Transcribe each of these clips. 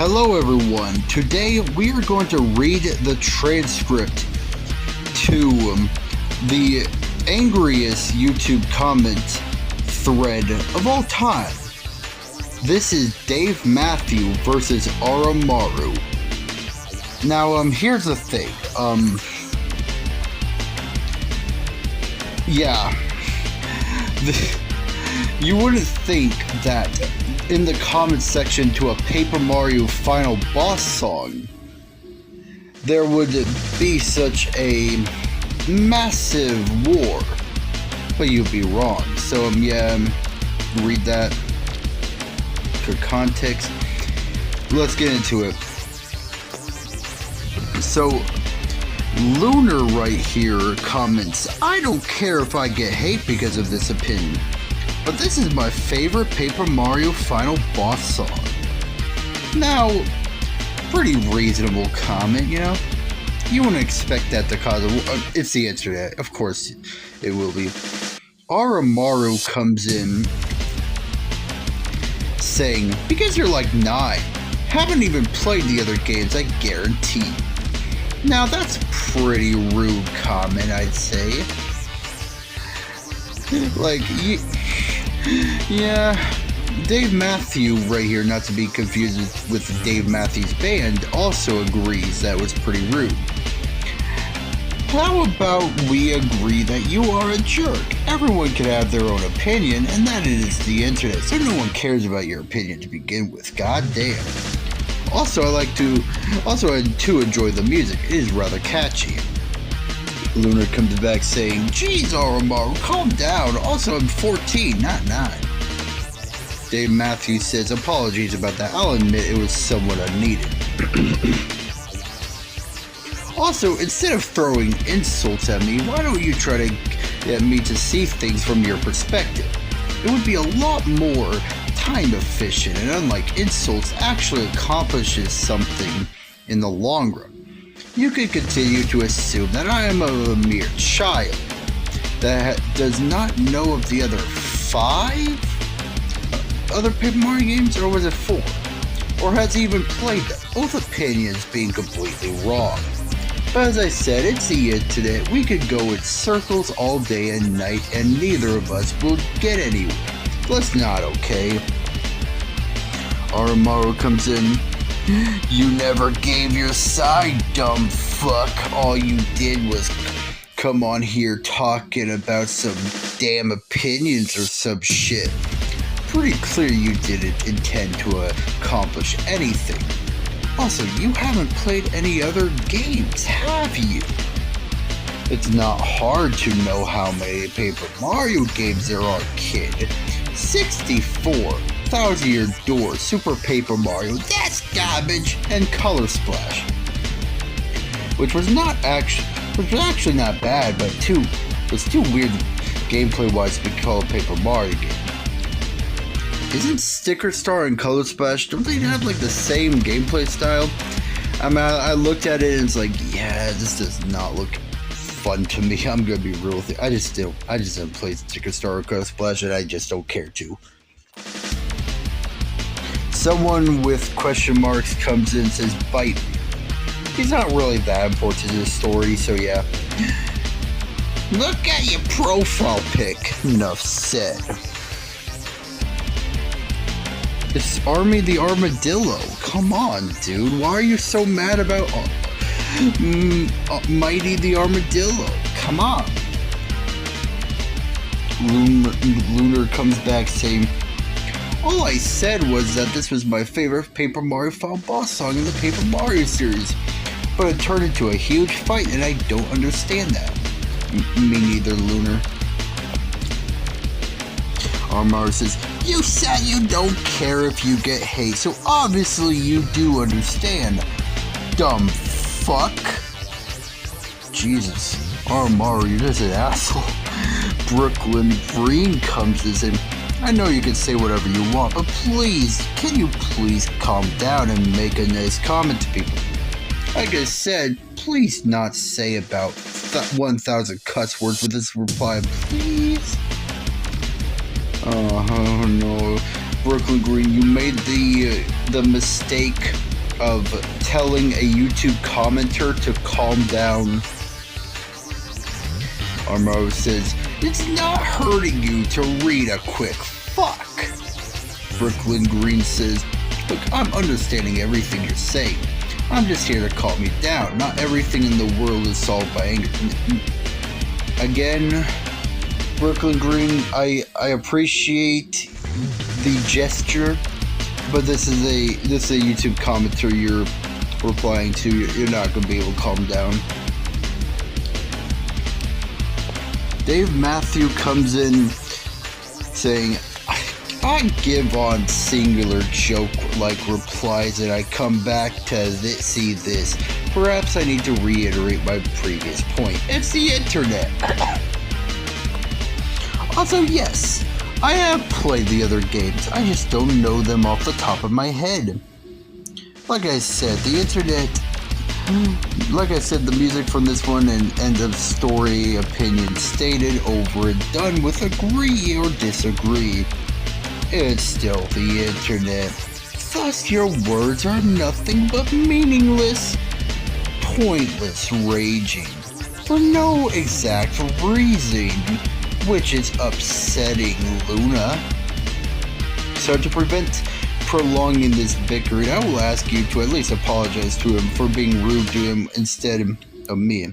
Hello everyone, today we are going to read the transcript to the angriest YouTube comment thread of all time. This is Dave Matthew versus Aramaru. Now, here's the thing, you wouldn't think that in the comments section to a Paper Mario Final Boss song there would be such a massive war, but you'd be wrong. So read that for context. Let's get into it. So Lunar right here comments, I don't care if I get hate because of this opinion, but this is my favorite Paper Mario Final Boss song. Now, pretty reasonable comment, you know? You wouldn't expect that to cause a... it's the internet, of course it will be. Aramaru comes in saying, because you're like 9, haven't even played the other games, I guarantee. Now that's a pretty rude comment, I'd say. Like, yeah, Dave Matthew right here, not to be confused with Dave Matthews Band, also agrees that was pretty rude. How about we agree that you are a jerk? Everyone can have their own opinion, and that it is the internet, so no one cares about your opinion to begin with. God damn. Also, I too enjoy the music. It is rather catchy. Lunar comes back saying, "Geez, Aramaru, calm down. Also, I'm 14, not 9. Dave Matthews says, apologies about that. I'll admit it was somewhat unneeded. Also, instead of throwing insults at me, why don't you try to get me to see things from your perspective? It would be a lot more time efficient, and unlike insults, actually accomplishes something in the long run. You could continue to assume that I am a mere child that does not know of the other 5 other Paper Mario games, or was it 4? Or has even played them, both opinions being completely wrong. But as I said, it's the internet. We could go in circles all day and night, and neither of us will get anywhere. Let's not, okay? Aramaru comes in. You never gave your side, dumb fuck. All you did was come on here talking about some damn opinions or some shit. Pretty clear you didn't intend to accomplish anything. Also, you haven't played any other games, have you? It's not hard to know how many Paper Mario games there are, kid. 64, Thousand Year Door, Super Paper Mario, that's garbage, and Color Splash. Which was actually not bad, but was too weird gameplay-wise to be called a Paper Mario game. Isn't Sticker Star and Color Splash, don't they have like the same gameplay style? I mean, I looked at it and it's like, yeah, this does not look fun to me. I'm gonna be real with you. I just haven't played Sticker Star or Color Splash, and I just don't care to. Someone with question marks comes in and says, bite me. He's not really that important to this story, so yeah. Look at your profile pic. Enough said. It's Army the Armadillo. Come on, dude. Why are you so mad about Mighty the Armadillo? Come on. Lunar comes back saying, all I said was that this was my favorite Paper Mario Final Boss song in the Paper Mario series, but it turned into a huge fight and I don't understand that. Me neither, Lunar. Aramaru says, you said you don't care if you get hate, so obviously you do understand. Dumb fuck. Jesus. Aramaru, you're just an asshole. Brooklyn Green comes in. I know you can say whatever you want, but please, can you please calm down and make a nice comment to people? Like I said, please not say about 1,000 cuss words with this reply, please. Oh no, Brooklyn Green, you made the mistake of telling a YouTube commenter to calm down. Aramaru says, it's not hurting you to read a quick fuck. Brooklyn Green says, look, I'm understanding everything you're saying. I'm just here to calm you down. Not everything in the world is solved by anger. Again, Brooklyn Green, I appreciate the gesture, but this is a YouTube commenter you're replying to. You're not going to be able to calm down. Dave Matthew comes in saying, I give on singular joke-like replies and I come back to see this. Perhaps I need to reiterate my previous point. It's the internet. Also, yes, I have played the other games. I just don't know them off the top of my head. Like I said, the internet... Like I said, the music from this one and end of story, opinion stated, over and done with, agree or disagree. It's still the internet. Thus your words are nothing but meaningless, pointless raging, for no exact reason, which is upsetting, Luna. So to prevent prolonging this bickering, I will ask you to at least apologize to him for being rude to him instead of me,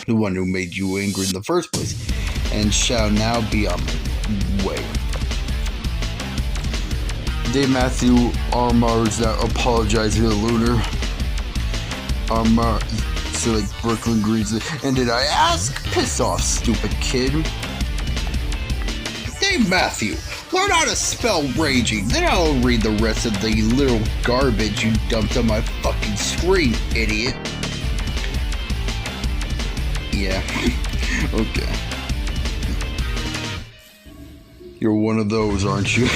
the one who made you angry in the first place, and shall now be on my way. Dave Matthew Aramaru's not apologizing to Lunar. Aramaru, so like Brooklyn Green's, and did I ask? Piss off, stupid kid. Dave Matthew, learn how to spell raging, then I'll read the rest of the little garbage you dumped on my fucking screen, idiot. Yeah, okay. You're one of those, aren't you?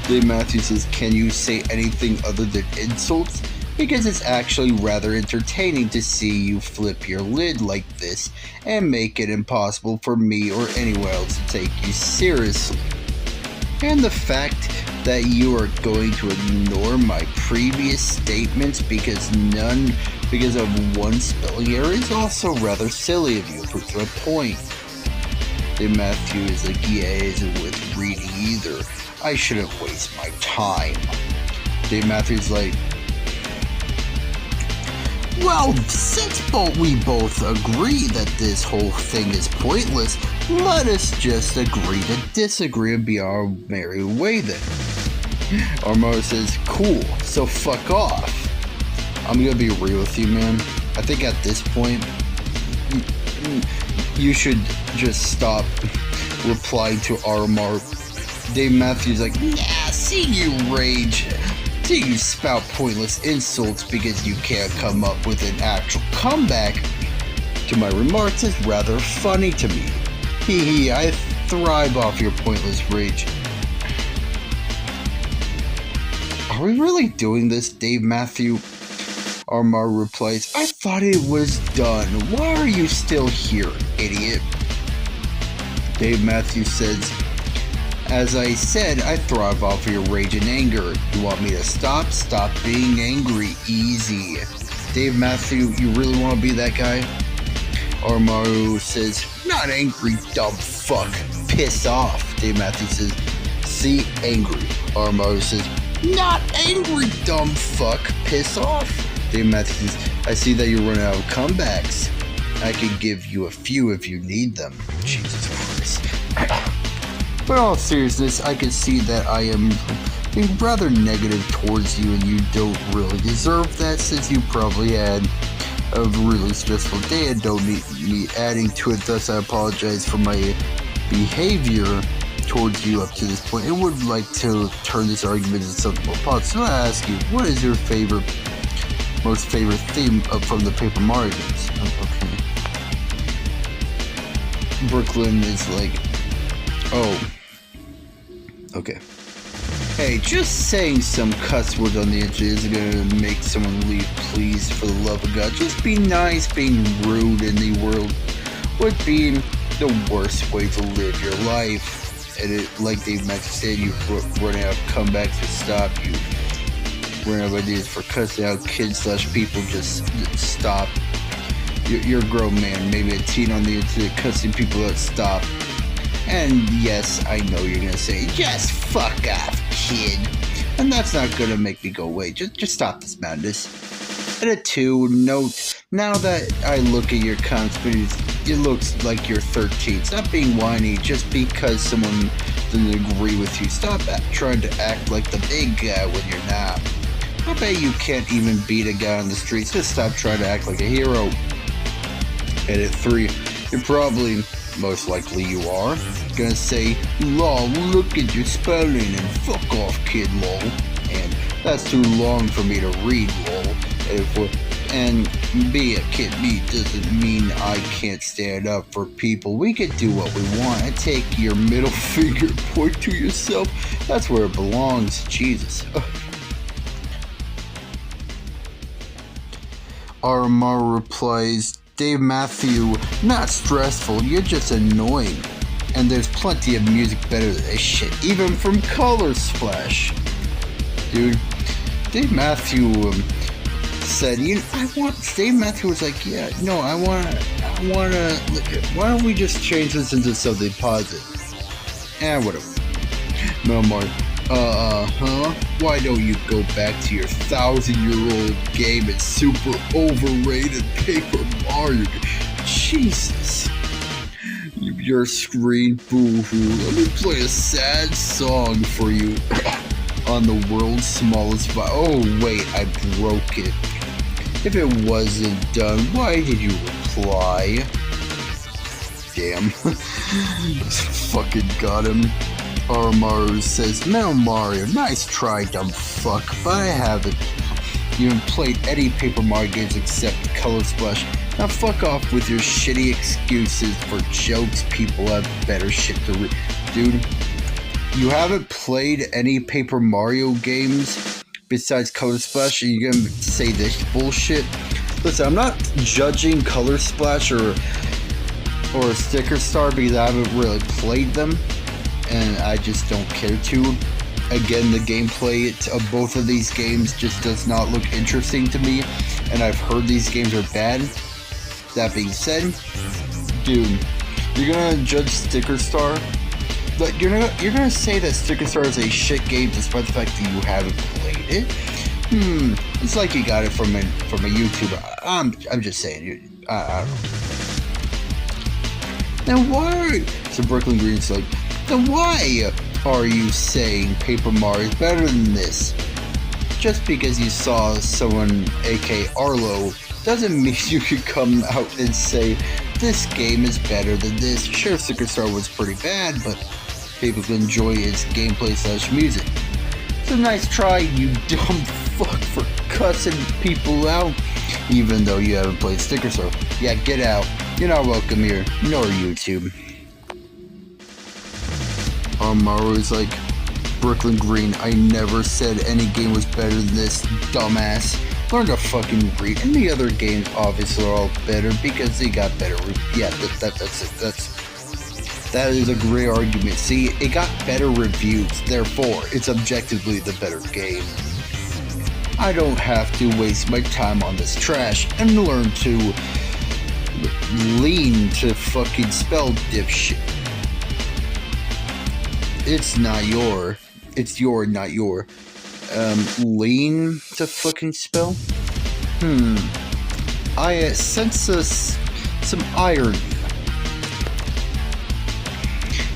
Dave Matthews says, can you say anything other than insults? Because it's actually rather entertaining to see you flip your lid like this and make it impossible for me or anyone else to take you seriously. And the fact that you are going to ignore my previous statements because of one spelling error is also rather silly of you. Proves my point. Dave Matthews is like, yeah, it isn't worth reading either. I shouldn't waste my time. Dave Matthews like, well, since we both agree that this whole thing is pointless, let us just agree to disagree and be our merry way then. Aramaru says, cool, so fuck off. I'm gonna be real with you, man. I think at this point, you should just stop replying to Aramaru. Dave Matthews like, nah, see you rage. See you spout pointless insults because you can't come up with an actual comeback to my remarks is rather funny to me. Hee hee, I thrive off your pointless rage. Are we really doing this, Dave Matthew? Aramaru replies, I thought it was done. Why are you still here, idiot? Dave Matthews says, as I said, I thrive off your rage and anger. You want me to stop? Stop being angry. Easy. Dave Matthew, you really want to be that guy? Aramaru says, not angry, dumb fuck. Piss off. Dave Matthew says, see, angry. Aramaru says, not angry, dumb fuck. Piss off. Dave Matthew says, I see that you're running out of comebacks. I could give you a few if you need them. Jesus Christ. But in all seriousness, I can see that I am being rather negative towards you and you don't really deserve that since you probably had a really stressful day and don't need me adding to it. Thus, I apologize for my behavior towards you up to this point and would like to turn this argument into something more positive. So I ask you, what is your most favorite theme from the Paper Mario games? Okay. Brooklyn is like, oh. Okay. Hey, just saying some cuss words on the internet isn't gonna make someone leave, please, for the love of God. Just be nice. Being rude in the world would be the worst way to live your life. And it, like Dave Matthews said, you've run out of comebacks to stop you. random ideas for cussing out kids / people, just stop. You're a grown man, maybe a teen on the internet cussing people out, stop. And yes, I know you're gonna say, just fuck off, kid. And that's not gonna make me go away. Just stop this madness. And a 2, note, now that I look at your comments, it looks like you're 13. Stop being whiny just because someone doesn't agree with you. Stop trying to act like the big guy when you're not. I bet you can't even beat a guy on the streets. Just stop trying to act like a hero. Edit 3, you're probably, most likely you are, gonna say, lol, look at your spelling and fuck off, kid, lol. And that's too long for me to read, lol. And be a kid me doesn't mean I can't stand up for people. We can do what we want and take your middle finger, point to yourself. That's where it belongs. Jesus. Aramaru replies, Dave Matthew, not stressful, you're just annoying. And there's plenty of music better than this shit, even from Color Splash. Dude, Dave Matthew said, Dave Matthew was like, yeah, no, I wanna, why don't we just change this into something positive? Whatever. Melmar, why don't you go back to your 1,000-year-old game and super overrated Paper Mario? Jesus. Your screen, boo-hoo. Let me play a sad song for you on the world's smallest oh wait, I broke it. If it wasn't done, why did you reply? Damn. Fucking got him. Aramaru says, no Mario, nice try, dumb fuck, but I haven't even played any Paper Mario games except Color Splash. Now fuck off with your shitty excuses for jokes. People have better shit to read. Dude, you haven't played any Paper Mario games besides Color Splash and you're gonna say this bullshit? Listen, I'm not judging Color Splash or Sticker Star because I haven't really played them and I just don't care to. Again, the gameplay of both of these games just does not look interesting to me, and I've heard these games are bad. That being said, dude, you're gonna judge Sticker Star? Like, you're gonna say that Sticker Star is a shit game despite the fact that you haven't played it? It's like you got it from a YouTuber. I'm just saying. I don't know. Now why? So Brooklyn Green's like, then why are you saying Paper Mario is better than this? Just because you saw someone, aka Arlo, doesn't mean you could come out and say this game is better than this. Sure, Sticker Star was pretty bad, but people can enjoy its gameplay / music. It's a nice try, you dumb fuck, for cussing people out, even though you haven't played Sticker Star. Yeah, get out. You're not welcome here, nor YouTube. Aramaru is like, Brooklyn Green, I never said any game was better than this, dumbass. Learn to fucking read. And the other games obviously are all better because they got better. Yeah, that is a great argument. See, it got better reviews, therefore it's objectively the better game. I don't have to waste my time on this trash and learn to lean to fucking spell dipshit. It's not your. It's your, not your. Lean to fucking spell? I sense some irony.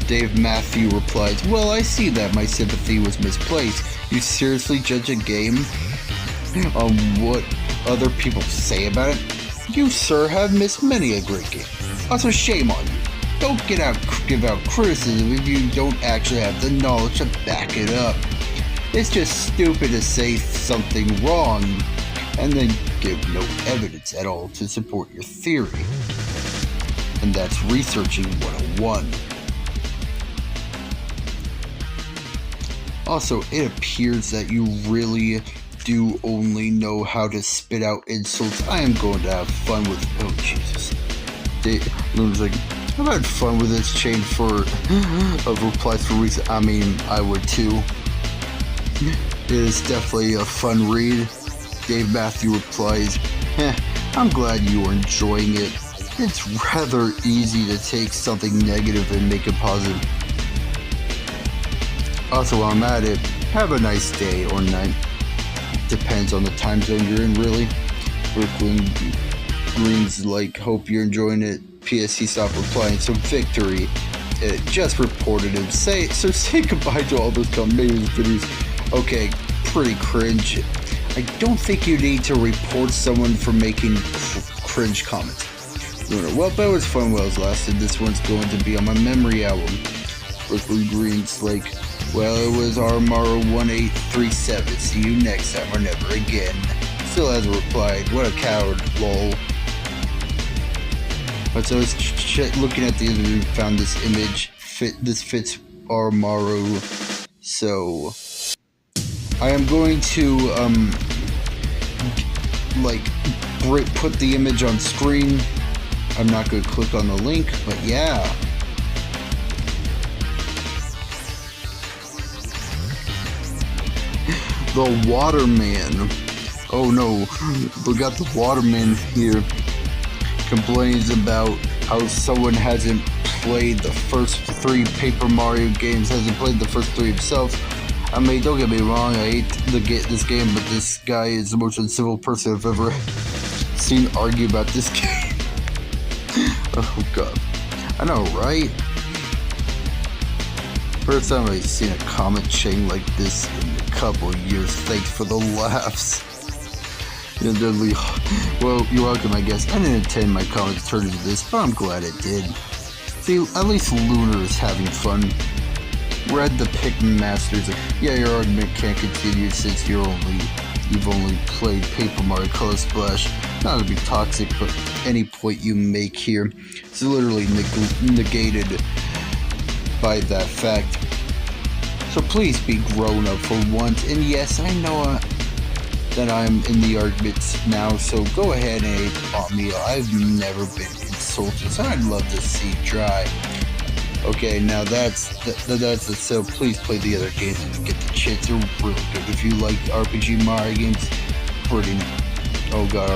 Dave Matthew replies, well, I see that my sympathy was misplaced. You seriously judge a game on what other people say about it? You, sir, have missed many a great game. Also, shame on you. Don't give out criticism if you don't actually have the knowledge to back it up. It's just stupid to say something wrong and then give no evidence at all to support your theory. And that's researching 101. Also, it appears that you really do only know how to spit out insults. I am going to have fun with... Oh, Jesus. Luna's like, I've had fun with this chain of replies for reason. I mean, I would too. is definitely a fun read. Dave Matthew replies, I'm glad you are enjoying it. It's rather easy to take something negative and make it positive. Also, while I'm at it, have a nice day or night. Depends on the time zone you're in, really. Brooklyn Green's like, hope you're enjoying it. P.S. He stopped replying. So Victory just reported him. Say goodbye to all those amazing videos. Okay, pretty cringe. I don't think you need to report someone for making cringe comments. Well, that was fun while it lasted. This one's going to be on my memory album. Brooklyn Green's like, well, it was Aramaru 1837. See you next time or never again. Still hasn't replied. What a coward, lol. But so I was looking at the interview and found this image. This fits Aramaru. So I am going to put the image on screen. I'm not going to click on the link, but yeah. The Waterman. Oh no, we got the Waterman here. Complains about how someone hasn't played the first 3 Paper Mario games, hasn't played the first 3 himself. I mean, don't get me wrong, I hate this game, but this guy is the most uncivil person I've ever seen argue about this game. Oh god. I know, right? First time I've seen a comment chain like this in a couple of years. Thanks for the laughs. Well, you're welcome, I guess. I didn't intend my comment to turn into this, but I'm glad it did. See, at least Lunar is having fun. Read the Pikmin Masters. Yeah, your argument can't continue since you've only played Paper Mario Color Splash. Not to be toxic, but any point you make here is literally negated by that fact. So please be grown up for once. And yes, I know that I'm in the arguments now, so go ahead and hate on me. I've never been insulted, so I'd love to see dry. Okay, now that's it. So please play the other games and get the chits. They're really good. If you like RPG Mario games, pretty. Oh god,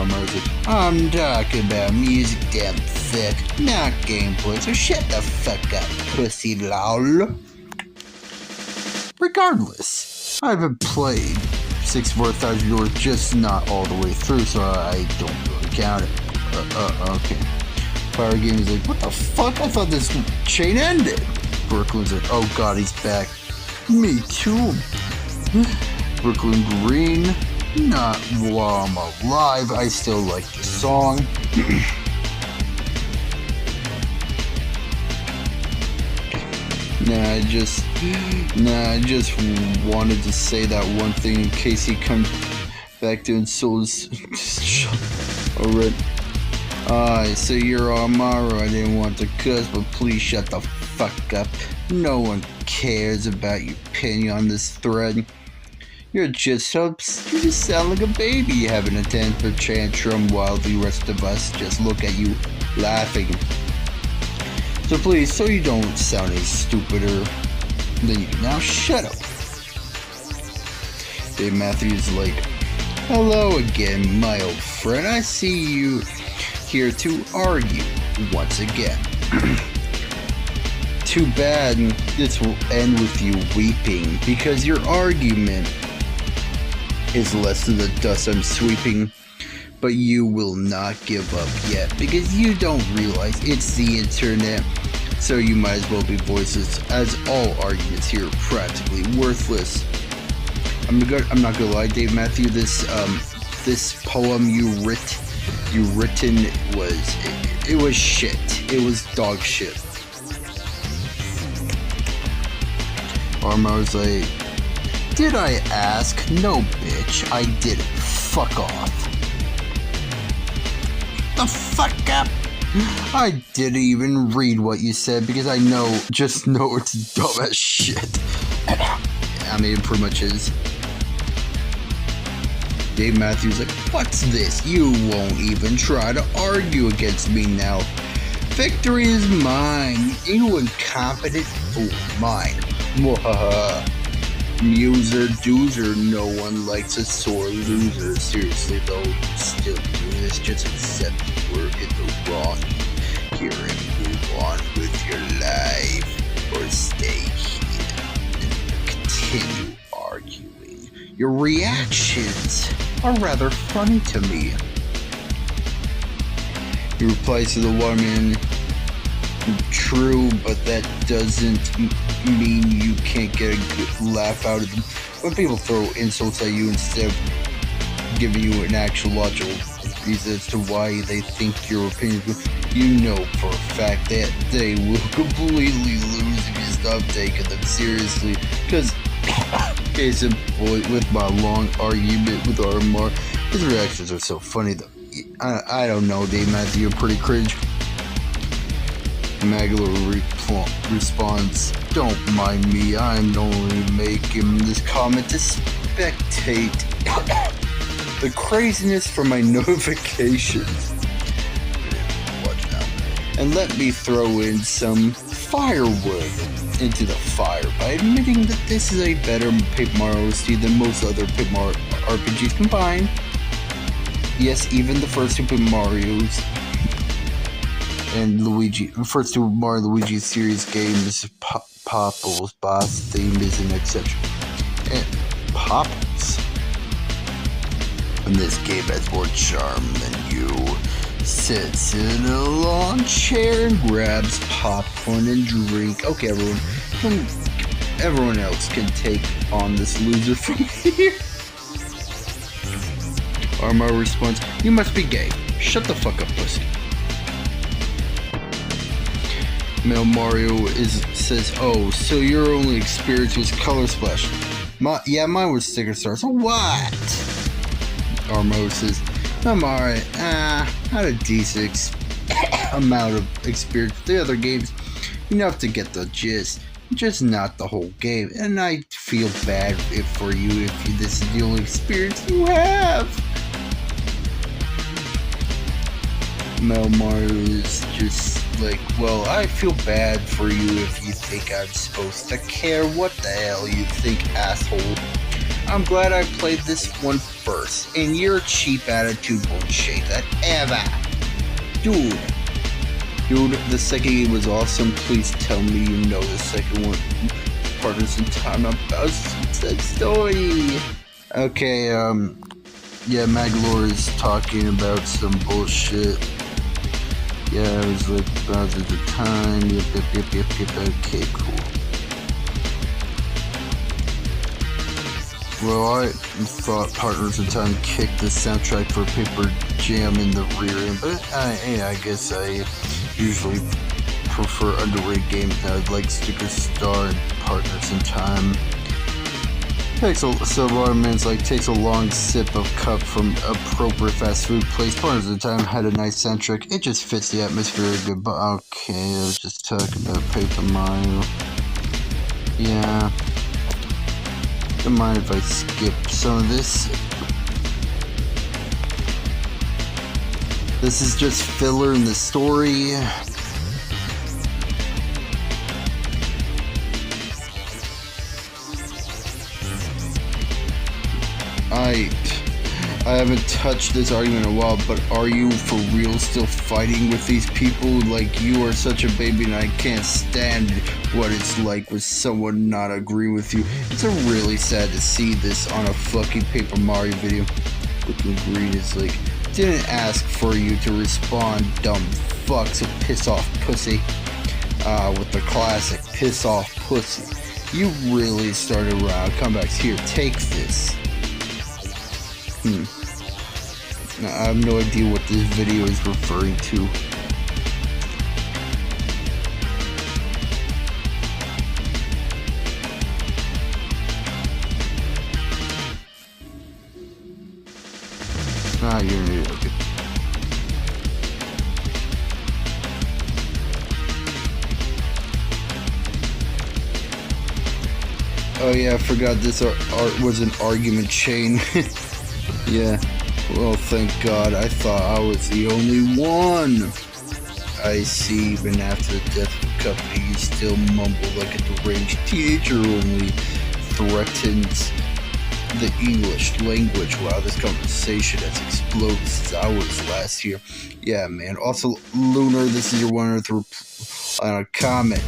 I'm talking about music, damn thick, not gameplay. So shut the fuck up, pussy lol. Regardless, I haven't played 64,000 doors, just not all the way through, so I don't really count it. Okay. Fire Game is like, what the fuck? I thought this chain ended. Brooklyn's like, oh god, he's back. Me too. Brooklyn Green, not while I'm alive. I still like the song. Nah, I just wanted to say that one thing in case he comes back to insult us. Alright. So you're Aramaru. I didn't want to cuss, but please shut the fuck up. No one cares about your opinion on this thread. You just sound like a baby having a temper tantrum while the rest of us just look at you laughing. So please, so you don't sound any stupider than you. Now shut up. Dave Matthews like, hello again, my old friend. I see you here to argue once again. Too bad this will end with you weeping, because your argument is less than the dust I'm sweeping. But you will not give up yet, because you don't realize it's the internet, so you might as well be voiceless, as all arguments here are practically worthless. I'm not gonna lie, Dave Matthew, this poem you written was shit. It was dog shit. Armaru's like, did I ask? No, bitch, I didn't. Fuck off. The fuck up! I didn't even read what you said because I just know it's dumb as shit. I mean, it pretty much is. Dave Matthews like, what's this? You won't even try to argue against me now. Victory is mine. You incompetent fool. Mine. Mwahaha. Muser doozer, no one likes a sore loser. Seriously though, you still do this, just accept we're in the wrong here and move on with your life. Or stay here and continue arguing. Your reactions are rather funny to me. He replies to the woman, true, but that doesn't mean you can't get a good laugh out of them. When people throw insults at you instead of giving you an actual logical reason as to why they think your opinion is good, you know for a fact that they will completely lose if you stop taking them seriously. Because, case in point, with my long argument with Aramaru, his reactions are so funny though. I don't know, Dave Matthew, you're pretty cringe. Magler responds, don't mind me, I'm only making this comment to spectate the craziness from my notifications. Watch now. And let me throw in some firewood into the fire by admitting that this is a better Paper Mario OST than most other Paper Mario RPGs combined. Yes, even the first two Paper Marios and Luigi, the first two Mario Luigi series games, Popple's boss theme is an exception. And Popples in this game has more charm than you. Sits in a lawn chair and grabs popcorn and drink. Okay, everyone else can take on this loser from here. Aramaru responds, you must be gay. Shut the fuck up, pussy. Male Mario says, oh, so your only experience was Color Splash. Yeah, mine was Sticker Stars. What? Aramaru says, I'm alright. I had a decent amount of experience with the other games. Enough to get the gist. Just not the whole game. And I feel bad for you if this is the only experience you have. Mel Mario is just like, well, I feel bad for you if you think I'm supposed to care. What the hell you think, asshole? I'm glad I played this one first, and your cheap attitude won't shake that ever. Dude, the second game was awesome. Please tell me you know the second one. Partners in Time about that story. Okay, yeah, Maglore is talking about some bullshit. Yeah, it was like about at the time. Yep. Okay, cool. Well, I thought Partners in Time kicked the soundtrack for Paper Jam in the rear end, but I guess I usually prefer underrated games now, like Sticker Star and Partners in Time. Takes a long sip of cup from appropriate fast food place. Partners in Time had a nice soundtrack. It just fits the atmosphere good. But okay, I was just talking about Paper Mario. Yeah. Don't mind if I skip some of this. This is just filler in the story. I haven't touched this argument in a while, but are you for real still fighting with these people? Like, you are such a baby and I can't stand what it's like with someone not agreeing with you. It's really sad to see this on a fucking Paper Mario video. Looking green is like, didn't ask for you to respond, dumb fuck, so piss off pussy. With the classic piss off pussy. You really started around comebacks. Here, take this. I have no idea what this video is referring to. You're an idiot. Okay. Oh yeah, I forgot this art was an argument chain. Yeah. Well, thank God. I thought I was the only one. I see. Even after the death of the company, you still mumble like a deranged teenager. Only threatens the English language. Wow, this conversation has exploded since hours last year. Yeah, man. Also, Lunar, this is your 100th comment.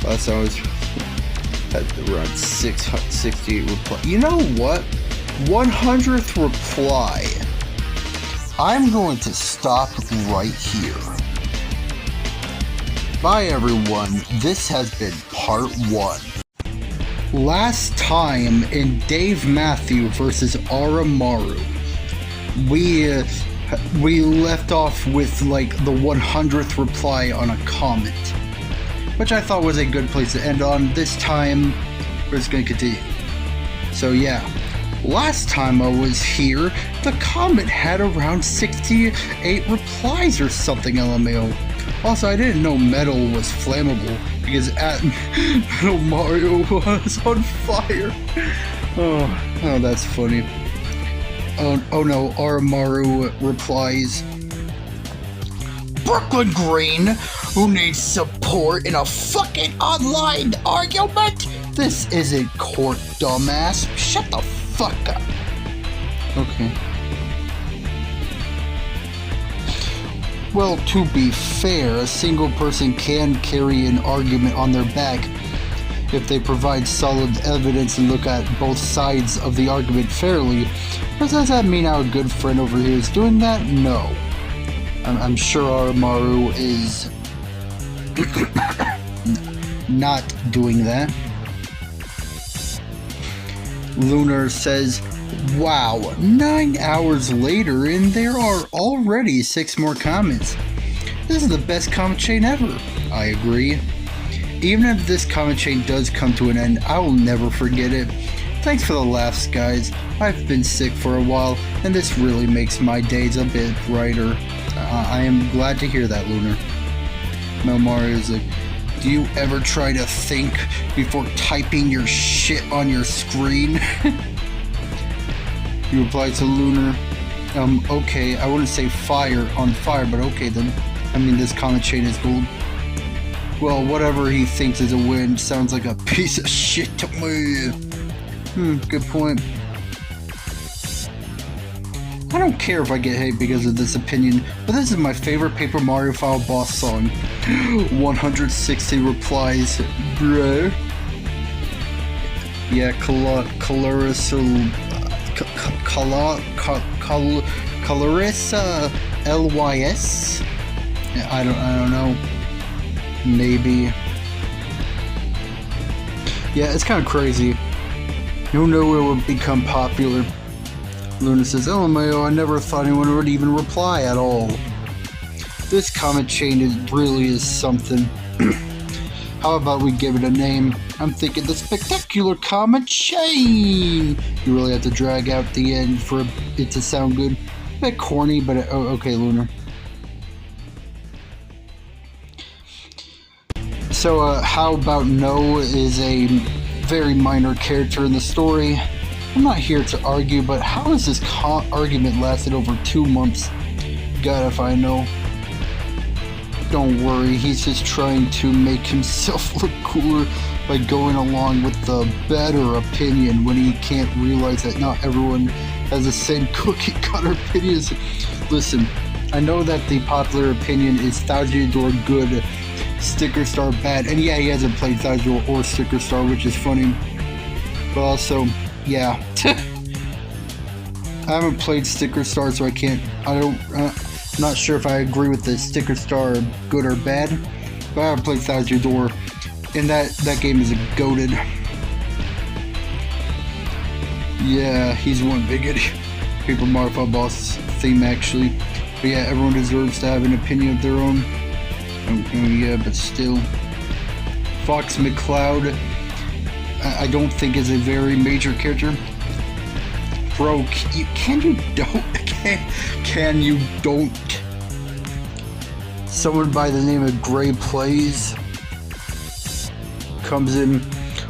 Last time I was had around 668 reply. You know what? 100th reply. I'm going to stop right here. Bye, everyone. This has been part 1. Last time in Dave Matthew versus Aramaru, we left off with like the 100th reply on a comment, which I thought was a good place to end on. This time, we're just going to continue. So yeah, last time I was here, the comment had around 68 replies or something, LMAO. Also, I didn't know metal was flammable because at Metal Mario was on fire. Oh, that's funny. Oh no, Aramaru replies, Brooklyn Green, who needs support in a fucking online argument? This isn't court, dumbass. Shut the fuck up. Okay. Well, to be fair, a single person can carry an argument on their back if they provide solid evidence and look at both sides of the argument fairly. But does that mean our good friend over here is doing that? No. I'm sure Aramaru is not doing that. Lunar says, wow, 9 hours later and there are already 6 more comments. This is the best comment chain ever. I agree. Even if this comment chain does come to an end, I will never forget it. Thanks for the laughs, guys. I've been sick for a while, and this really makes my days a bit brighter. I am glad to hear that, Lunar. Mario is like, do you ever try to think before typing your shit on your screen? You reply to Lunar, okay, I wouldn't say on fire, but okay then. I mean, this comment chain is gold. Well, whatever he thinks is a win sounds like a piece of shit to me. Good point. I don't care if I get hate because of this opinion, but this is my favorite Paper Mario File boss song. 160 replies, bruh. Yeah, Clarissa LYS? I don't know. Maybe. Yeah, it's kind of crazy. Who knew it would become popular? Luna says, LMAO, I never thought anyone would even reply at all. This comment chain really is something. How about we give it a name? I'm thinking the Spectacular Comment Chain! You really have to drag out the end for it to sound good. A bit corny, but okay, Lunar. So, how about No is a very minor character in the story. I'm not here to argue, but how has this argument lasted over 2 months? God, if I know. Don't worry, he's just trying to make himself look cooler by going along with the better opinion when he can't realize that not everyone has the same cookie cutter opinions. Listen, I know that the popular opinion is Thousand Door good, Sticker Star bad, and yeah, he hasn't played Thousand or Sticker Star, which is funny. But also, yeah. I haven't played Sticker Star, so I'm not sure if I agree with the Sticker Star good or bad, but I haven't played Thousand Door, and that game is goated. Yeah, he's one big idiot. Paper Mario boss theme, actually. But yeah, everyone deserves to have an opinion of their own. Yeah, but still. Fox McCloud, I don't think is a very major character. Bro, can you don't? Someone by the name of Gray Plays comes in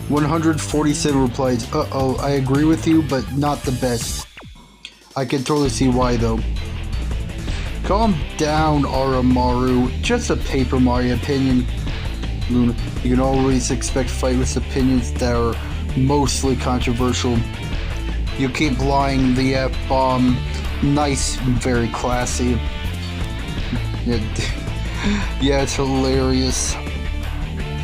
147 replies. Uh-oh, I agree with you, but not the best. I can totally see why, though. Calm down, Aramaru. Just a Paper Mario opinion. Luna. You can always expect fightless opinions that are mostly controversial. You keep lying the F-bomb. Nice and very classy. Yeah, it's hilarious.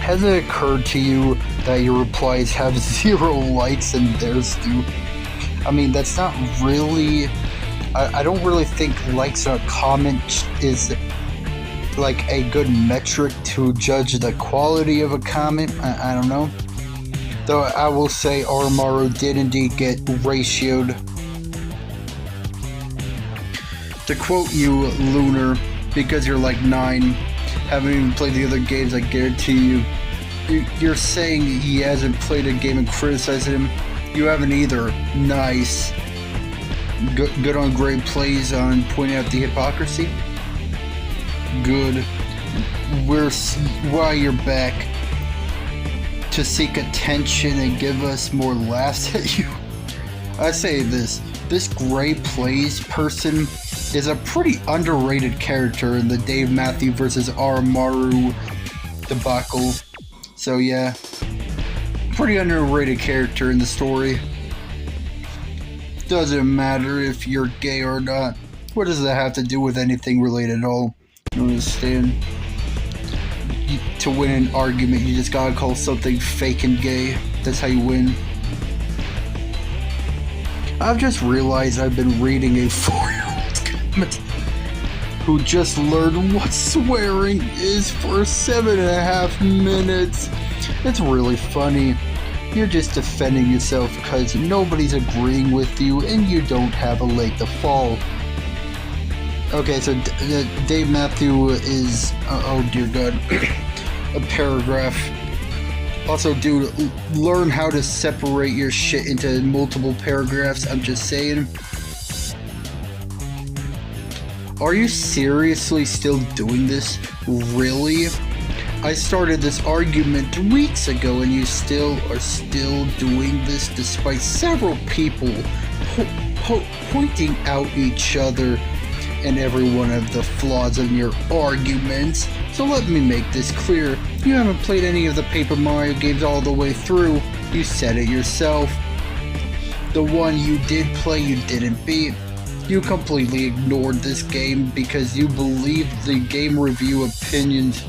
Has it occurred to you that your replies have 0 likes and theirs do? I mean, that's not really... I don't really think likes on a comment is like a good metric to judge the quality of a comment. I don't know. Though I will say Aramaru did indeed get ratioed. To quote you, Lunar, because you're like 9, haven't even played the other games, I guarantee you're saying he hasn't played a game and criticized him. You haven't either. Nice. Good on great plays on pointing out the hypocrisy. Good. Why you're back to seek attention and give us more laughs at you. I say this Gray Plays person is a pretty underrated character in the Dave Matthew versus Aramaru debacle. So yeah, pretty underrated character in the story. Doesn't matter if you're gay or not. What does that have to do with anything related at all? I don't understand. To win an argument, you just gotta call something fake and gay. That's how you win. I've just realized I've been reading a 4-year-old comment who just learned what swearing is for 7.5 minutes. It's really funny. You're just defending yourself because nobody's agreeing with you and you don't have a leg to fall. Okay, so Dave Matthew is, oh dear God, a paragraph. Also, dude, learn how to separate your shit into multiple paragraphs, I'm just saying. Are you seriously still doing this? Really? I started this argument weeks ago and you are still doing this despite several people pointing out each other and every one of the flaws in your arguments. So let me make this clear. You haven't played any of the Paper Mario games all the way through. You said it yourself. The one you did play, you didn't beat. You completely ignored this game because you believed the game review opinions.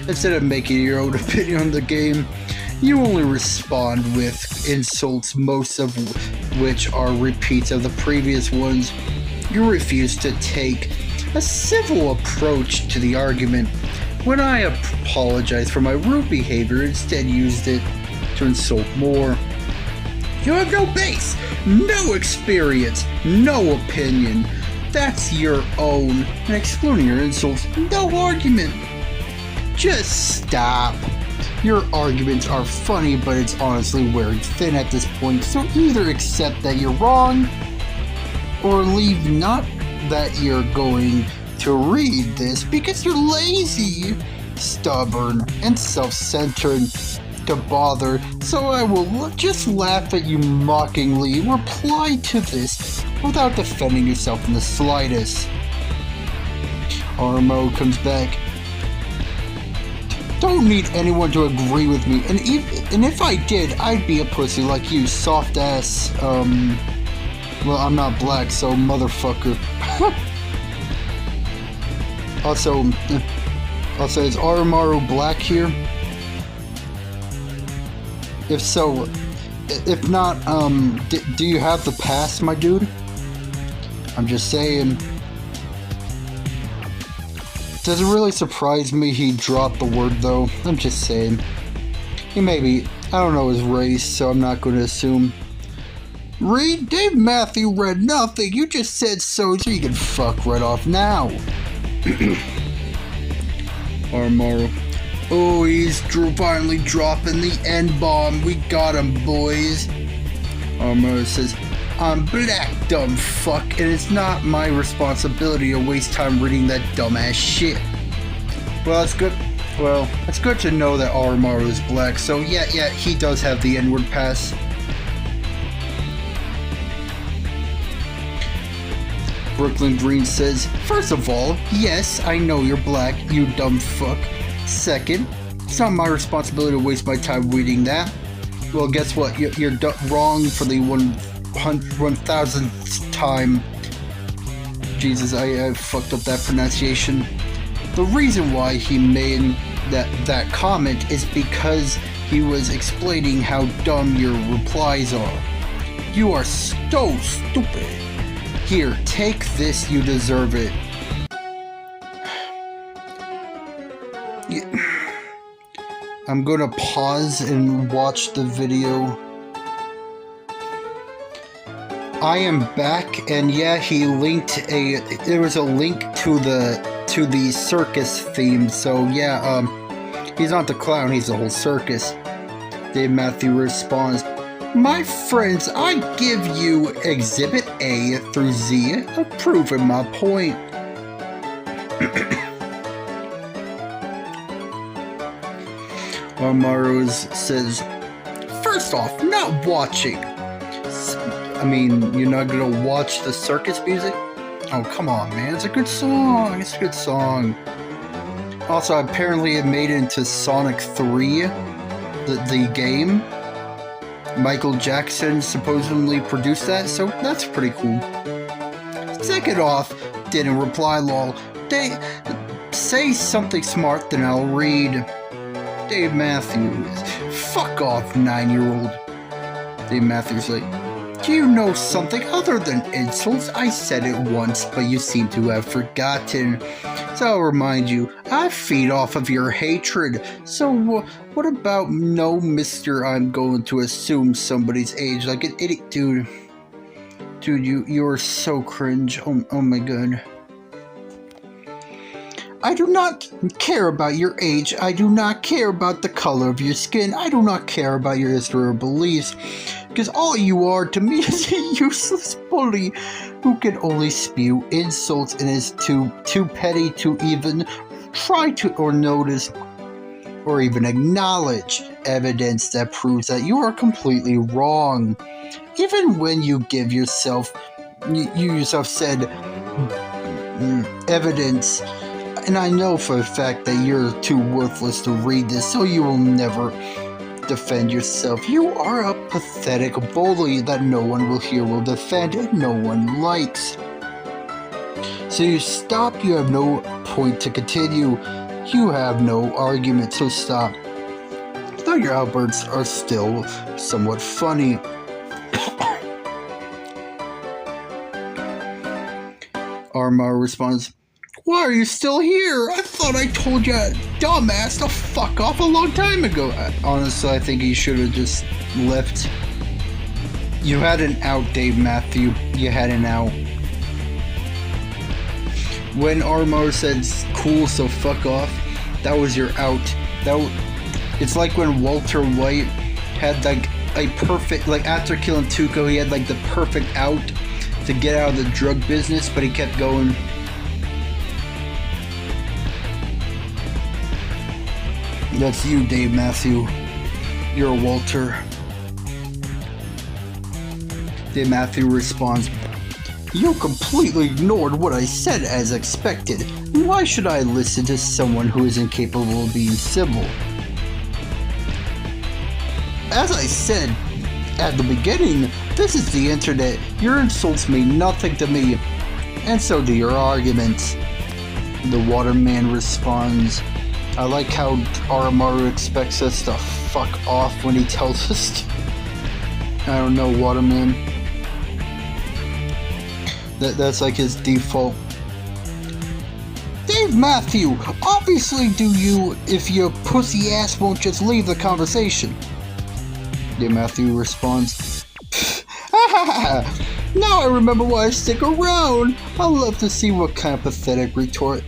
Instead of making your own opinion on the game, you only respond with insults, most of which are repeats of the previous ones. You refuse to take a civil approach to the argument. When I apologized for my rude behavior, instead used it to insult more. You have no base, no experience, no opinion. That's your own, and excluding your insults, no argument. Just stop. Your arguments are funny, but it's honestly wearing thin at this point, so either accept that you're wrong, or leave. Not that you're going to read this because you're lazy, stubborn, and self-centered to bother, so I will just laugh at you mockingly. Reply to this without defending yourself in the slightest. Aramo comes back. Don't need anyone to agree with me, and if I did, I'd be a pussy like you, soft ass, well, I'm not black, so motherfucker. Also, is Aramaru black here? If so, if not, do you have the pass, my dude? I'm just saying. Does it really surprise me he dropped the word, though? I'm just saying. He may be, I don't know his race, so I'm not going to assume. Read? Dave Matthew read nothing. You just said so you can fuck right off now. Aramaru. Oh, he's finally dropping the N-bomb. We got him, boys. Aramaru says, I'm black, dumb fuck, and it's not my responsibility to waste time reading that dumbass shit. Well, that's good. Well, it's good to know that Aramaru is black, so yeah, he does have the N-word pass. Brooklyn Green says, first of all, yes, I know you're black, you dumb fuck. Second, It's not my responsibility to waste my time reading that. Well, guess what? You're wrong for the 1,000th time. Jesus, I fucked up that pronunciation. The reason why he made that comment is because he was explaining how dumb your replies are. You are so stupid. Here, take this, you deserve it. I'm gonna pause and watch the video. I am back, and yeah, he linked there was a link to the circus theme, so yeah, he's not the clown, he's the whole circus. Dave Matthew responds, my friends, I give you Exhibit A through Z, proving my point. Aramaru says, first off, not watching. I mean, you're not gonna watch the circus music? Oh, come on, man. It's a good song. It's a good song. Also, apparently it made it into Sonic 3, the game. Michael Jackson supposedly produced that, so that's pretty cool. Second off, didn't reply, lol. Say something smart, then I'll read. Dave Matthews. Fuck off, 9-year-old. Dave Matthews like, do you know something other than insults? I said it once, but you seem to have forgotten. So I'll remind you, I feed off of your hatred. So what about no mister I'm going to assume somebody's age like an idiot? Dude, you're so cringe. Oh my god. I do not care about your age. I do not care about the color of your skin. I do not care about your history or beliefs. Because all you are to me is a useless bully who can only spew insults and is too petty to even try to or notice or even acknowledge evidence that proves that you are completely wrong. Even when you give yourself, you yourself said evidence. And I know for a fact that you're too worthless to read this, so you will never defend yourself. You are a pathetic bully that no one will hear will defend and no one likes. So you stop, you have no point to continue. You have no argument, so stop. Though your outbursts are still somewhat funny. Aramaru responds, why are you still here? I thought I told you, dumbass, to fuck off a long time ago. Honestly, I think he should have just left. You had an out, Dave Matthew. You had an out. When Aramaru said, cool, so fuck off, that was your out. It's like when Walter White had like a perfect, like after killing Tuco, he had like the perfect out to get out of the drug business, but he kept going. That's you, Dave Matthew. You're a Walter. Dave Matthew responds, you completely ignored what I said as expected. Why should I listen to someone who is incapable of being civil? As I said at the beginning, this is the internet. Your insults mean nothing to me, and so do your arguments. The Waterman responds, I like how Aramaru expects us to fuck off when he tells us to. I don't know, Waterman. That's like his default. Dave Matthew, obviously do you if your pussy ass won't just leave the conversation. Dave Matthew responds, now I remember why I stick around. I love to see what kind of pathetic retort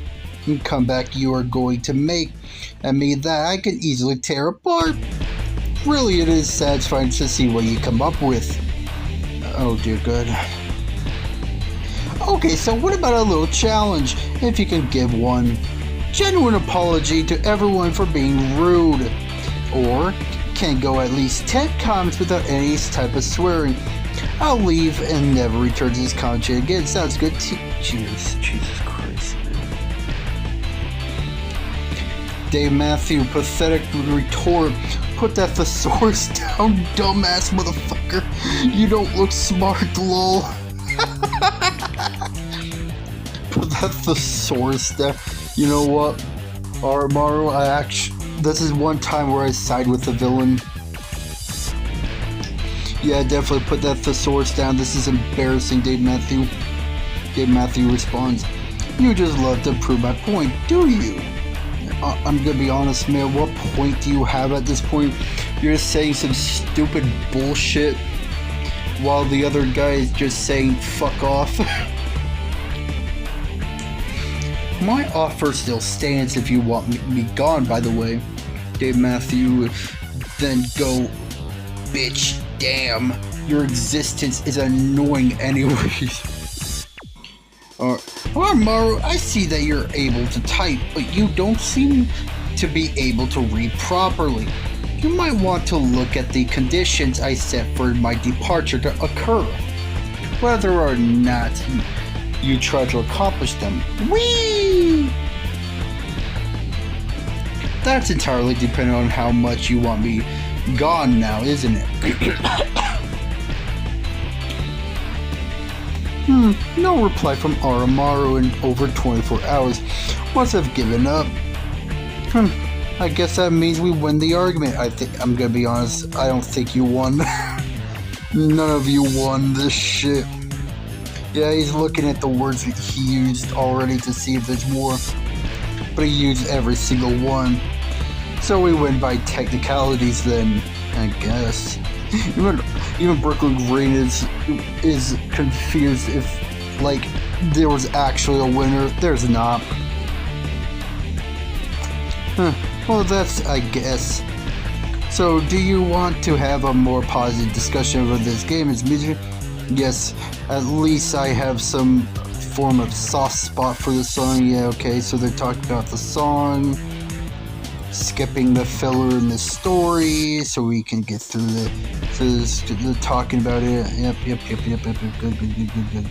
and comeback you are going to make at me that I can easily tear apart. Really, it is satisfying to see what you come up with. Oh dear God. Okay, so what about a little challenge, if you can give one? Genuine apology to everyone for being rude. Or, can go at least 10 comments without any type of swearing. I'll leave and never return to this content again. Sounds good. Cheers. Jesus Christ. Dave Matthew, pathetic retort. Put that thesaurus down, dumbass motherfucker. You don't look smart, lol. Put that thesaurus down. You know what, Aramaru, this is one time where I side with the villain. Yeah, definitely put that thesaurus down. This is embarrassing, Dave Matthew. Dave Matthew responds, you just love to prove my point, do you? I'm gonna be honest, man, what point do you have at this point? You're just saying some stupid bullshit while the other guy is just saying fuck off. My offer still stands if you want me gone, by the way. Dave Matthew, then go, bitch, damn. Your existence is annoying anyways. Aramaru, I see that you're able to type, but you don't seem to be able to read properly. You might want to look at the conditions I set for my departure to occur, whether or not you try to accomplish them. Whee! That's entirely dependent on how much you want me gone now, isn't it? No reply from Aramaru in over 24 hours. Once I've given up. I guess that means we win the argument. I'm gonna be honest, I don't think you won. None of you won this shit. Yeah, he's looking at the words that he used already to see if there's more. But he used every single one. So we win by technicalities then, I guess. Even Brooklyn Green is confused if, like, there was actually a winner. There's not. Well, that's, I guess. So, do you want to have a more positive discussion about this game? It's music? Yes, at least I have some form of soft spot for the song. Yeah, okay, so they're talking about the song, skipping the filler in the story, so we can get through the talking about it. Yep, good.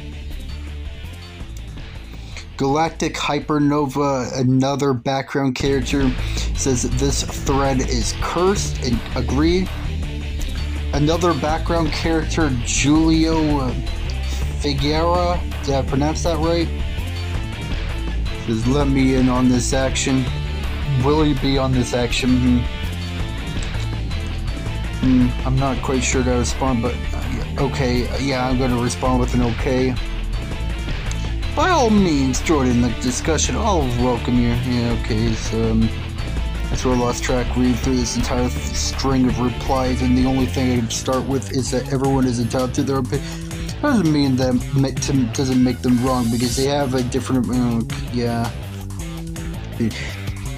Galactic Hypernova, another background character, says this thread is cursed, and agreed. Another background character, Julio Figueroa, did I pronounce that right? Says, let me in on this action. Will you be on this action? I'm not quite sure to respond, but okay, yeah, I'm going to respond with an okay. By all means, join in the discussion. I'll welcome you. Yeah, okay, so that's where I lost track reading through this entire string of replies, and the only thing I can start with is that everyone is entitled to their opinion. Doesn't mean that doesn't make them wrong because they have a different. Yeah.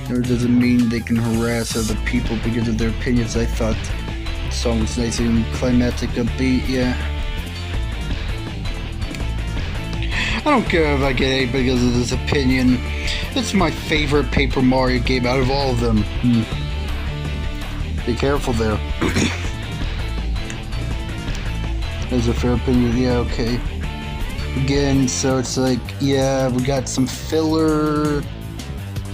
Or doesn't mean they can harass other people because of their opinions. I thought the song was nice and climatic, upbeat. Yeah. I don't care if I get hate because of this opinion. It's my favorite Paper Mario game out of all of them. Be careful there. There's a fair opinion. Yeah, okay. Again, so it's like, yeah, we got some filler.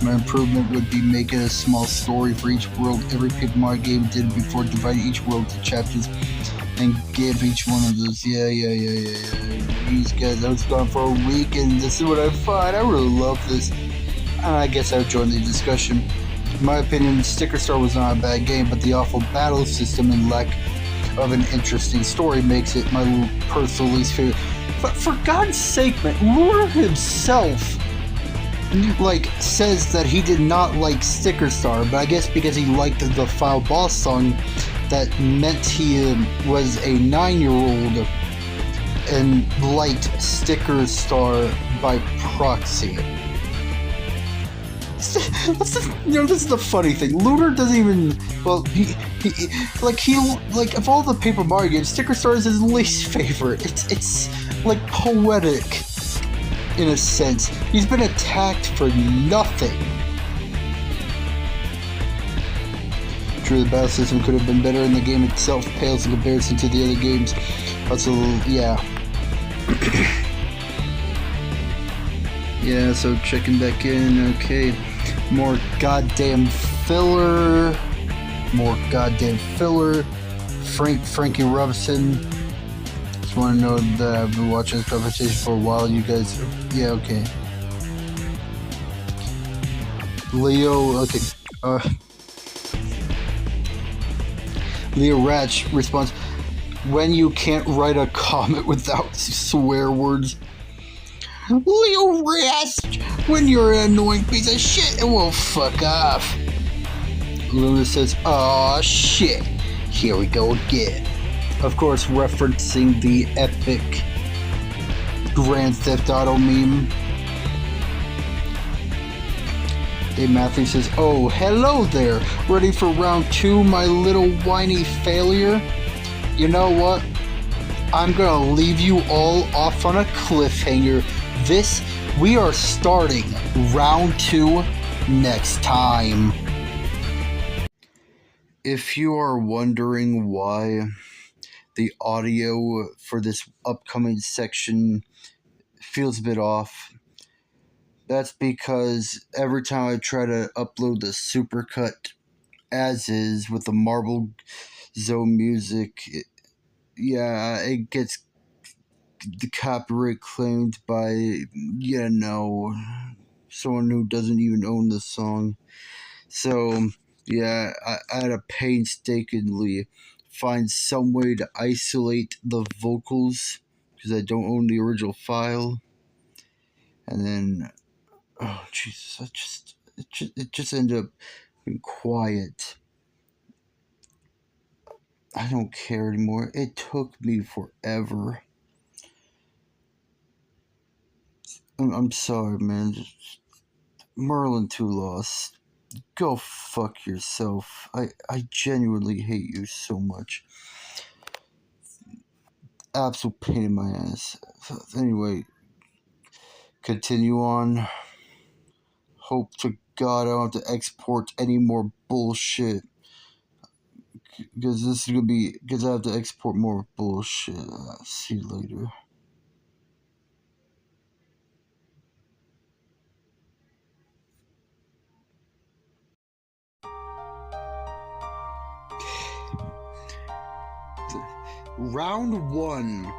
My improvement would be making a small story for each world. Every Paper Mario game did before dividing each world into chapters and give each one of those. Yeah. These guys, I was gone for a week and this is what I find. I really love this. And I guess I would join the discussion. In my opinion, Sticker Star was not a bad game, but the awful battle system and lack of an interesting story makes it my personal least favorite. But for God's sake, man, Lure himself says that he did not like Sticker Star, but I guess because he liked the Final Boss song, that meant he was a 9-year-old and liked Sticker Star by proxy. This is the funny thing. Lunar doesn't even. Well, he of all the Paper Mario games, Sticker Star is his least favorite. It's like poetic, in a sense. He's been attacked for nothing. True, the battle system could have been better, and the game itself pales in comparison to the other games. Also, yeah. Yeah, so checking back in, okay. More goddamn filler. More goddamn filler. Frankie Robinson. Just want to know that I've been watching this conversation for a while. You guys, yeah, okay. Leo, okay. Leo Ratch responds, when you can't write a comment without swear words. Leo Ratch, when you're an annoying piece of shit, it will fuck off. Luna says, aw shit, here we go again. Of course, referencing the epic Grand Theft Auto meme. Dave Matthew says, oh, hello there. Ready for round 2, my little whiny failure? You know what? I'm gonna leave you all off on a cliffhanger. We are starting round 2 next time. If you are wondering why the audio for this upcoming section feels a bit off, that's because every time I try to upload the supercut as is with the Marble Zone music, it gets the copyright claimed by, someone who doesn't even own the song. So, yeah, I had to painstakingly find some way to isolate the vocals because I don't own the original file. And then, oh Jesus, it just ended up being quiet. I don't care anymore. It took me forever. I'm sorry, man. Merlin 2 lost. Go fuck yourself. I genuinely hate you so much. Absolute pain in my ass. Anyway, continue on. Hope to God I don't have to export any more bullshit. Because I have to export more bullshit. See you later. Round 1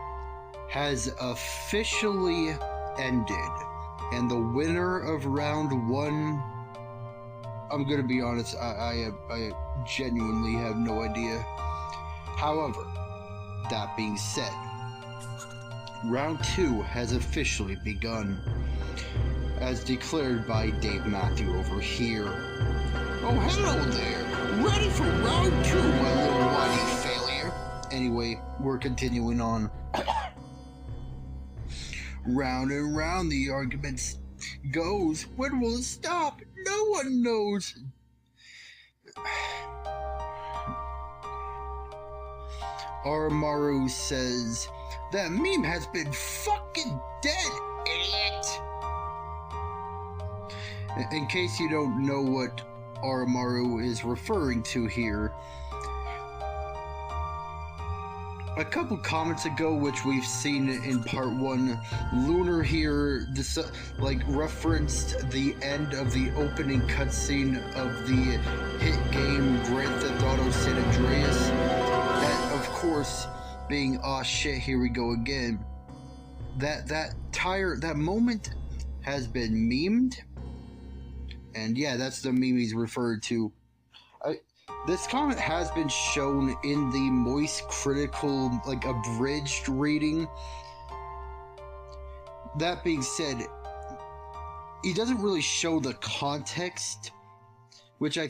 has officially ended, and the winner of round 1, I'm gonna be honest, I genuinely have no idea. However, that being said, round 2 has officially begun, as declared by Dave Matthew over here. Oh, hello there! Ready for round 2, my little whiny failure? Anyway, we're continuing on. Round and round the argument goes. When will it stop? No one knows. Aramaru says, that meme has been fucking dead, idiot! In case you don't know what Aramaru is referring to here, a couple comments ago, which we've seen in part 1, Lunar here referenced the end of the opening cutscene of the hit game Grand Theft Auto San Andreas. That, of course, being aw shit, here we go again. That moment has been memed, and yeah, that's the meme he's referred to. This comment has been shown in the Moist Critical, abridged reading. That being said, he doesn't really show the context, which I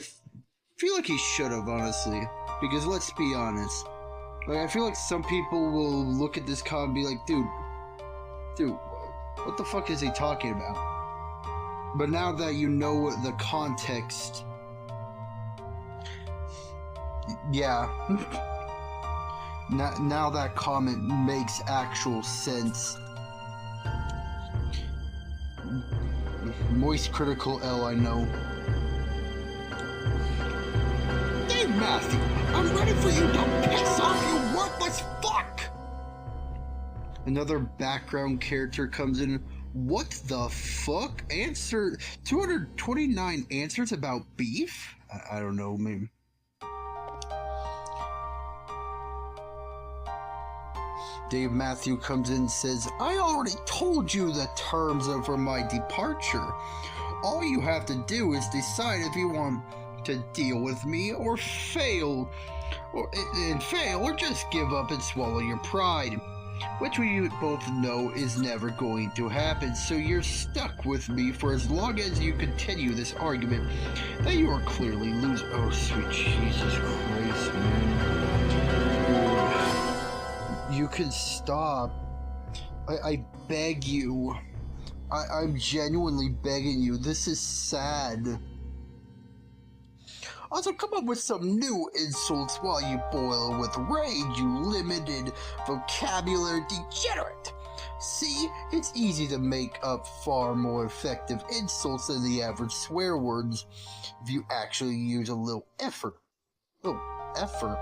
feel like he should have, honestly. Because let's be honest, I feel like some people will look at this comment and be like, dude, what the fuck is he talking about? But now that you know the context, yeah, now that comment makes actual sense. Moist Critical L, I know. Dave Matthew, I'm ready for you to piss off, you worthless fuck! Another background character comes in. What the fuck? Answer 229 answers about beef? I don't know, maybe. Dave Matthew comes in and says, I already told you the terms for my departure. All you have to do is decide if you want to deal with me or fail, or just give up and swallow your pride, which we both know is never going to happen. So you're stuck with me for as long as you continue this argument that you are clearly losing. Oh, sweet Jesus Christ, man. You can stop. I beg you. I'm genuinely begging you. This is sad. Also, come up with some new insults while you boil with rage, you limited vocabulary degenerate. See, it's easy to make up far more effective insults than the average swear words if you actually use a little effort. Little effort?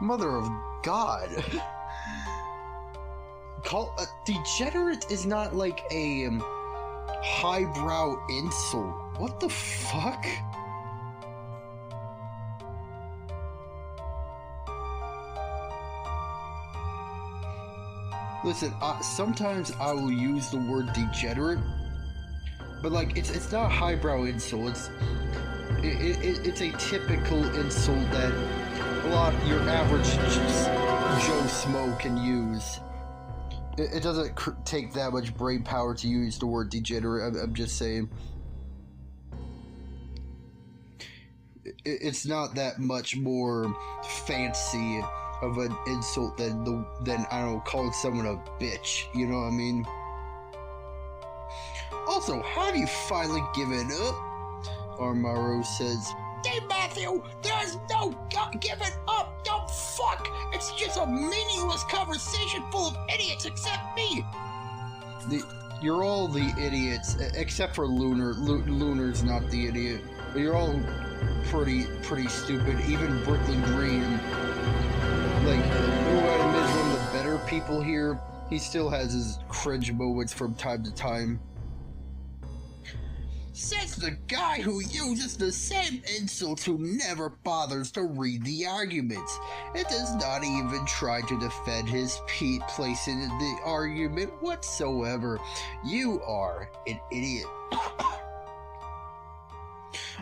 Mother of God. Degenerate is not like a highbrow insult. What the fuck? Listen, sometimes I will use the word degenerate, but like it's not a highbrow insult. It's a typical insult that a lot of your average Joe Smo can use. It doesn't take that much brain power to use the word degenerate. I'm just saying. It's not that much more fancy of an insult than I don't know, calling someone a bitch. You know what I mean? Also, have you finally given up? Aramaru says, Dave Matthew, there's no giving up, dumb fuck! It's just a meaningless conversation full of idiots except me! You're all the idiots, except for Lunar. Lunar's not the idiot. But you're all pretty stupid. Even Brooklyn Green, like, who I admit is one of the better people here, he still has his cringe moments from time to time. Says the guy who uses the same insults who never bothers to read the arguments and does not even try to defend his place in the argument whatsoever. You are an idiot.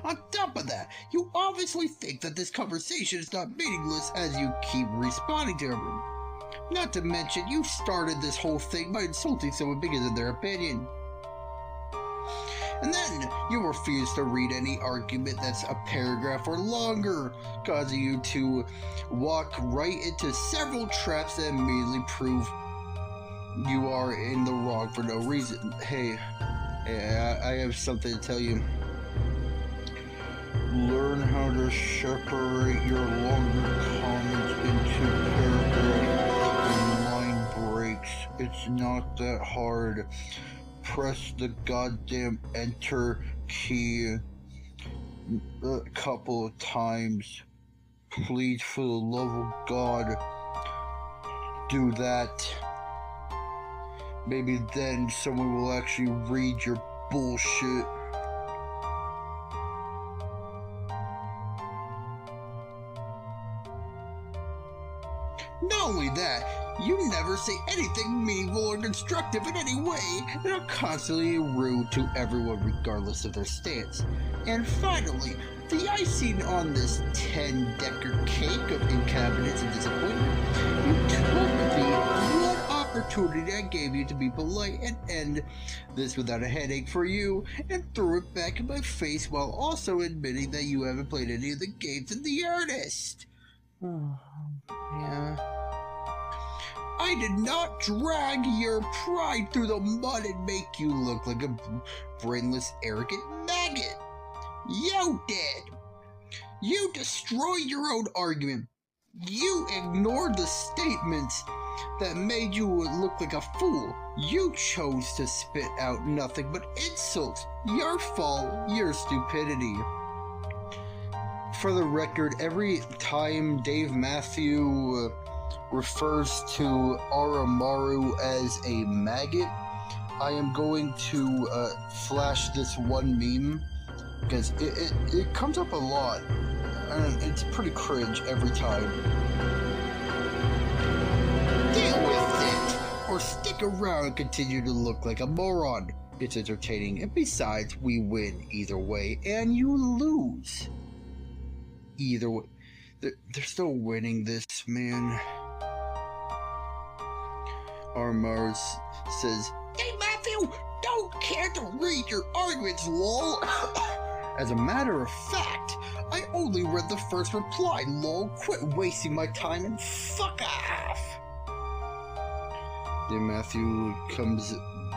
On top of that, you obviously think that this conversation is not meaningless as you keep responding to everyone. Not to mention, you started this whole thing by insulting someone because of their opinion. And then you refuse to read any argument that's a paragraph or longer, causing you to walk right into several traps that immediately prove you are in the wrong for no reason. Hey, I have something to tell you. Learn how to separate your longer comments into paragraphs and line breaks. It's not that hard. Press the goddamn enter key a couple of times. Please, for the love of God, do that. Maybe then someone will actually read your bullshit. Not only that, you never say anything meaningful or constructive in any way, and are constantly rude to everyone regardless of their stance. And finally, the icing on this 10-decker cake of incompetence and disappointment, you took the one opportunity I gave you to be polite and end this without a headache for you, and threw it back in my face while also admitting that you haven't played any of the games in the earnest. Yeah. I did not drag your pride through the mud and make you look like a brainless, arrogant maggot. You did. You destroyed your own argument. You ignored the statements that made you look like a fool. You chose to spit out nothing but insults. Your fault, your stupidity. For the record, every time Dave Matthew refers to Aramaru as a maggot, I am going to flash this one meme because it comes up a lot and it's pretty cringe every time. Deal with it, or stick around and continue to look like a moron. It's entertaining, and besides, we win either way, and you lose either way. They're still winning this, man. Aramaru says, "Hey Matthew, don't care to read your arguments, lol." As a matter of fact, I only read the first reply, lol. Quit wasting my time and fuck off. Then Matthew comes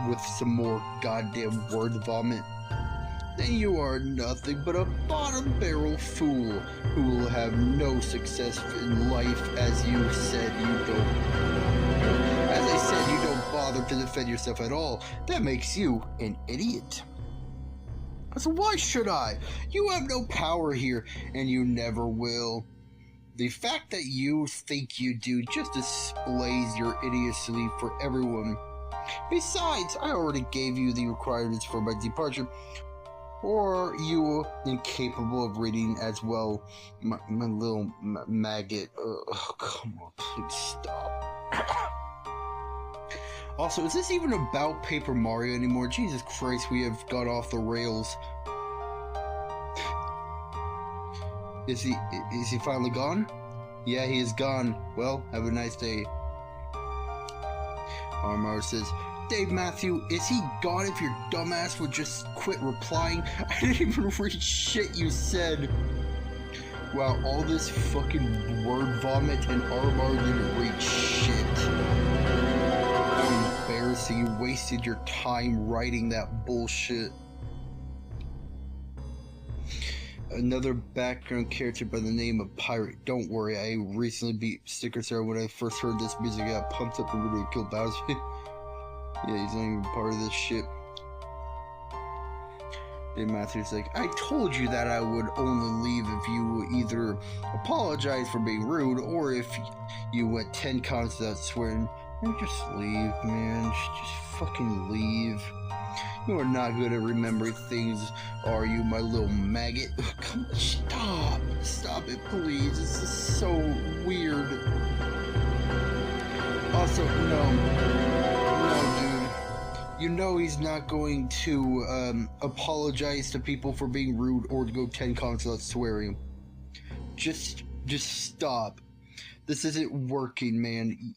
with some more goddamn word vomit. Then you are nothing but a bottom barrel fool who will have no success in life, as you said you don't. As I said, you don't bother to defend yourself at all. That makes you an idiot. So why should I? You have no power here, and you never will. The fact that you think you do just displays your idiocy for everyone. Besides, I already gave you the requirements for my departure. Or you incapable of reading as well, my little maggot. Oh, come on, please stop. Also, is this even about Paper Mario anymore? Jesus Christ, we have got off the rails. Is he finally gone? Yeah, he is gone. Well, have a nice day. Aramaru says, Dave Matthew, is he gone if your dumbass would just quit replying? I didn't even read shit you said. Wow, all this fucking word vomit and Aramaru didn't read shit. How embarrassing, you wasted your time writing that bullshit. Another background character by the name of Pirate. Don't worry, I recently beat Sticker Sarah. When I first heard this music, I got pumped up and ready to kill Bowser. Yeah, he's not even part of this shit. Dave Matthews like, I told you that I would only leave if you either apologize for being rude or if you went 10 counts without swearing. Just leave, man. Just fucking leave. You are not good at remembering things, are you, my little maggot? Come on, stop. Stop it, please. This is so weird. Also, no, dude. You know he's not going to apologize to people for being rude or to go 10 counts without swearing. Just stop. This isn't working, man.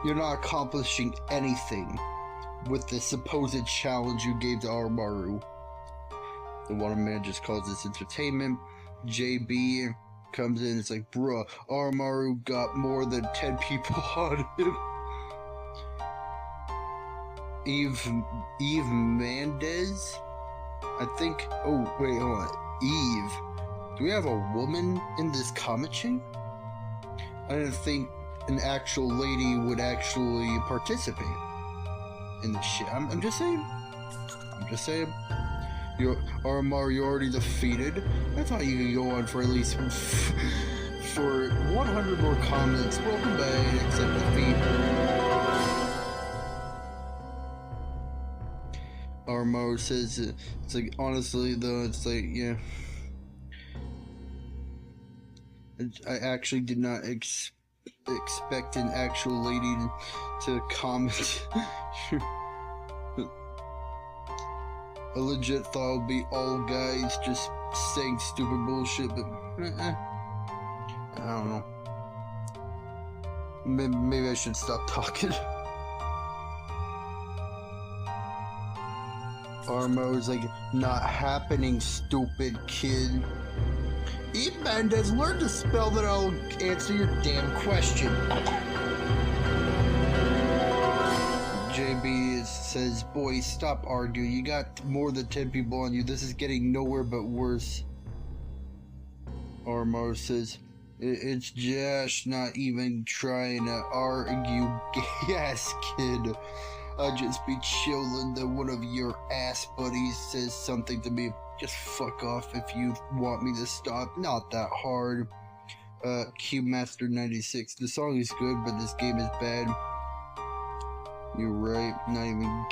You're not accomplishing anything with the supposed challenge you gave to Aramaru. The Waterman just calls this entertainment. JB comes in, it's like, bruh, Aramaru got more than 10 people on him. Eve Mendez? I think, oh, wait, hold on. Eve. Do we have a woman in this comic chain? I didn't think an actual lady would actually participate in this shit. I'm just saying. Aramaru, you're already defeated. I thought you could go on for at least for 100 more comments. Welcome back, accept defeat. Aramaru says, it's like, honestly though, it's like, yeah. I actually did not expect an actual lady to comment. I legit thought it would be all guys just saying stupid bullshit, but I don't know. Maybe I should stop talking. Aramaru's like, not happening, stupid kid. Eve Mendez, learn to spell that I'll answer your damn question. JB says, boy, stop arguing. You got more than 10 people on you. This is getting nowhere but worse. Aramaru says, it's Josh not even trying to argue. Yes, kid. I'll just be chilling that one of your ass buddies says something to me. Just fuck off if you want me to stop. Not that hard. Cube Master 96. The song is good, but this game is bad. You're right. Not even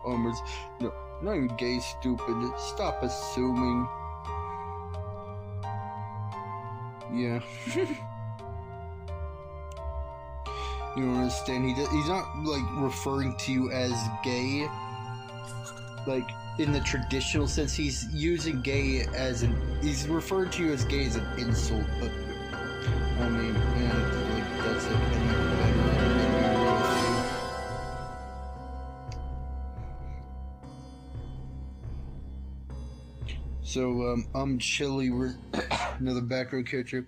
Armor's no, not even gay. Stupid. Stop assuming. Yeah. You don't understand. He's not like referring to you as gay. Like in the traditional sense, he's using gay as he's referring to you as gay as an insult. But I mean, man, like that's like any better than So I'm Chili, another background character.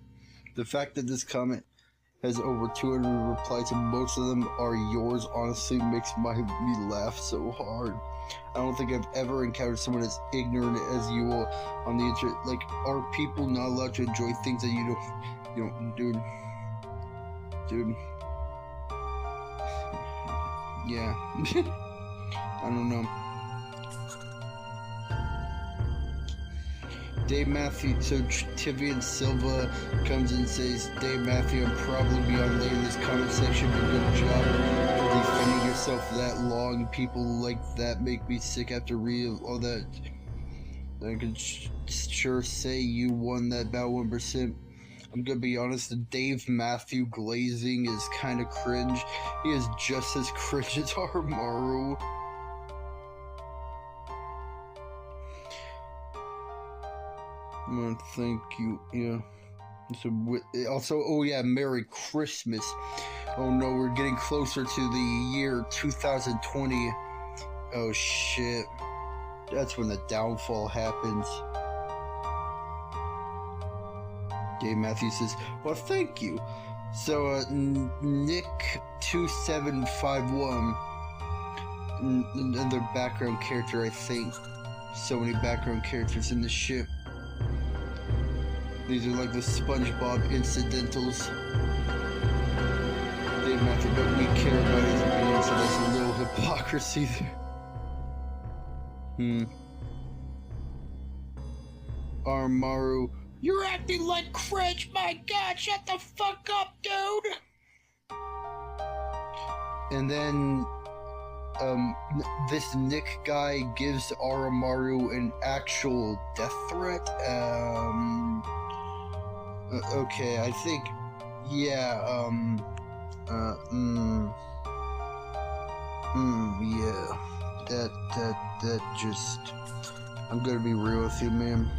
The fact that this comment has over 200 replies and most of them are yours honestly makes me laugh so hard. I don't think I've ever encountered someone as ignorant as you are on the internet. Like, are people not allowed to enjoy things that you don't, dude. Yeah. I don't know. Dave Matthew, so Tivian Silva comes and says, Dave Matthew, I'm probably beyond late in this comment section, but good job for defending yourself that long. People like that make me sick after reading all that. I can sure say you won that battle 1%. I'm gonna be honest, the Dave Matthew glazing is kind of cringe. He is just as cringe as Aramaru. Thank you. Yeah. So also, oh yeah, Merry Christmas. Oh no, we're getting closer to the year 2020. Oh shit. That's when the downfall happens. Dave Matthews says, well, thank you. So, Nick2751, another background character, I think. So many background characters in this shit. These are like the SpongeBob incidentals. Dave Matthew, but we care about his opinion, so that's a little hypocrisy there. Aramaru, you're acting like cringe, my god, shut the fuck up, dude! And then, this Nick guy gives Aramaru an actual death threat. Okay, I think, yeah, yeah, that just, I'm gonna be real with you, man.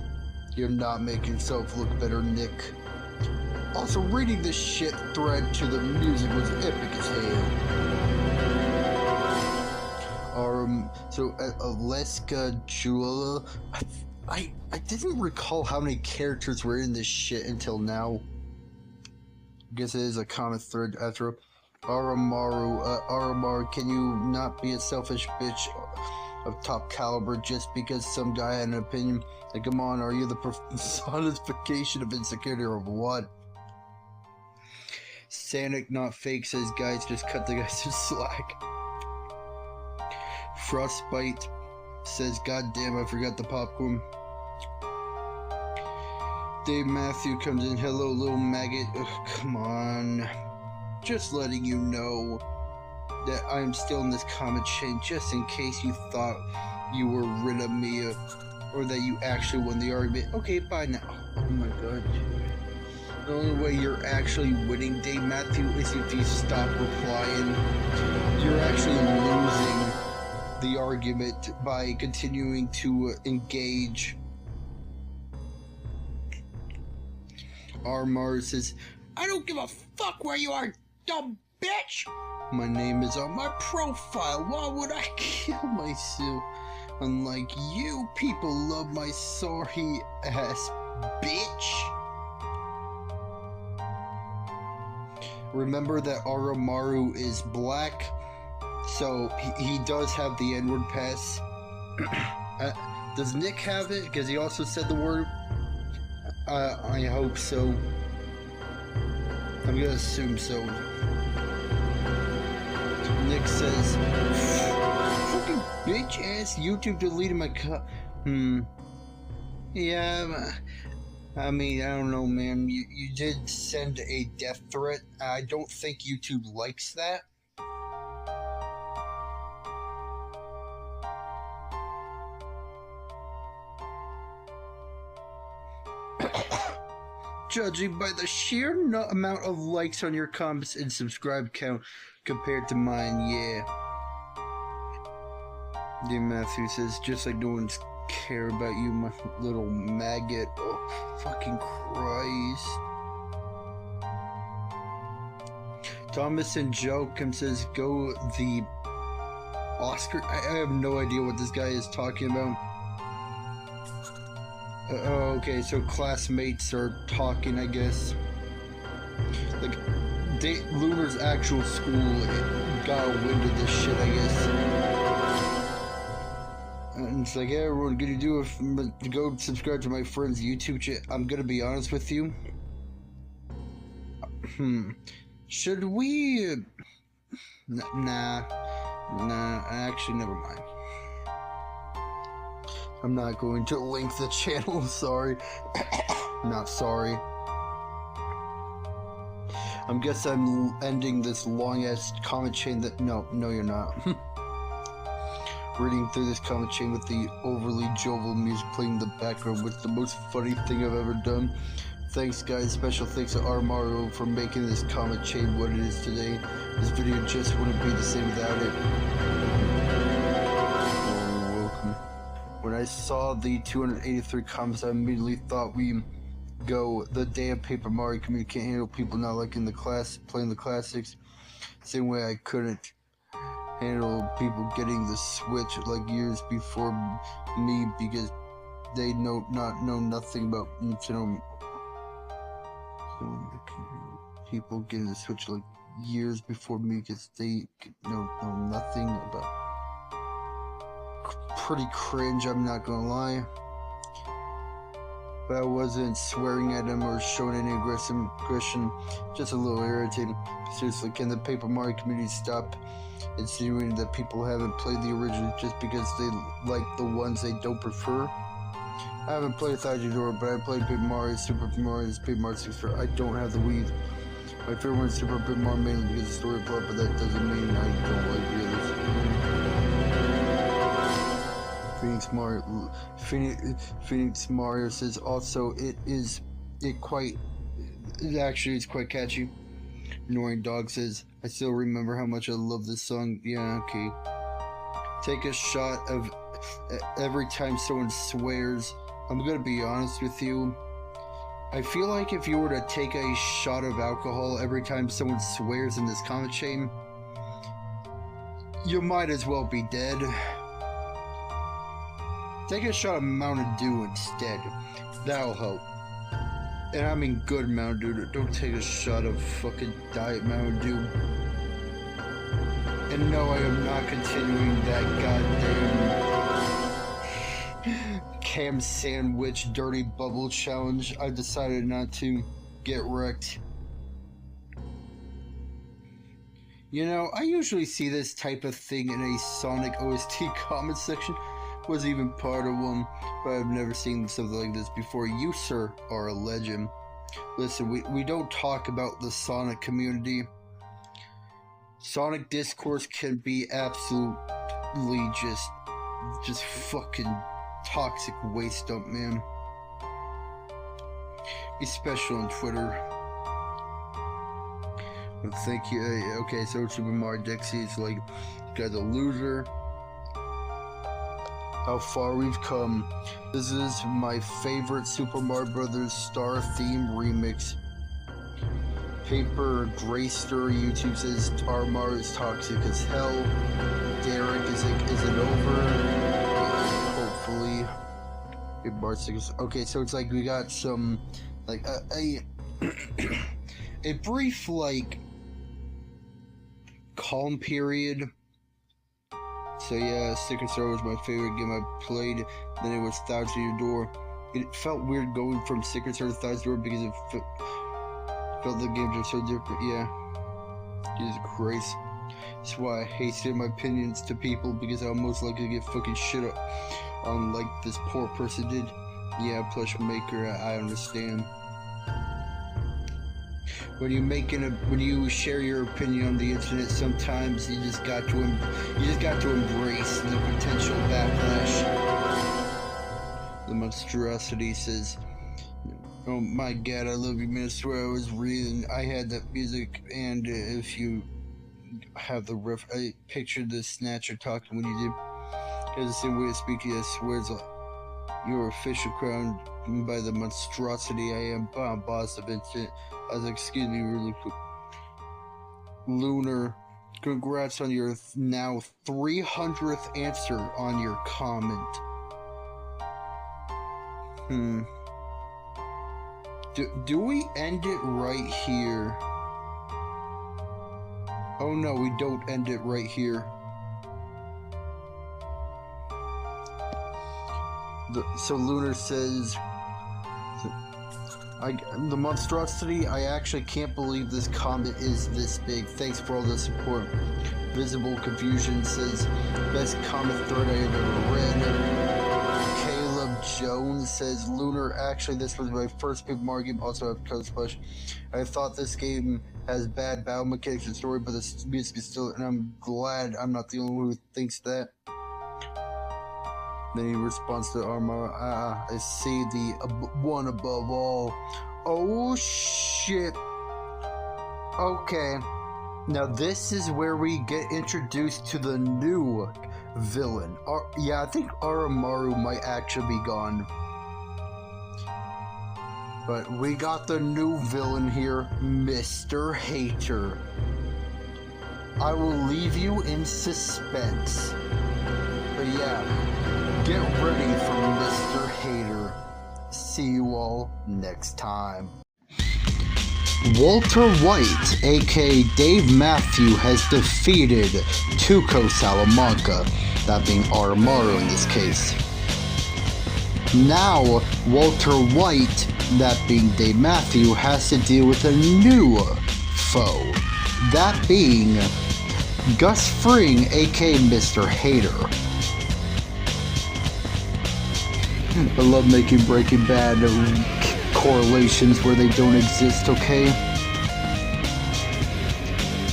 You're not making yourself look better, Nick. Also, reading this shit thread to the music was epic as hell. So, Aleska Jula, I didn't recall how many characters were in this shit until now. I guess it is a common thread after Aramaru, can you not be a selfish bitch of top caliber just because some guy had an opinion? Like, come on, are you the personification of insecurity or what? Sanic not fake says, guys, just cut the guys some slack. Frostbite says, god damn, I forgot the popcorn. Dave Matthew comes in, hello little maggot. Ugh, come on. Just letting you know that I'm still in this comment chain just in case you thought you were rid of me or that you actually won the argument. Okay, bye now. Oh my god. The only way you're actually winning, Dave Matthew, is if you stop replying. You're actually losing the argument by continuing to engage. Aramaru says, I don't give a fuck where you are, dumb bitch! My name is on my profile, why would I kill myself? Unlike you, people love my sorry ass bitch. Remember that Aramaru is black, so he does have the N-word pass. Does Nick have it? Because he also said the word. I hope so. I'm gonna assume so. Nick says, fucking bitch ass YouTube deleted my Yeah, I mean, I don't know, man. You did send a death threat. I don't think YouTube likes that. judging by the sheer amount of likes on your comments and subscribe count compared to mine, yeah. Dave Matthew says, just like no one's care about you, my little maggot. Oh, fucking Christ. Thomas and Jokum says, go the Oscar. I have no idea what this guy is talking about. Okay, so classmates are talking, I guess. Like, Lunar's actual school got wind of this shit, I guess. And it's like, hey, everyone, good to do it. Go subscribe to my friend's YouTube channel. I'm gonna be honest with you. Should we? Nah. Actually, never mind. I'm not going to link the channel. Sorry. Not sorry. I guess I'm ending this long ass comment chain that. No, you're not. Reading through this comment chain with the overly jovial music playing in the background was the most funny thing I've ever done. Thanks guys, special thanks to Aramaru for making this comment chain what it is today. This video just wouldn't be the same without it. Oh, welcome. When I saw the 283 comments, I immediately thought we go, the damn Paper Mario community can't handle people not liking the class, playing the classics. Same way I couldn't handle people getting the Switch like years before me because they know nothing about Nintendo. People getting the Switch like years before me because they know nothing about. Pretty cringe, I'm not gonna lie. But I wasn't swearing at him or showing any aggression, just a little irritated. Seriously, can the Paper Mario community stop insinuating that people haven't played the original just because they like the ones they don't prefer? I haven't played Thousand Door, but I played Paper Mario, Super Mario, Paper Mario 64. I don't have the Wii. My favorite one is Super Paper Mario mainly because of the story plot, but that doesn't mean I don't like the others. Phoenix Mario says also it's quite catchy. Annoying Dog says, I still remember how much I love this song. Yeah, okay. Take a shot of every time someone swears. I'm gonna be honest with you. I feel like if you were to take a shot of alcohol every time someone swears in this comment chain, you might as well be dead. Take a shot of Mountain Dew instead. That'll help. And I mean good Mountain Dew. Don't take a shot of fucking Diet Mountain Dew. And no, I am not continuing that goddamn Cam Sandwich Dirty Bubble Challenge. I decided not to get wrecked. You know, I usually see this type of thing in a Sonic OST comment section. Was even part of one, but I've never seen something like this before. You, sir, are a legend. Listen, we don't talk about the Sonic community. Sonic discourse can be absolutely just fucking toxic waste dump, man. Be special on Twitter. Well, thank you. Okay, so Super Mario Dixie is like, you guys a loser. How far we've come. This is my favorite Super Mario Brothers Star Theme remix. Paper Grayster YouTube says Aramaru is toxic as hell. Derek, is it over? Hopefully. Big Bar 6. Okay, so it's like we got some like a brief like calm period. So yeah, Secret Star was my favorite game I played. Then it was Thousand Year Door. It felt weird going from Secret Star to Thousand Year Door because it felt the games are so different. Yeah, Jesus Christ. That's why I hate saying my opinions to people because I'm most likely to get fucking shit up on like this poor person did. Yeah, Plush Maker, I understand. When you share your opinion on the internet, sometimes you just got to embrace the potential backlash. The monstrosity says, Oh my god, I love you, man. I swear I was reading. I had that music, and if you have the riff, I pictured the Snatcher talking when you did. Has the same way of speaking, I swear it's like your official crowned by the monstrosity I am, boss of instant. I was like, excuse me, really quick. Lunar, congrats on your now 300th answer on your comment. Do we end it right here? Oh no, we don't end it right here. So Lunar says, the monstrosity, I actually can't believe this comment is this big. Thanks for all the support. Visible Confusion says, best comment thread I have ever read. Caleb Jones says, Lunar, actually this was my first Paper Mario game, also have Code Splash. I thought this game has bad battle mechanics and story, but the music is still, and I'm glad I'm not the only one who thinks that. Then he responds to Aramaru, I see the one above all. Oh shit. Okay. Now this is where we get introduced to the new villain. Yeah, I think Aramaru might actually be gone. But we got the new villain here, Mr. Hater. I will leave you in suspense. But yeah. Get ready for Mr. Hater. See you all next time. Walter White, aka Dave Matthew, has defeated Tuco Salamanca, that being Aramaru in this case. Now, Walter White, that being Dave Matthew, has to deal with a new foe, that being Gus Fring, aka Mr. Hater. I love making Breaking Bad correlations where they don't exist, okay?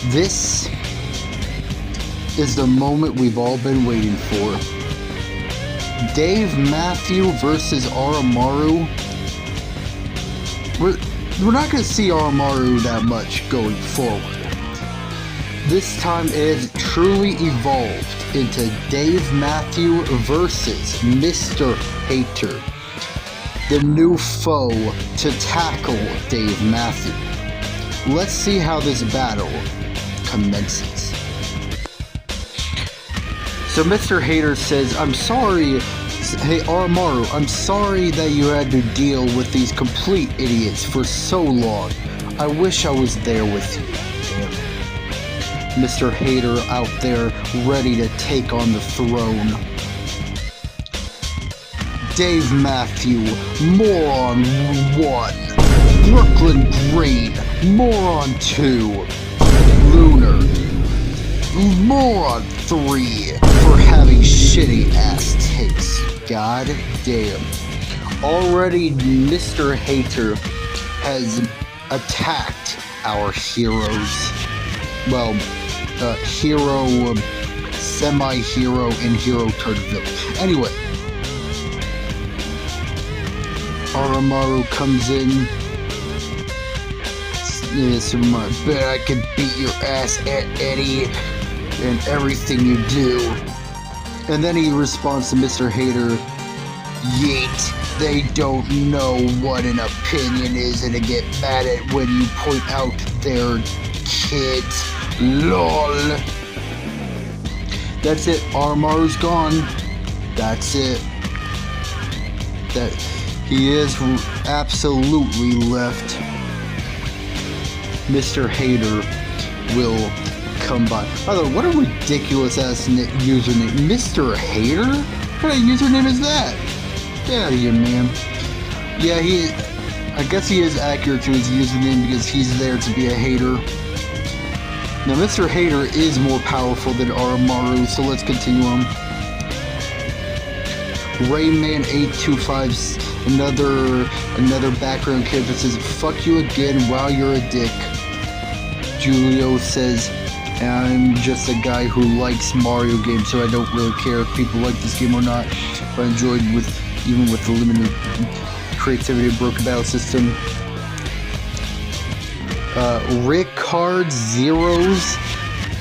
This is the moment we've all been waiting for. Dave Matthew versus Aramaru. We're not going to see Aramaru that much going forward. This time it has truly evolved into Dave Matthew versus Mr. Hater, the new foe to tackle Dave Matthew. Let's see how this battle commences. So Mr. Hater says, I'm sorry, hey Aramaru, I'm sorry that you had to deal with these complete idiots for so long. I wish I was there with you. Mr. Hater out there ready to take on the throne. Dave Matthew, Moron 1. Brooklyn Green, Moron 2. Lunar, Moron 3 for having shitty ass takes. God damn. Already Mr. Hater has attacked our heroes. Well, hero, semi-hero, and hero turned villain. Anyway, Aramaru comes in. Yes, I bet I could beat your ass, Eddie, and everything you do. And then he responds to Mr. Hater, yeet, they don't know what an opinion is and to get mad at when you point out their kids. LOL. That's it. Aramaru's gone. That's it. That he is absolutely left. Mr. Hater will come by. By the way, what a ridiculous ass username. Mr. Hater? What kind of username is that? Get out of here, man. Yeah, I guess he is accurate to his username because he's there to be a hater. Now, Mr. Hater is more powerful than Aramaru, so let's continue on. Rayman825's another background character says, fuck you again, wow, you're a dick. Julio says, I'm just a guy who likes Mario games, so I don't really care if people like this game or not. But I enjoyed even with the limited creativity and broken battle system. Rickard Zeros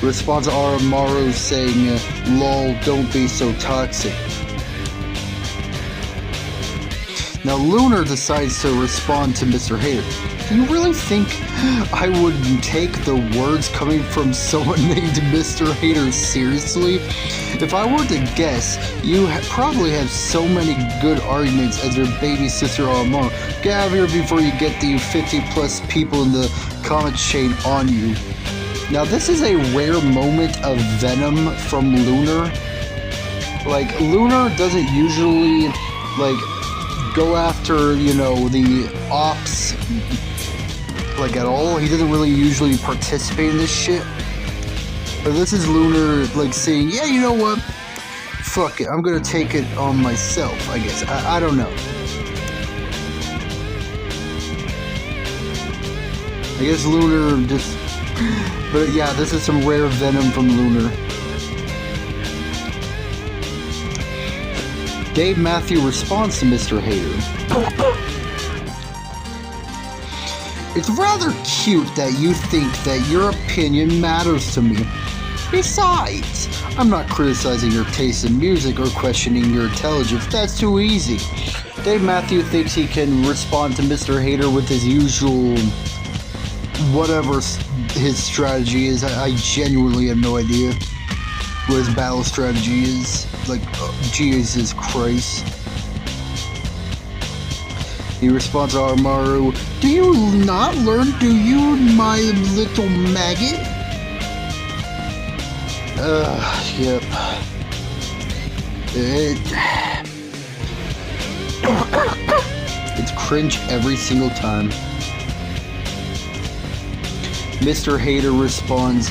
responds to Aramaru saying, "Lol, don't be so toxic." Now Lunar decides to respond to Mr. Hater. Do you really think I would take the words coming from someone named Mr. Hater seriously? If I were to guess, you probably have so many good arguments as your baby sister Aramaru. Get out of here before you get the 50 plus people in the comment chain on you. Now this is a rare moment of venom from Lunar. Like, Lunar doesn't usually, like, go after, you know, the ops, like, at all. He doesn't really usually participate in this shit. But this is Lunar, like, saying, yeah, you know what? Fuck it, I'm gonna take it on myself, I guess. I don't know. I guess Lunar just... But yeah, this is some rare venom from Lunar. Dave Matthew responds to Mr. Hater. It's rather cute that you think that your opinion matters to me. Besides, I'm not criticizing your taste in music or questioning your intelligence. That's too easy. Dave Matthew thinks he can respond to Mr. Hater with his usual whatever his strategy is. I genuinely have no idea what his battle strategy is. Like, Jesus Christ. He responds to Aramaru, "Do you not learn, do you, my little maggot?" Yep. It's cringe every single time. Mr. Hater responds,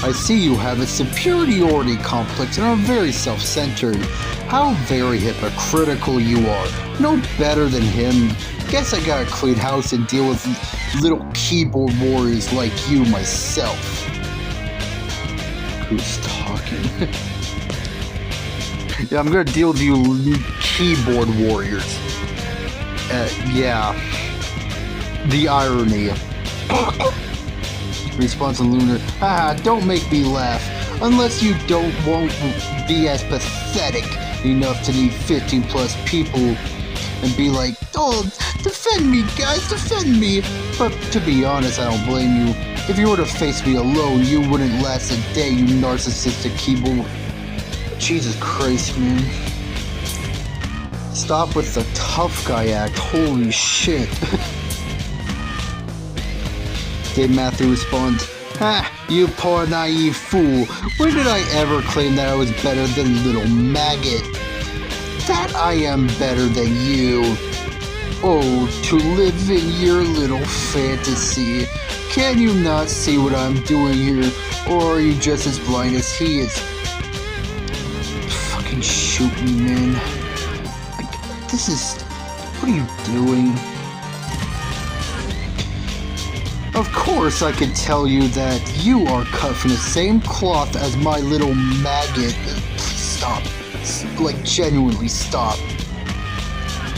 "I see you have a superiority complex and are very self-centered. How very hypocritical you are. No better than him. Guess I gotta clean house and deal with little keyboard warriors like you myself." Who's talking? Yeah, I'm gonna deal with you keyboard warriors. Yeah. The irony. Response to Lunar, don't make me laugh. Unless you won't be as pathetic enough to need 15 plus people and be like, "Oh, defend me, guys, defend me." But to be honest, I don't blame you. If you were to face me alone, you wouldn't last a day, you narcissistic keyboard. Jesus Christ, man. Stop with the tough guy act. Holy shit. Dave Matthew responds, "You poor naive fool. When did I ever claim that I was better than little maggot? That I am better than you. Oh, to live in your little fantasy. Can you not see what I'm doing here? Or are you just as blind as he is?" Fucking shoot me, man. Like, this is... What are you doing? Of course I can tell you that you are cut from the same cloth as my little maggot. Please stop. Like, genuinely stop.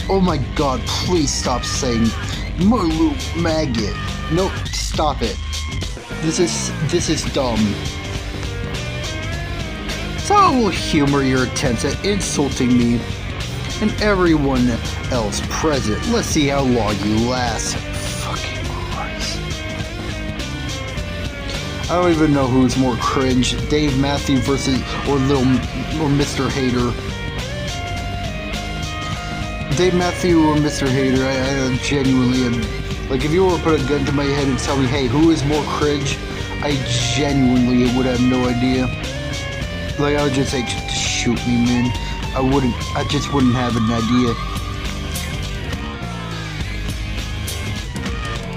Oh my god, please stop saying my little maggot. No, stop it. This is dumb. So I will humor your attempts at insulting me and everyone else present. Let's see how long you last. Fucking Christ. I don't even know who's more cringe, Dave Matthew versus or Mr. Hater. Dave Matthew or Mr. Hater, I genuinely am. Like, if you were to put a gun to my head and tell me, hey, who is more cringe, I genuinely would have no idea. Like, I would just say, just shoot me, man. I just wouldn't have an idea.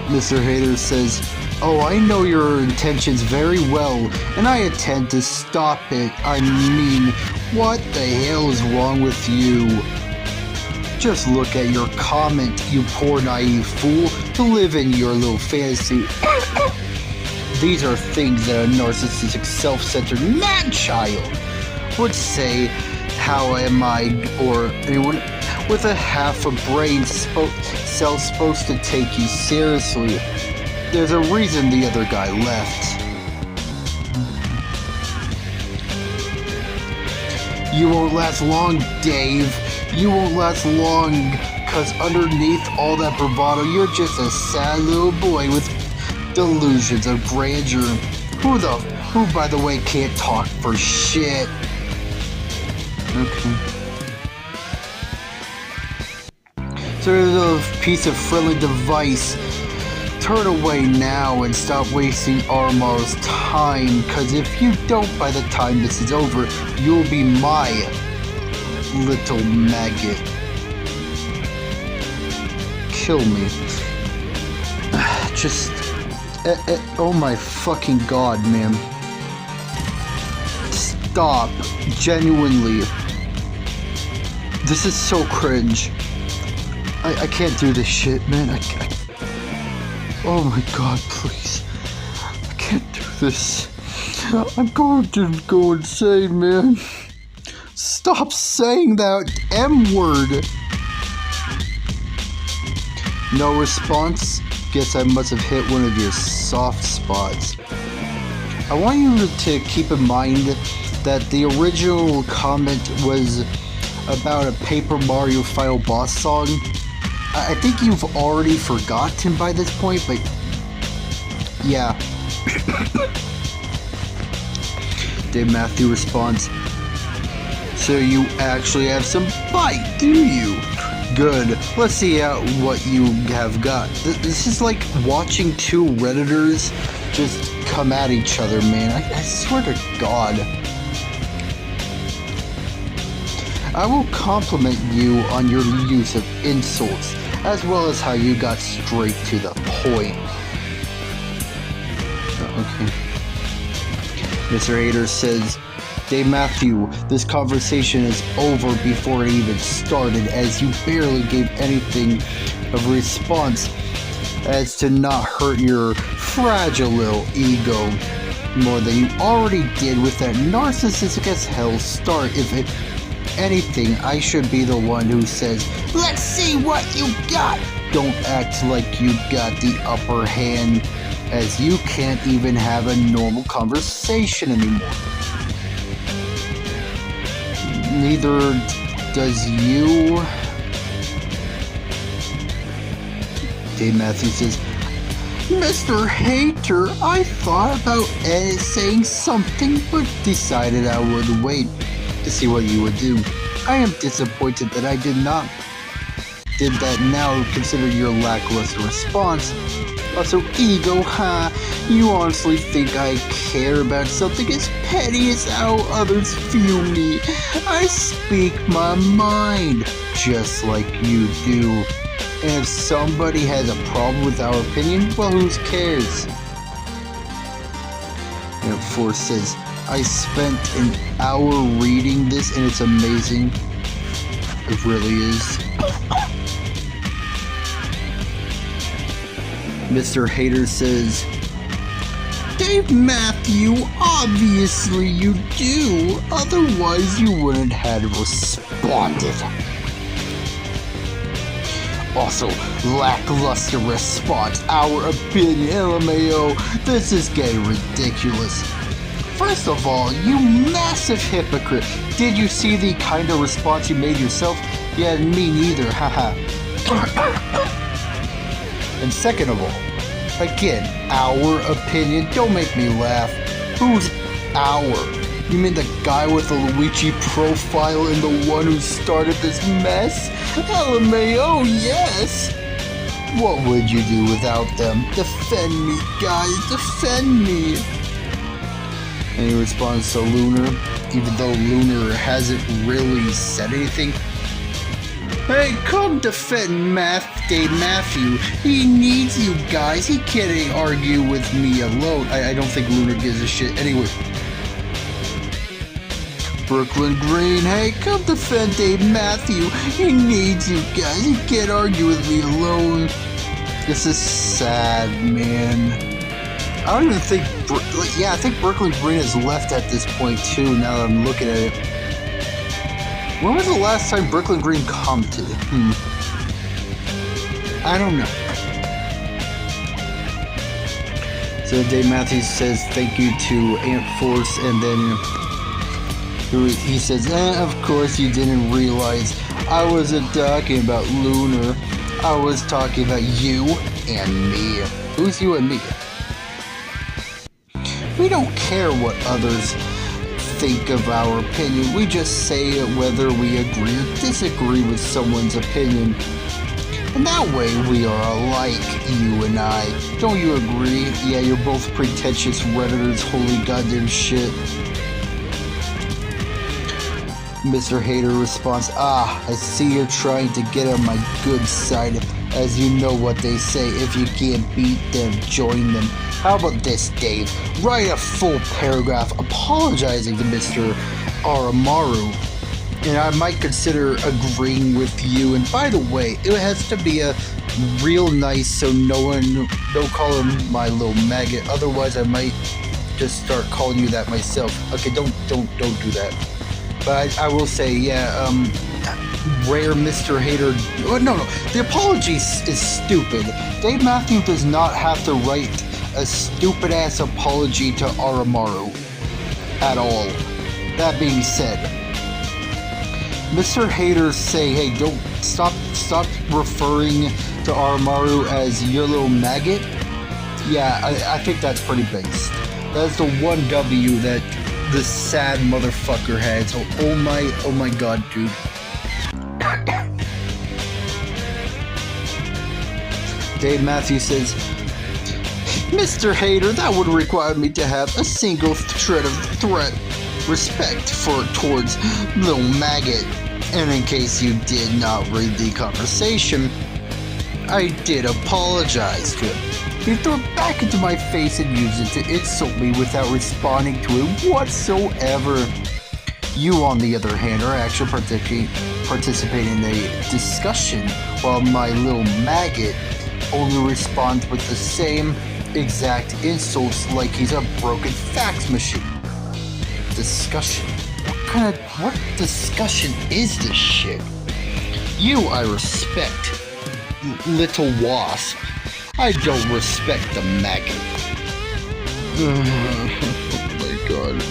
Mr. Hater says, "Oh, I know your intentions very well, and I intend to stop it. I mean, what the hell is wrong with you? Just look at your comment, you poor naive fool, to live in your little fantasy." These are things that a narcissistic, self-centered man-child would say. How am I, or anyone, with a half a brain cell supposed to take you seriously. There's a reason the other guy left. You won't last long, Dave. You won't last long, cause underneath all that bravado, you're just a sad little boy with delusions of grandeur. Who, by the way, can't talk for shit. Okay. Sort of piece of friendly device. Turn away now and stop wasting Aramaru's time, cause if you don't by the time this is over, you'll be my little maggot. Kill me. Just... oh my fucking god, man. Stop. Genuinely. This is so cringe. I can't do this shit, man. Oh my god, please. I can't do this. I'm going to go insane, man. Stop saying that M-word. No response? Guess I must have hit one of your soft spots. I want you to keep in mind that the original comment was about a Paper Mario Final Boss song. I think you've already forgotten by this point, but yeah. Dave Matthew responds, so you actually have some bite, do you? Good. Let's see what you have got. This is like watching two Redditors just come at each other, man. I swear to God. I will compliment you on your use of insults, as well as how you got straight to the point. Okay. Mr. Hater says, Dave Matthew, this conversation is over before it even started, as you barely gave anything of a response as to not hurt your fragile little ego more than you already did with that narcissistic as hell start. If anything, I should be the one who says, let's see what you got. Don't act like you got the upper hand, as you can't even have a normal conversation anymore. Neither does you. Dave Matthews says, Mr. Hater, I thought about saying something, but decided I would wait to see what you would do. I am disappointed that I did that now, consider your lackluster response. Also, ego, huh? You honestly think I care about something as petty as how others view me? I speak my mind, just like you do. And if somebody has a problem with our opinion, well, who cares? And Force says, I spent an hour reading this and it's amazing. It really is. Mr. Hater says, Dave Matthew, obviously you do. Otherwise you wouldn't have responded. Also, lackluster response. Our opinion, LMAO. This is getting ridiculous. First of all, you massive hypocrite. Did you see the kind of response you made yourself? Yeah, me neither, haha. And second of all, again, our opinion. Don't make me laugh. Who's our? You mean the guy with the Luigi profile and the one who started this mess? LMAO, yes! What would you do without them? Defend me, guys, defend me! And he responds to Lunar, even though Lunar hasn't really said anything. Hey, come defend Dave Matthew. He needs you guys. He can't argue with me alone. I don't think Lunar gives a shit. Anyway. Brooklyn Green, hey, come defend Dave Matthew. He needs you guys. He can't argue with me alone. This is sad, man. I don't even think... I think Brooklyn Green is left at this point, too, now that I'm looking at it. When was the last time Brooklyn Green commented? I don't know. So Dave Matthews says thank you to Ant Force, and then he says, of course you didn't realize I wasn't talking about Lunar. I was talking about you and me. Who's you and me? We don't care what others think of our opinion. We just say it whether we agree or disagree with someone's opinion. And that way we are alike, you and I. Don't you agree? Yeah, you're both pretentious Redditors, holy goddamn shit. Mr. Hater responds, I see you're trying to get on my good side. As you know what they say, if you can't beat them, join them. How about this, Dave? Write a full paragraph apologizing to Mr. Aramaru, and I might consider agreeing with you. And by the way, it has to be a real nice, so don't call him my little maggot. Otherwise, I might just start calling you that myself. Okay, don't do that. But I will say, rare Mr. Hater. No, the apology is stupid. Dave Matthews does not have to write a stupid ass apology to Aramaru at all. That being said, Mr. Haters say, hey, don't stop referring to Aramaru as your little maggot. Yeah, I think that's pretty based. That's the one W that this sad motherfucker had. So oh my god, dude. Dave Matthews says, Mr. Hater, that would require me to have a single shred of respect towards little maggot. And in case you did not read the conversation, I did apologize to him. He threw it back into my face and used it to insult me without responding to it whatsoever. You, on the other hand, are actually participating in a discussion, while my little maggot only responds with the same exact insults like he's a broken fax machine. Discussion? What discussion is this shit? You I respect, little wasp. I don't respect the maggot. Oh my god.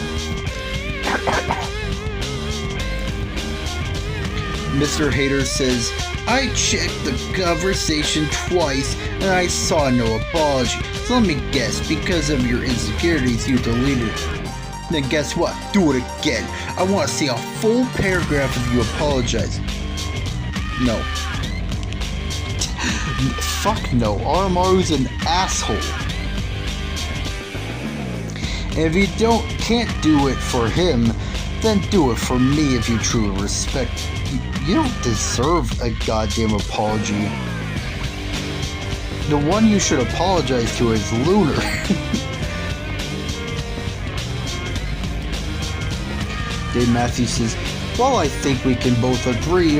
Mr. Hater says, I checked the conversation twice and I saw no apology. So let me guess, because of your insecurities you deleted it. Then guess what? Do it again. I want to see a full paragraph of you apologizing. No. Fuck no. Aramaru's an asshole. And if you can't do it for him, then do it for me if you truly respect. You don't deserve a goddamn apology. The one you should apologize to is Lunar. Dave Matthews says, while I think we can both agree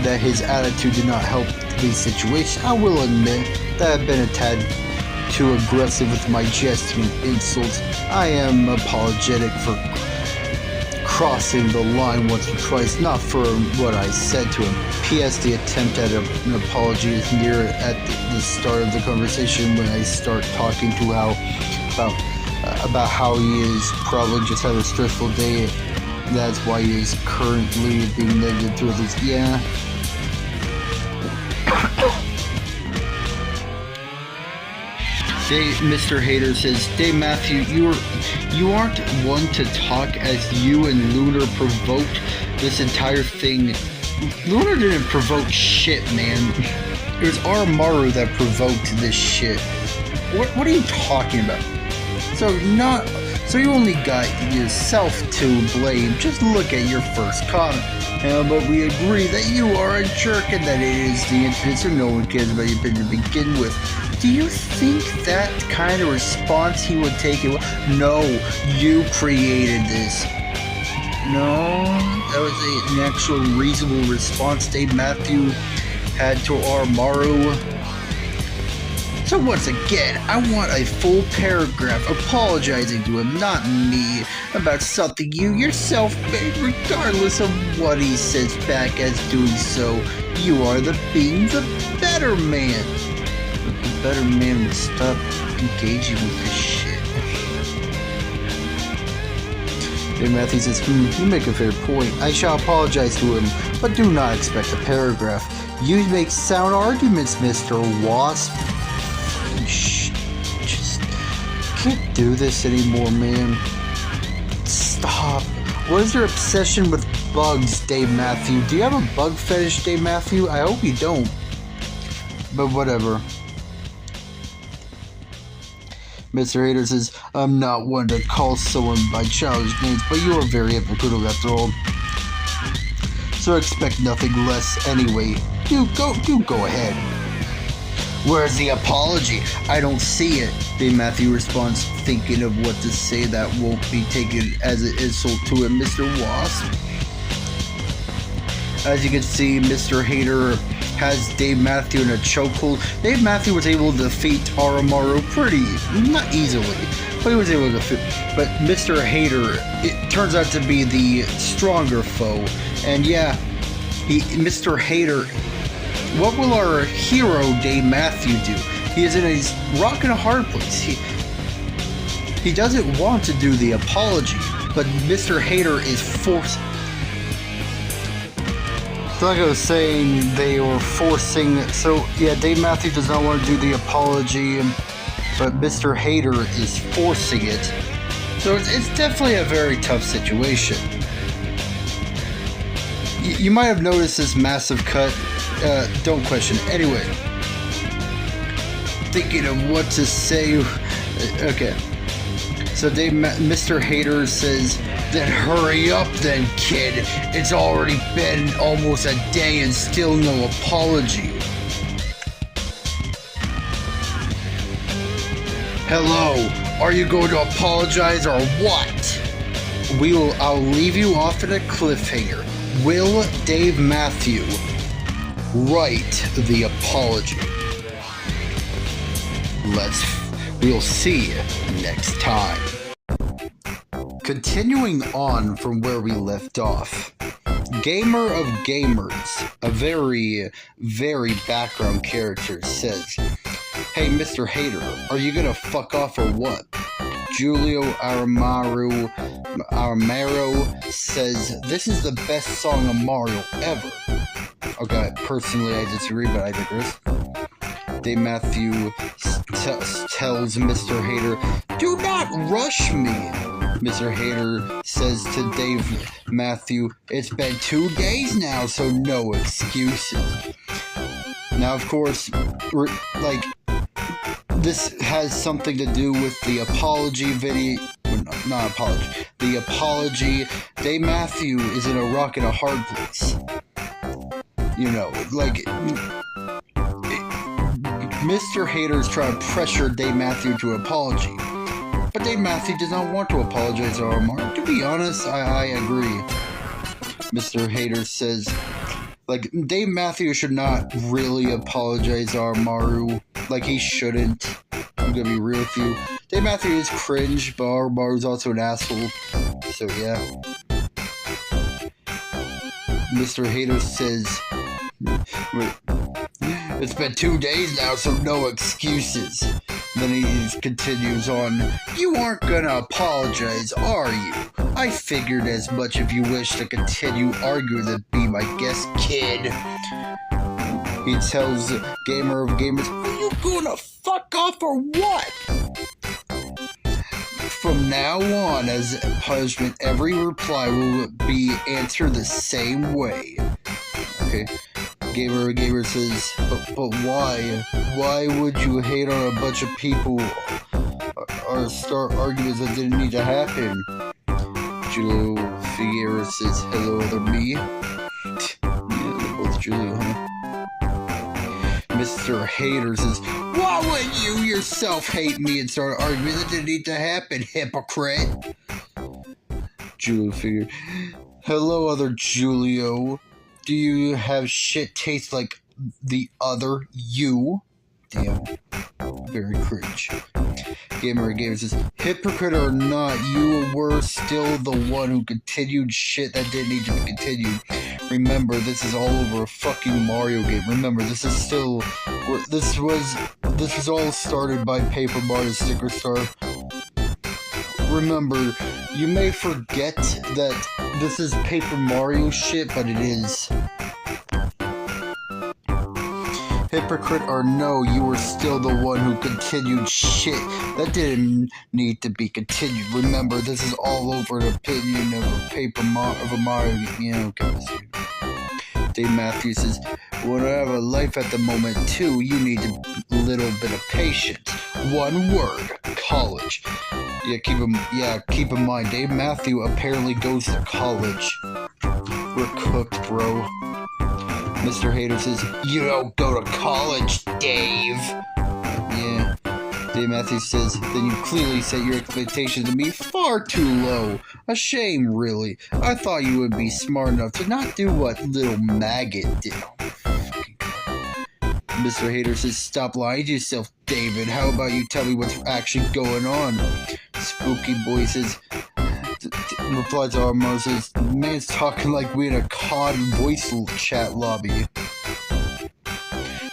that his attitude did not help the situation, I will admit that I've been a tad too aggressive with my gesturing insults. I am apologetic for crossing the line once or twice, not for what I said to him. P.S. The attempt at an apology is near at the start of the conversation when I start talking to about how he is probably just had a stressful day. That's why he is currently being negative through this. Yeah. Mr. Hater says, Dave Matthew, you aren't one to talk as you and Lunar provoked this entire thing. Lunar didn't provoke shit, man. It was Aramaru that provoked this shit. What are you talking about? So you only got yourself to blame. Just look at your first comment. But we agree that you are a jerk and that it is the incident, so no one cares about your opinion to begin with. Do you think that kind of response he would take it? No, you created this. No, that was an actual reasonable response Dave Matthew had to Aramaru. So once again, I want a full paragraph apologizing to him, not me, about something you yourself made, regardless of what he says back as doing so. You are being the better man. But the better man would stop engaging with this shit. Dave Matthews says, you make a fair point. I shall apologize to him, but do not expect a paragraph. You make sound arguments, Mr. Wasp. Just can't do this anymore, man. Stop. What is your obsession with bugs, Dave Matthew? Do you have a bug fetish, Dave Matthew? I hope you don't. But whatever. Mr. Hater says, I'm not one to call someone by childish names, but you are very hypocritical after all. So expect nothing less anyway. Do go ahead. Where's the apology? I don't see it. Dave Matthew responds, thinking of what to say that won't be taken as an insult to him, Mr. Wasp. As you can see, Mr. Hater has Dave Matthew in a chokehold. Dave Matthew was able to defeat Aramaru not easily, but he was able to defeat. But Mr. Hater, it turns out to be the stronger foe. And yeah, Mr. Hater, what will our hero Dave Matthew do? He is in a rock and a hard place. He doesn't want to do the apology, but Mr. Hater is forced. Like I was saying, they were forcing. So yeah, Dave Matthew does not want to do the apology, but Mr. Hater is forcing it. So it's definitely a very tough situation. You might have noticed this massive cut. Don't question it. Anyway, thinking of what to say. Okay. So Mr. Hater says, then hurry up then, kid. It's already been almost a day and still no apology. Hello, are you going to apologize or what? I'll leave you off at a cliffhanger. Will Dave Matthew write the apology? We'll see next time. Continuing on from where we left off, Gamer of Gamers, a very, very background character, says, hey, Mr. Hater, are you gonna fuck off or what? Julio Aramaru says, this is the best song of Mario ever. Okay, personally I disagree, but I digress. Dave Matthew tells Mr. Hater, do not rush me. Mr. Hater says to Dave Matthew, it's been 2 days now, so no excuses. Now, of course, this has something to do with the apology video. Not apology. The apology. Dave Matthew is in a rock and a hard place. Mr. Hater is trying to pressure Dave Matthew to an apology. But Dave Matthew does not want to apologize to Aramaru. To be honest, I agree. Mr. Hater says, Dave Matthew should not really apologize to Aramaru. He shouldn't. I'm gonna be real with you. Dave Matthew is cringe, but Aramaru's also an asshole. So yeah. Mr. Hater says, it's been 2 days now, so no excuses. Then he continues on, you aren't gonna apologize, are you? I figured as much. If you wish to continue arguing, then be my guest, kid. He tells Gamer of Gamers, are you gonna fuck off or what? From now on, as punishment, every reply will be answered the same way. Okay. Gamer of Gamers says, but why? Why would you hate on a bunch of people or start arguments that didn't need to happen? Julio Figueroa says, hello, other me. Yeah, they're both Julio, huh? Mr. Hater says, why would you yourself hate me and start an argument that didn't need to happen, hypocrite? Julio Figueroa, hello, other Julio. Do you have shit taste like the other you? Damn. very cringe. Gamer says, hypocrite or not, you were still the one who continued shit that didn't need to be continued. Remember, this is all over a fucking Mario game. Remember, this was all started by Paper Mario Sticker Star. Remember, you may forget that this is Paper Mario shit, but it is. Hypocrite or no, you were still the one who continued shit that didn't need to be continued. Remember, this is all over an opinion of a Mario game. Yeah, okay. Dave Matthews says, when I have a life at the moment too, you need a little bit of patience. One word, college. Keep in mind, Dave Matthews apparently goes to college. We're cooked, bro. Mr. Hater says, you don't go to college, Dave. Yeah. Dave Matthews says, then you clearly set your expectations to be far too low. A shame, really. I thought you would be smart enough to not do what little maggot did. Mr. Hater says, stop lying to yourself, David. How about you tell me what's actually going on? Spooky Boy says, replies to Aramaru says, the man's talking like we in a COD voice chat lobby.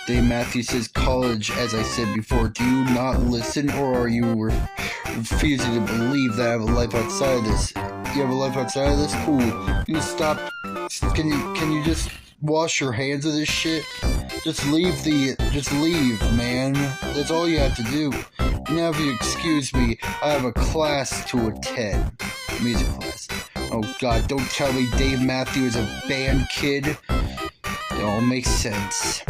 Dave Matthews says, college, as I said before, do you not listen, or are you refusing to believe that I have a life outside of this? You have a life outside of this? Cool. You stop. Can you just wash your hands of this shit? Just leave, man. That's all you have to do. Now, if you excuse me, I have a class to attend. Music class. Oh god, don't tell me Dave Matthews is a band kid. It all makes sense.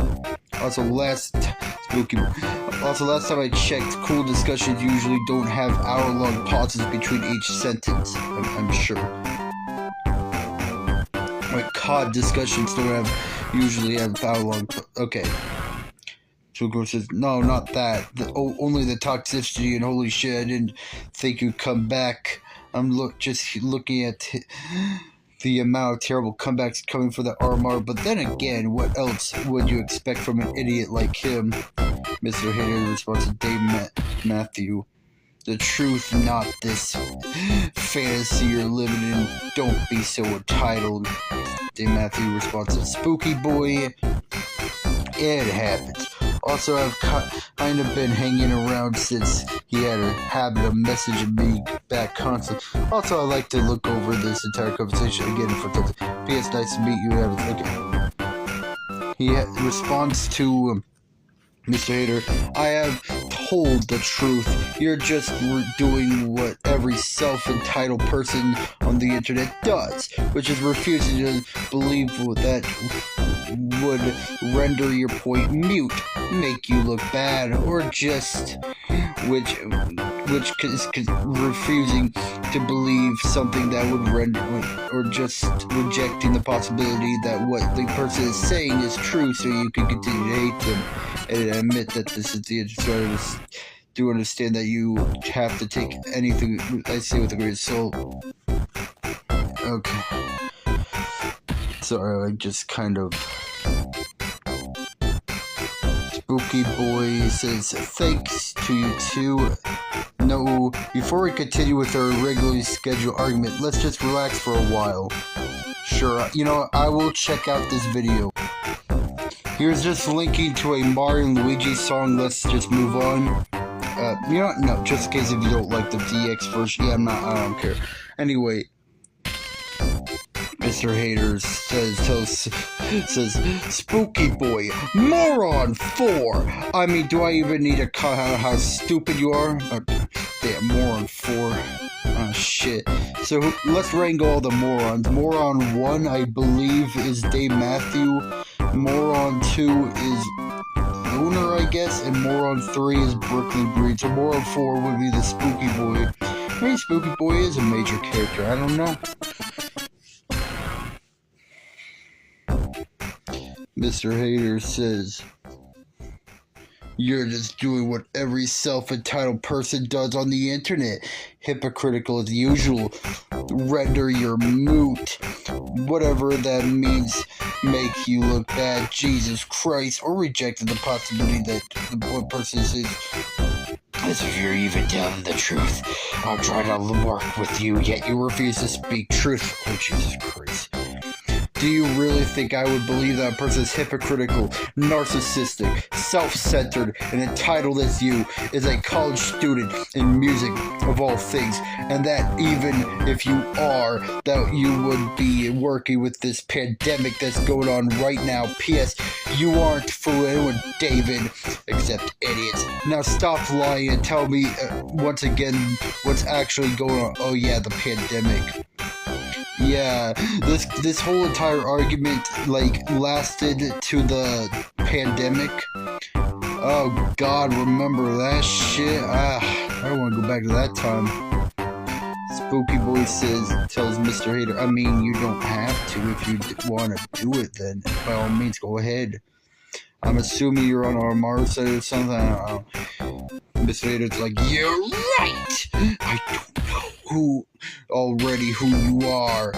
Also, last time I checked, cool discussions usually don't have hour-long pauses between each sentence. I'm sure. Like COD discussions don't usually have hour-long. Okay. Spooky says, no, not that. Only the toxicity and holy shit. I didn't think you'd come back. I'm just looking at the amount of terrible comebacks coming for the Aramaru, but then again, what else would you expect from an idiot like him? Mr. Hater responds to Dave Matthew. The truth, not this fantasy you're living in. Don't be so entitled. Dave Matthew responds to Spooky Boy. It happens. Also, I've kind of been hanging around since he had a habit of messaging me back constantly. Also, I like to look over this entire conversation again for something. P.S. Nice to meet you. He responds to Mr. Hater, I have told the truth. You're just doing what every self-entitled person on the internet does, which is refusing to believe that would render your point mute, make you look bad, or just which is refusing to believe something that would render, or just rejecting the possibility that what the person is saying is true, so you can continue to hate them and admit that this is the interest. Do understand that you have to take anything I say with a grain of salt. Okay. Sorry, I just kind of... Spooky Boy says, thanks to you two. No, before we continue with our regularly scheduled argument, let's just relax for a while. Sure, I will check out this video. Here's just linking to a Mario and Luigi song. Let's just move on. No, just in case if you don't like the DX version. Yeah, I don't care. Anyway, Mr. Hater says, Spooky Boy, moron 4. I mean, do I even need to cut out how stupid you are? Damn, moron 4. Oh, shit. So, let's rank all the morons. Moron 1, I believe, is Dave Matthew. Moron 2 is Lunar, I guess. And Moron 3 is Brooklyn Green. So, Moron 4 would be the Spooky Boy. Maybe Spooky Boy is a major character. I don't know. Mr. Hater says, you're just doing what every self-entitled person does on the internet. Hypocritical as usual. Render your moot. whatever that means, make you look bad, Jesus Christ, or rejected the possibility that the one person is. As if you're even telling the truth, I'll try to work with you, yet you refuse to speak truth. Oh, Jesus Christ. Do you really think I would believe that a person is hypocritical, narcissistic, self-centered, and entitled as you is a college student in music of all things, and that even if you are, that you would be working with this pandemic that's going on right now? P.S. You aren't fooling anyone, David, except idiots. Now stop lying and tell me once again what's actually going on. Oh yeah, the pandemic. Yeah, this whole entire argument, like, lasted to the pandemic. Oh, God, remember that shit? I don't want to go back to that time. Spooky Boy tells Mr. Hater, I mean, you don't have to. If you want to do it, then by all means, go ahead. I'm assuming you're on Aramaru side or something. I don't know. Mr. Hater's like, you're right! I don't know who you are.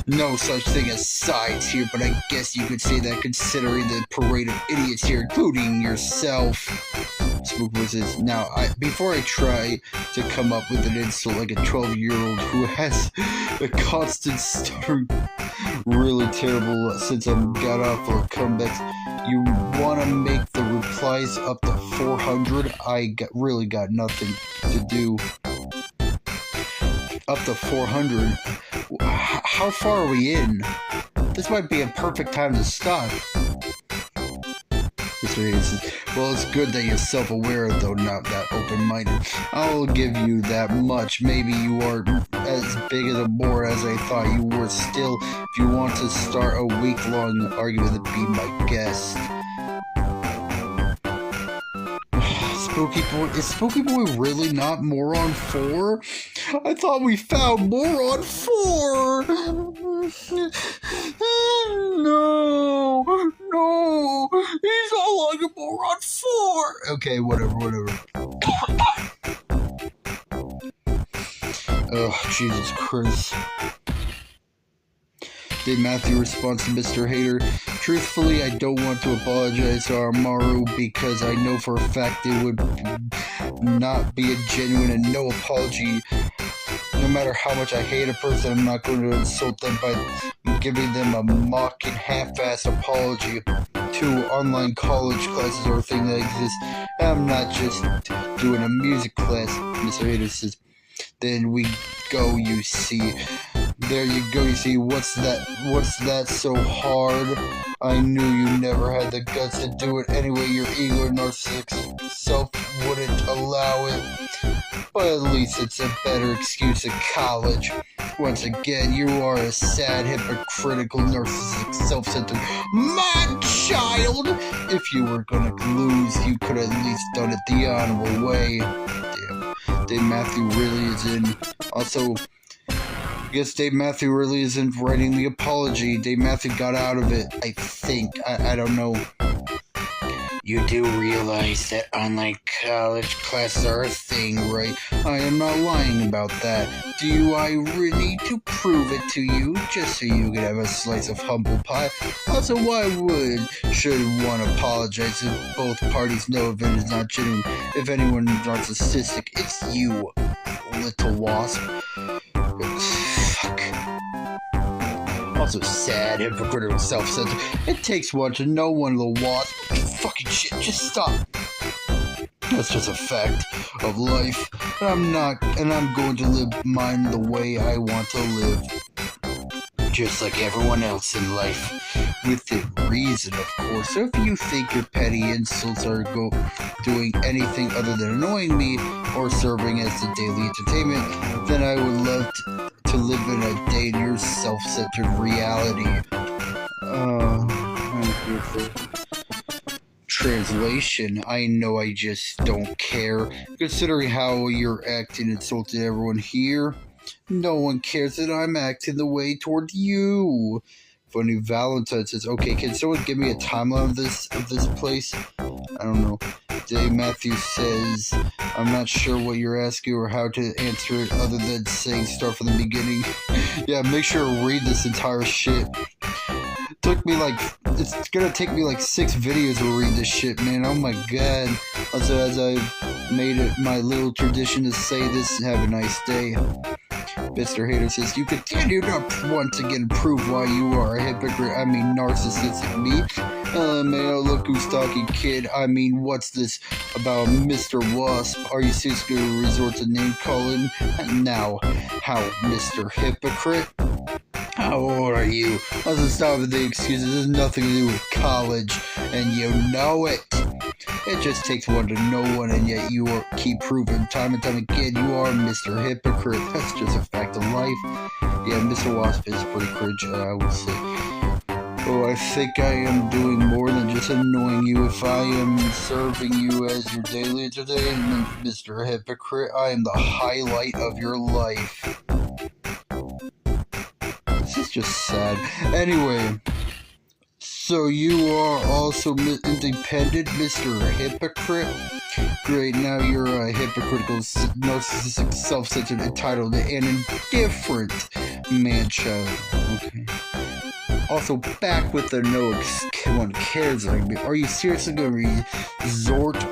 No such thing as sides here, but I guess you could say that considering the parade of idiots here, including yourself. Spookboy says, now, before I try to come up with an insult like a 12-year-old who has a constant stutter, really terrible since I got off of comebacks, you want to make the replies up to 400? Really got nothing to do. Up to 400? How far are we in? This might be a perfect time to stop. Well, it's good that you're self-aware, though not that open-minded. I'll give you that much. Maybe you aren't as big as a bore as I thought you were. Still, if you want to start a week-long argument, then be my guest. Is Spooky Boy really not Moron 4? I thought we found Moron 4! No, he's no longer Moron 4! Okay, whatever. Oh, Jesus Christ. Dave Matthew responds to Mr. Hater, truthfully, I don't want to apologize to Aramaru because I know for a fact it would not be a genuine and no apology. No matter how much I hate a person, I'm not going to insult them by giving them a mock and half-assed apology to online college classes or things that exist. I'm not just doing a music class, Mr. Hater says. Then we go, you see. There you go, you see, what's that so hard? I knew you never had the guts to do it anyway, your ego and narcissistic self wouldn't allow it. But at least it's a better excuse at college. Once again, you are a sad, hypocritical, narcissistic, self-centered mad child! If you were gonna lose, you could at least done it the honorable way. Damn, Dave Matthew really is in. Also, I guess Dave Matthew really isn't writing the apology. Dave Matthew got out of it, I think. I don't know. You do realize that online college classes are a thing, right? I am not lying about that. Do I really need to prove it to you, just so you can have a slice of humble pie? Also, why should one apologize if both parties know if it is not genuine? If anyone is narcissistic, it's you, little wasp. Fuck. Also sad, hypocritical, self-centered. It takes one to know one, little wasp. Fucking shit, just stop. That's just a fact of life. And I'm going to live mine the way I want to live. Just like everyone else in life. Within reason, of course. So if you think your petty insults are doing anything other than annoying me or serving as the daily entertainment, then I would love to live in a day in your self-centered reality. Translation, I know I just don't care. Considering how you're acting insulted everyone here, no one cares that I'm acting the way toward you. Funny Valentine says, okay, can someone give me a timeline of this place? I don't know. Dave Matthews says, I'm not sure what you're asking or how to answer it other than saying start from the beginning. Yeah, make sure to read this entire shit. It's gonna take me like 6 videos to read this shit, man. Oh my god. Also, as I've made it my little tradition to say this, have a nice day. Mr. Hater says, you continue to once again prove why you are a hypocrite. I mean, narcissistic me. Man, look who's talking, kid. I mean, what's this about Mr. Wasp? Are you seriously going to resort to name calling? Now, how, Mr. Hypocrite? How old are you? Let's stop with the excuses. There's nothing to do with college, and you know it. It just takes one to know one, and yet you keep proving time and time again you are Mr. Hypocrite. That's just a fact of life. Yeah, Mr. Wasp is pretty cringe, I would say. Oh, I think I am doing more than just annoying you. If I am serving you as your daily entertainment, Mr. Hypocrite, I am the highlight of your life. This is just sad. Anyway, so you are also independent, Mr. Hypocrite? Great, now you're a hypocritical, narcissistic, self-centered, entitled, and indifferent man-child. Okay. Also, back with the no one cares. Are you seriously going to resort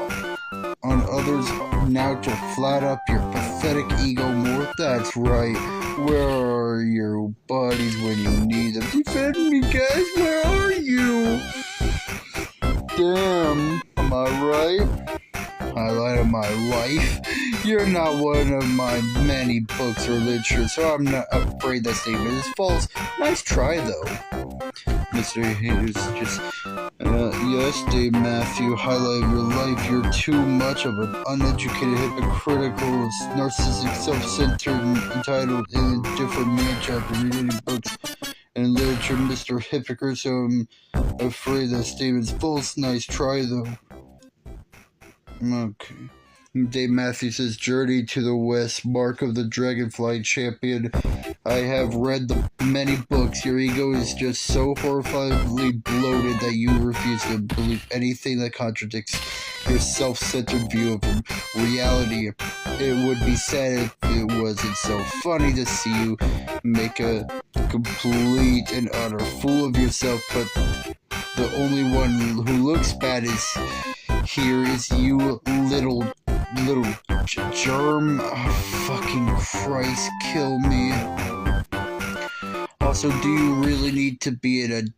on others now to flat up your pathetic ego more? That's right. Where are your buddies when you need them? Defend me, guys. Where are you? Damn. Am I right? Highlight of my life. You're not one of my many books or literature, so I'm not afraid that statement is false. Nice try, though. Mr. Haters just, yes, Dave Matthew, highlight of your life. You're too much of an uneducated, hypocritical, narcissistic, self-centered, entitled, and indifferent man-child for reading books and literature, Mr. Hypocrite, so I'm afraid that statement's false. Nice try, though. Okay. Dave Matthews says, Journey to the West, Mark of the Dragonfly Champion. I have read the many books. Your ego is just so horrifyingly bloated that you refuse to believe anything that contradicts your self-centered view of reality. It would be sad if it wasn't so funny to see you make a complete and utter fool of yourself, but the only one who looks bad here is you, little germ. Oh, fucking Christ, kill me. Also, do you really need to be an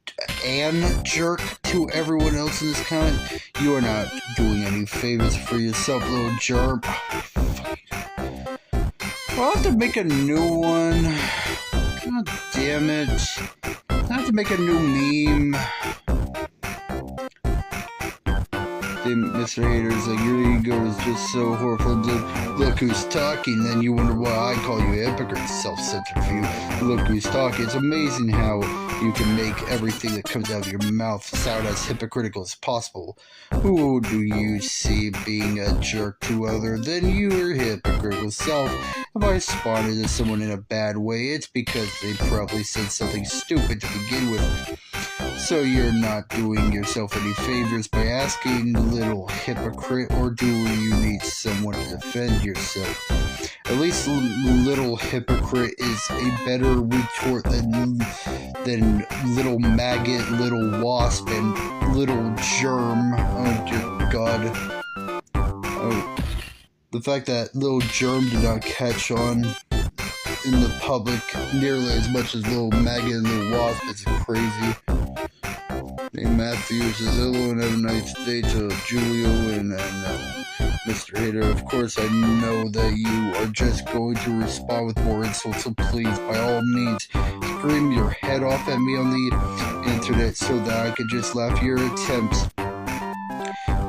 jerk to everyone else in this comment? You are not doing any favors for yourself, little germ. I'll have to make a new one. God damn it. I have to make a new meme. Mr. Haters, like, your ego is just so horrible. Look who's talking, then you wonder why I call you a hypocrite, self-centered view. Look who's talking. It's amazing how you can make everything that comes out of your mouth sound as hypocritical as possible. Who do you see being a jerk to other than your hypocritical self? If I responded to someone in a bad way, it's because they probably said something stupid to begin with. So you're not doing yourself any favors by asking, little hypocrite, or do you need someone to defend yourself? At least little hypocrite is a better retort than little maggot, little wasp, and little germ. Oh dear God. Oh, the fact that little germ did not catch on in the public nearly as much as little maggot and little wasp is crazy. Hey, Matthews says hello and have a nice day to Julio and Mr. Hater. Of course, I know that you are just going to respond with more insults, so please, by all means, scream your head off at me on the internet so that I could just laugh at your attempts.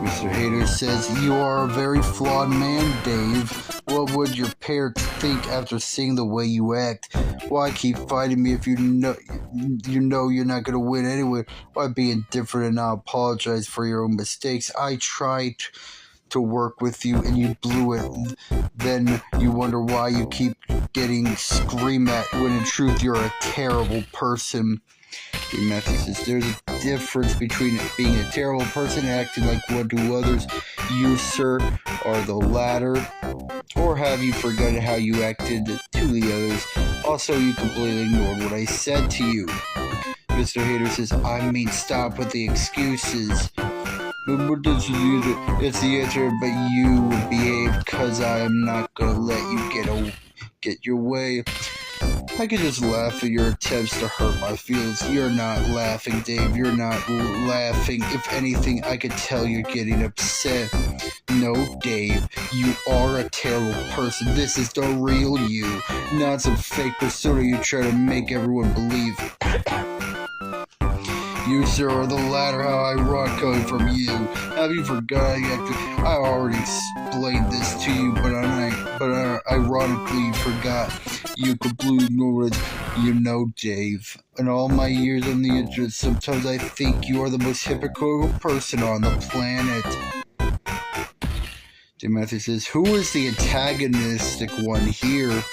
Mr. Hater says, you are a very flawed man, Dave. What would your parents think after seeing the way you act? Why keep fighting me if you know you're not going to win anyway? Why be indifferent and not apologize for your own mistakes? I tried to work with you and you blew it. Then you wonder why you keep getting screamed at when in truth you're a terrible person. Dave Matthews says, there's a difference between being a terrible person and acting like one to others. You, sir, are the latter. Or have you forgotten how you acted to the others? Also, you completely ignored what I said to you. Mr. Hater says, I mean, stop with the excuses. It's the answer, but you behave because I am not going to let you get your way. I could just laugh at your attempts to hurt my feelings. You're not laughing, Dave. You're not laughing. If anything, I could tell you're getting upset. No, Dave, you are a terrible person. This is the real you, not some fake persona you try to make everyone believe. You, sir, are the latter. How ironic coming from you. Have you forgotten? I already explained this to you, but I ironically forgot. You completely ignored it. You know, Dave, in all my years on the internet, sometimes I think you are the most hypocritical person on the planet. Dave Matthews says, who is the antagonistic one here?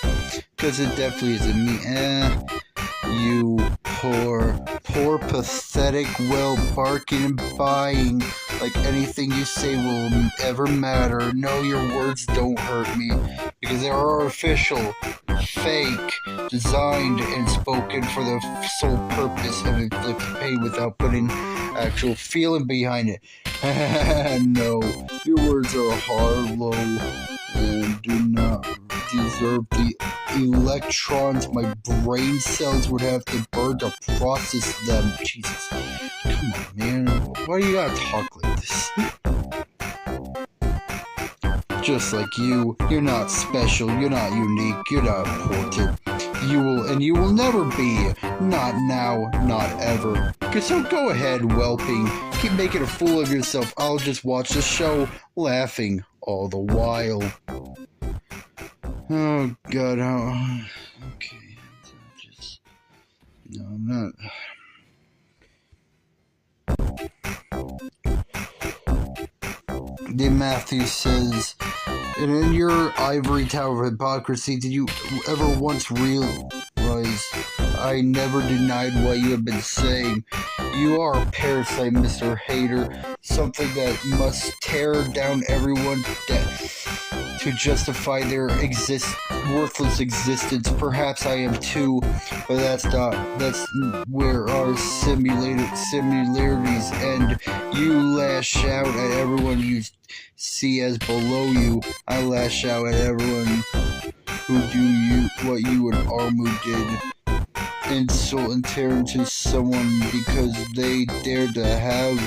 Because it definitely isn't me. You poor, pathetic, barking and buying like anything you say will ever matter. No, your words don't hurt me because they are artificial, fake, designed, and spoken for the sole purpose of inflicting pain without putting actual feeling behind it. No, your words are hollow and do not deserve the electrons my brain cells would have to burn to process them. Jesus. Come on, man. Why do you gotta talk like this? Just like you're not special, you're not unique, you're not important. You will never be. Not now, not ever. So go ahead, whelping. Keep making a fool of yourself. I'll just watch the show, laughing all the while. Oh, God. Okay. No, I'm not. Dave Matthews says, and in your ivory tower of hypocrisy, did you ever once realize I never denied what you have been saying? You are a parasite, Mr. Hater, something that must tear down everyone to justify their worthless existence. Perhaps I am too, but that's where our similarities end. You lash out at everyone you see as below you. I lash out at everyone who do what you and Aramaru did. Insult and tear into someone because they dared to have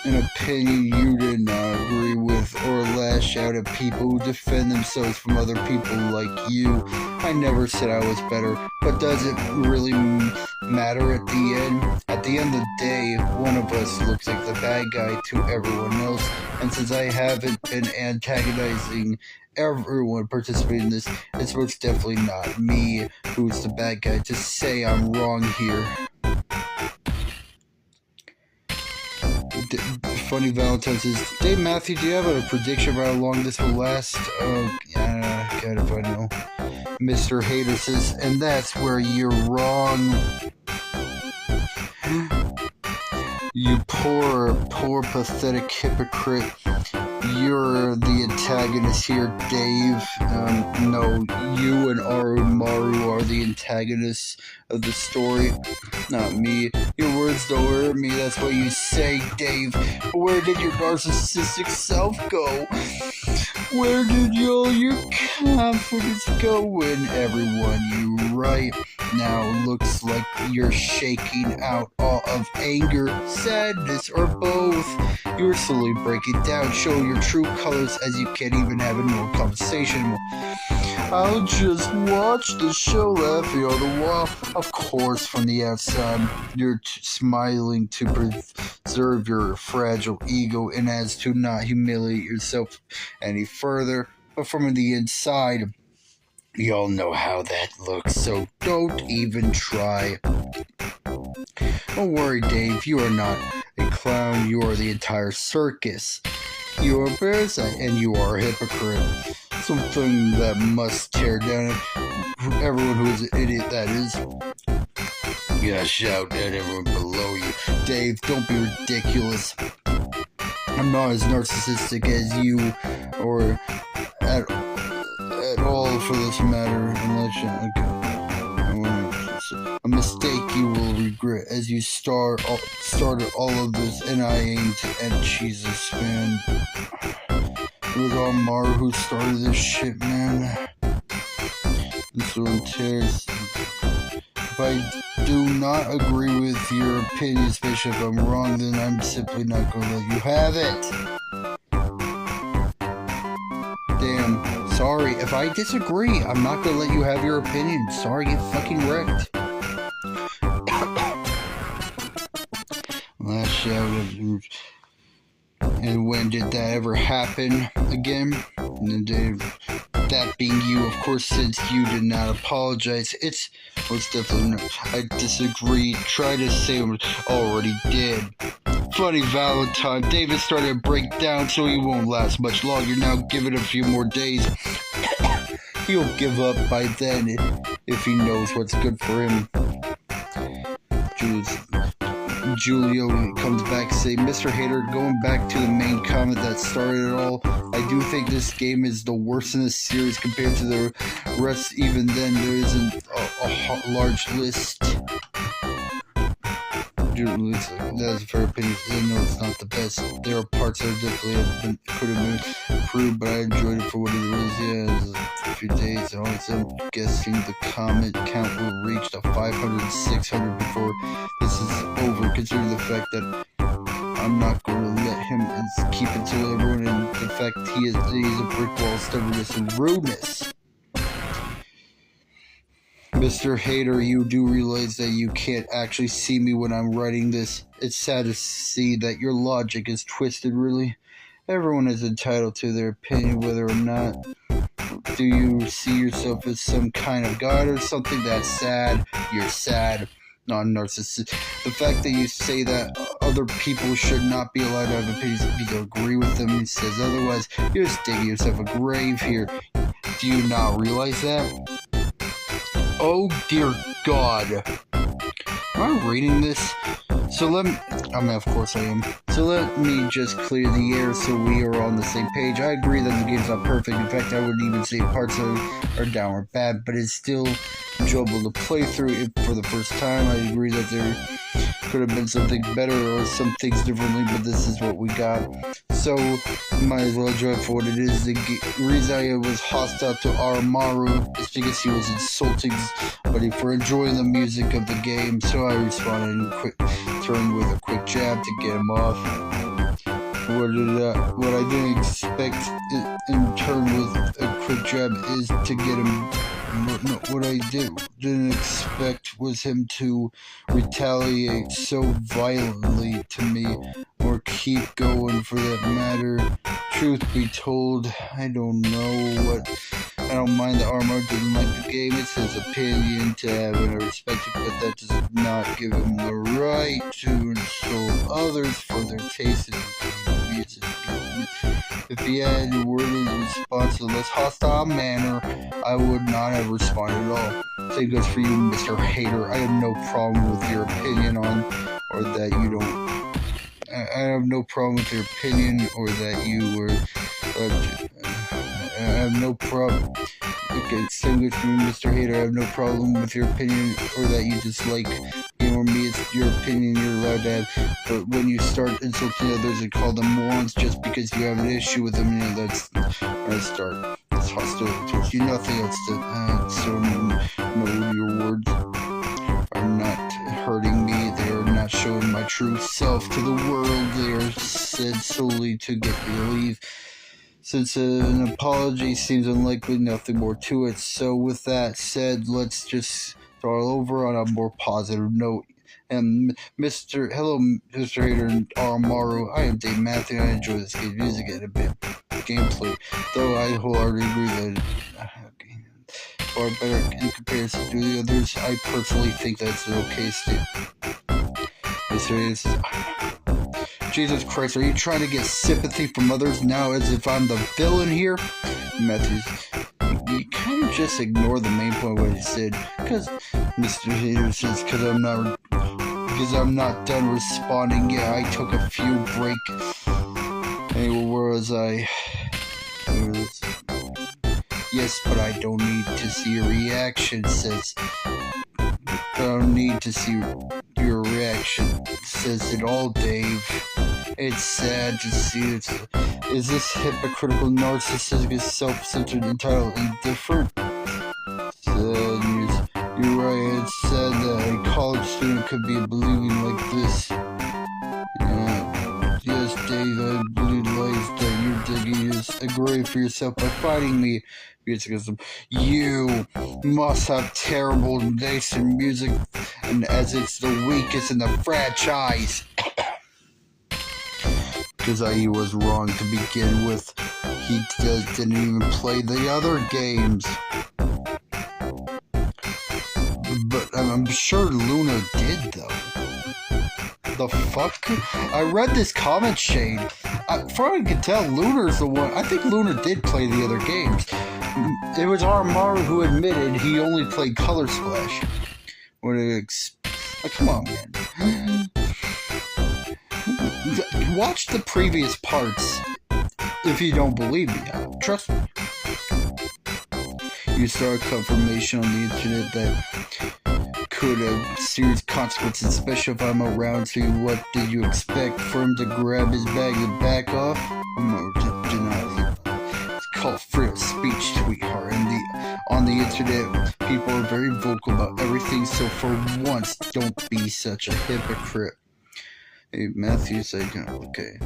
an opinion you did not agree with, or lash out at people who defend themselves from other people like you. I never said I was better, but does it really matter at the end? At the end of the day, one of us looks like the bad guy to everyone else, and since I haven't been antagonizing everyone participating in this, it's most definitely not me who's the bad guy. To say I'm wrong here. Funny Valentine says, Dave Matthew, do you have a prediction about how long this will last? God, if I know. Mr. Hater says, and that's where you're wrong. You poor, pathetic hypocrite. You're the antagonist here, Dave. No, you and Aramaru are the antagonists of the story, not me. Your words don't hurt me, that's what you say, Dave. Where did your narcissistic self go? Where did all your confidence go in everyone you write? Now looks like you're shaking out all of anger, sadness, or both. You're slowly breaking down, showing your true colors as you can't even have a normal conversation. I'll just watch the show, laughing all the while. Of course, from the outside, you're smiling to preserve your fragile ego and as to not humiliate yourself any further. But from the inside, y'all know how that looks, so don't even try. Don't worry, Dave, you are not a clown, you are the entire circus. You are a parasite, and you are a hypocrite. Something that must tear down everyone who is an idiot, that is. You gotta shout at everyone below you. Dave, don't be ridiculous. I'm not as narcissistic as you, or at all for this matter, unless you... A mistake you will regret as you started all of this, and I aimed at Jesus, man. It was Aramaru who started this shit, man. And so if I do not agree with your opinion, especially if I'm wrong, then I'm simply not going to let you have it. Damn. Sorry. If I disagree, I'm not going to let you have your opinion. Sorry, get fucking wrecked. Last shout. And when did that ever happen again? And then that being you, of course, since you did not apologize, it's definitely not. I disagree. Try to say what already did. Funny Valentine. David started to break down, so he won't last much longer. Now give it a few more days. He'll give up by then if he knows what's good for him. Julio comes back to say, Mr. Hater, going back to the main comment that started it all, I do think this game is the worst in the series compared to the rest. Even then, there isn't a large list. That's a fair opinion. No, it's not the best. There are parts that definitely could have been improved, but I enjoyed it for what it is. Yeah, it's a few days. And also, I'm guessing the comment count will reach the 500, 600 before this is over, considering the fact that I'm not going to let him keep it to everyone, and the fact he's a brick wall, stubbornness, and rudeness. Mr. Hater, you do realize that you can't actually see me when I'm writing this. It's sad to see that your logic is twisted, really. Everyone is entitled to their opinion, whether or not. Do you see yourself as some kind of god or something? That's sad. You're sad. Not narcissist. The fact that you say that other people should not be allowed to have opinions if you don't agree with them and says otherwise, you're just digging yourself a grave here. Do you not realize that? Oh dear God. Am I reading this? Of course I am. So let me just clear the air so we are on the same page. I agree that the game's not perfect. In fact, I would even say parts of it are downright bad, but it's still enjoyable to play through it for the first time. I agree that there could have been something better or some things differently, but this is what we got. So, might as well enjoy it for what it is. The reason I was hostile to Aramaru is because he was insulting somebody for enjoying the music of the game, so I responded and turned with a quick jab to get him off. What I didn't expect in turn with a quick jab is to get him. What I didn't expect was him to retaliate so violently to me, or keep going for that matter. Truth be told, I don't mind that Aramaru doesn't like the game. It's his opinion to have, and I respect it, but that does not give him the right to insult others for their taste in the game. If he had worded in response to less hostile manner, I would not have responded at all. Same goes for you, Mr. Hater. I have no problem with your opinion or that you don't. I have no problem with your opinion or that you were. I have no problem. Okay, same goes for you, Mr. Hater. I have no problem with your opinion or that you dislike him or me. It's your opinion you're allowed to have. But when you start insulting others and call them morons just because you have an issue with them, that's where I start. It's hostility towards you. Nothing else to so no, your words are not hurting me. They are not showing my true self to the world. They are said solely to get relief. Since an apology seems unlikely, nothing more to it. So with that said, let's just start over on a more positive note. And Hello, Mr. Hater and Aramaru. I am Dave Matthew, and I enjoy this game's music and a bit gameplay. Though I wholeheartedly agree that far better in comparison to the others, I personally think that's an okay state. Mr. Hater says, Jesus Christ, are you trying to get sympathy from others now as if I'm the villain here? Matthews, you kind of just ignore the main point of what he said. Because Mr. Hater says, because I'm not done responding yet. I took a few break. Anyway, where was I? Yes, but I don't need to see a reaction, says. I don't need to see your reaction, says it all, Dave. It's sad to see it. Is this hypocritical, narcissistic, self-centered, entitled, indifferent? You're right, it's sad that a college student could be believing like this. Yes, Dave, I believe lies that you're digging a grave for yourself by fighting me. You must have terrible taste in music, and as it's the weakest in the franchise. Because he was wrong to begin with. He didn't even play the other games. But I'm sure Luna did, though. The fuck? I read this comment shade. From what I can tell, Luna's the one. I think Luna did play the other games. It was Aramaru who admitted he only played Color Splash. Come on, man. Watch the previous parts if you don't believe me. Trust me. You saw a confirmation on the internet that could have serious consequences, especially if I'm around. So what did you expect? For him to grab his bag and back off? It's called freedom of speech, sweetheart. And on the internet, people are very vocal about everything. So for once, don't be such a hypocrite. Hey, Matthew said, okay.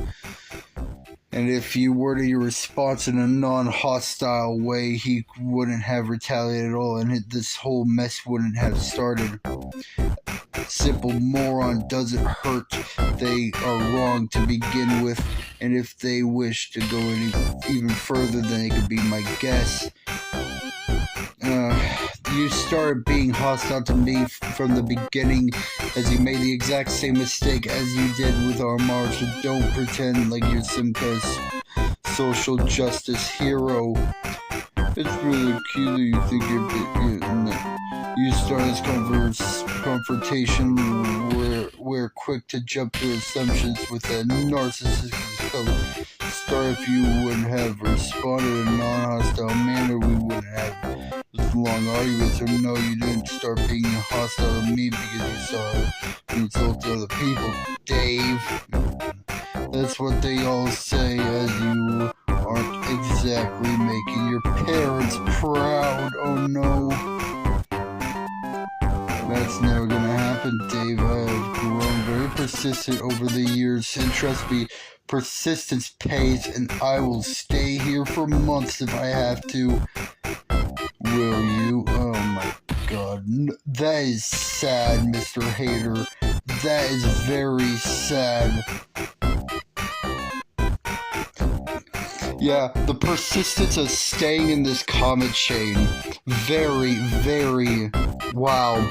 And if you worded your response in a non-hostile way, he wouldn't have retaliated at all, and this whole mess wouldn't have started. Simple moron doesn't hurt. They are wrong to begin with, and if they wish to go even further, then they could be my guest. You started being hostile to me from the beginning, as you made the exact same mistake as you did with Aramaru, so don't pretend like you're some kind of social justice hero. It's really cute that you think you started this confrontation. We're quick to jump to assumptions with a narcissistic start. If you wouldn't have responded in a non-hostile manner, we wouldn't have long arguments. Or no, you didn't start being hostile to me because you saw it insult to other people, Dave. That's what they all say, as you aren't exactly making your parents proud. Oh no. That's never gonna happen, Dave. I have grown very persistent over the years, and trust me, persistence pays, and I will stay here for months if I have to. Will you? Oh my god. That is sad, Mr. Hater. That is very sad. Yeah, the persistence of staying in this comment chain. Very, very... Wow.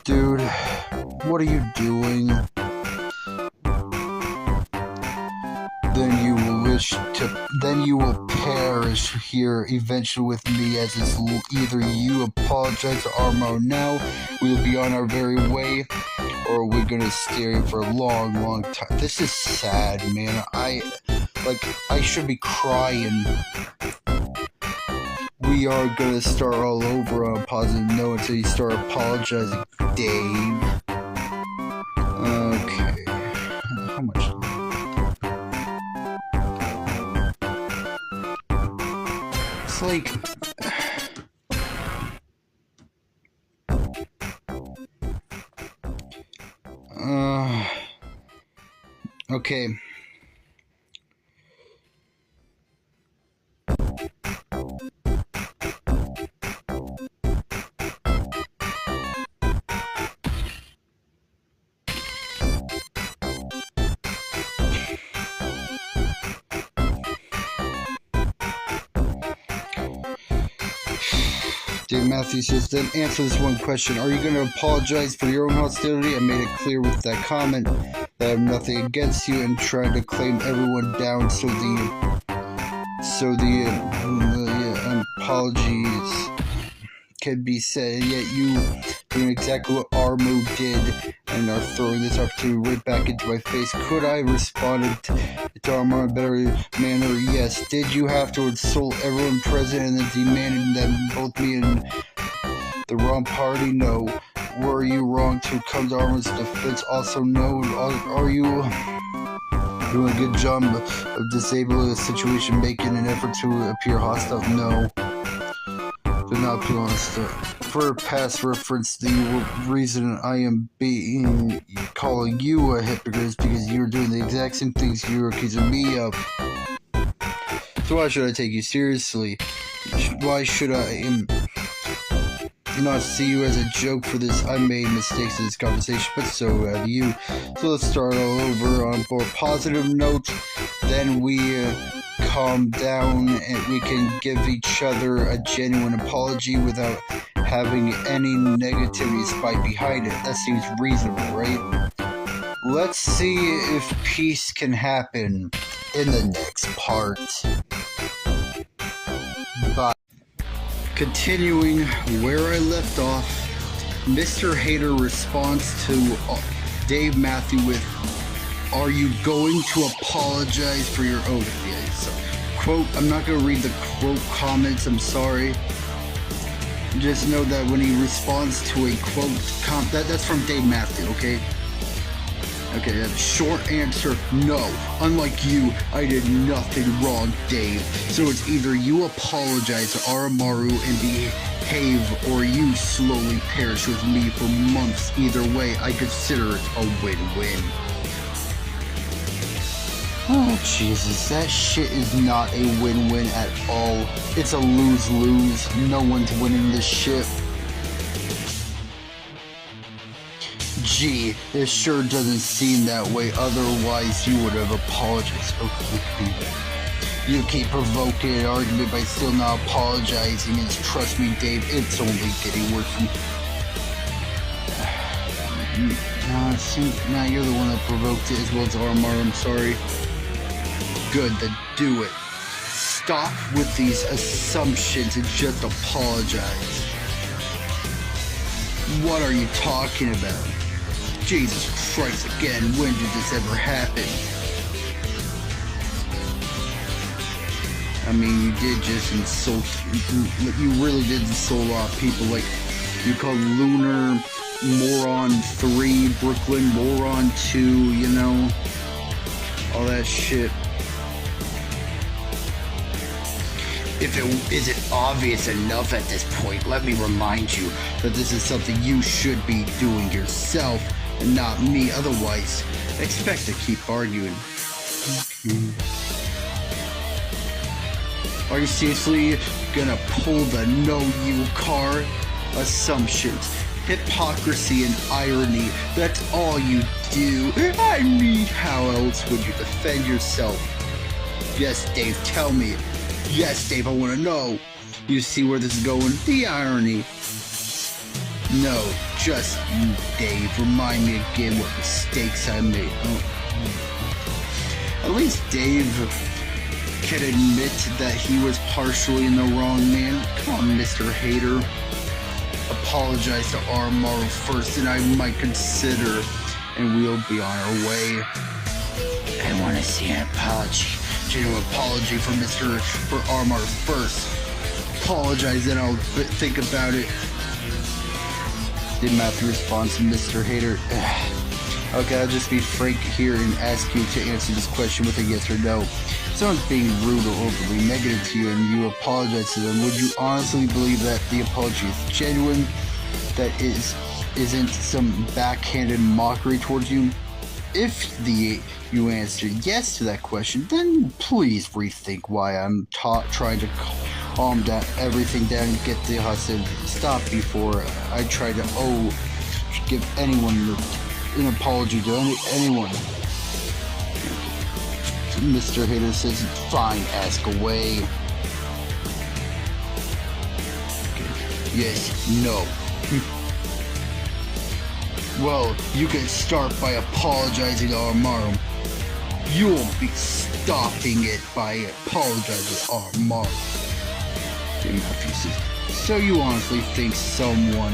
Dude, what are you doing? Then you will perish here eventually with me, as it's either you apologize to Aramaru now, we'll be on our very way, or we're gonna stay here for a long, long time. This is sad, man. I should be crying. We are gonna start all over on a positive note until you start apologizing, Dave. Okay. How much? It's like... Okay. Dave Matthews says, then answer this one question. Are you going to apologize for your own hostility? I made it clear with that comment that I have nothing against you and tried to claim everyone down so the apologies can be said, yet you doing exactly what Aramaru did and are throwing this opportunity right back into my face. Could I have responded to Aramaru in a better manner? Yes. Did you have to insult everyone present and then demanding them both be in the wrong party? No. Were you wrong to come to Aramaru's defense? Also, no. Are you doing a good job of disabling the situation, making an effort to appear hostile? No. Do not be honest. For past reference, the reason I am calling you a hypocrite is because you are doing the exact same things you are accusing me of. So why should I take you seriously? Why should I not see you as a joke for this? I made mistakes in this conversation, but so have you. So let's start all over on a more positive note. Then we calm down and we can give each other a genuine apology without having any negativity spike behind it. That seems reasonable, right? Let's see if peace can happen in the next part. Bye. Continuing where I left off, Mr. Hater responds to Dave Matthew with, "Are you going to apologize for your oath?" So, quote, I'm not going to read the quote comments, I'm sorry. Just know that when he responds to a quote that's from Dave Matthew, okay? Okay, short answer, no. Unlike you, I did nothing wrong, Dave. So it's either you apologize to Aramaru and behave, or you slowly perish with me for months. Either way, I consider it a win-win. Oh, Jesus, that shit is not a win-win at all. It's a lose-lose. No one's winning this shit. Gee, it sure doesn't seem that way, otherwise you would have apologized. Okay. You keep provoking an argument by still not apologizing, and trust me, Dave, it's only getting worse from... Now you're the one that provoked it as well as Aramaru, I'm sorry. Good, then do it. Stop with these assumptions and just apologize. What are you talking about? Jesus Christ, again, when did this ever happen? I mean, you did just insult, you really did insult a lot of people, like, you called Lunar Moron 3, Brooklyn Moron 2, you know, all that shit. If it isn't obvious enough at this point, let me remind you that this is something you should be doing yourself and not me. Otherwise, expect to keep arguing. Are you seriously gonna pull the know you card? Assumptions, hypocrisy, and irony. That's all you do. I mean, how else would you defend yourself? Yes, Dave, tell me. Yes, Dave, I want to know. You see where this is going? The irony. No, just you, Dave. Remind me again what mistakes I made. At least Dave can admit that he was partially in the wrong, man. Come on, Mr. Hater. Apologize to Aramaru first, and I might consider, and we'll be on our way. I want to see an apology. Genuine apology for Aramaru first. Apologize, then I'll think about it. Did Matthew respond to Mr. Hater? Okay, I'll just be frank here and ask you to answer this question with a yes or no. If someone's being rude or overly negative to you and you apologize to them, would you honestly believe that the apology is genuine? That isn't some backhanded mockery towards you? If you answer yes to that question, then please rethink why I'm trying to calm down everything down and get the hostility stop before I try to give anyone an apology to anyone. Mr. Hater says, fine, ask away. Okay. Yes, no. Well, you can start by apologizing to Aramaru. You won't be stopping it by apologizing to Aramaru. Dave Matthews says, so you honestly think someone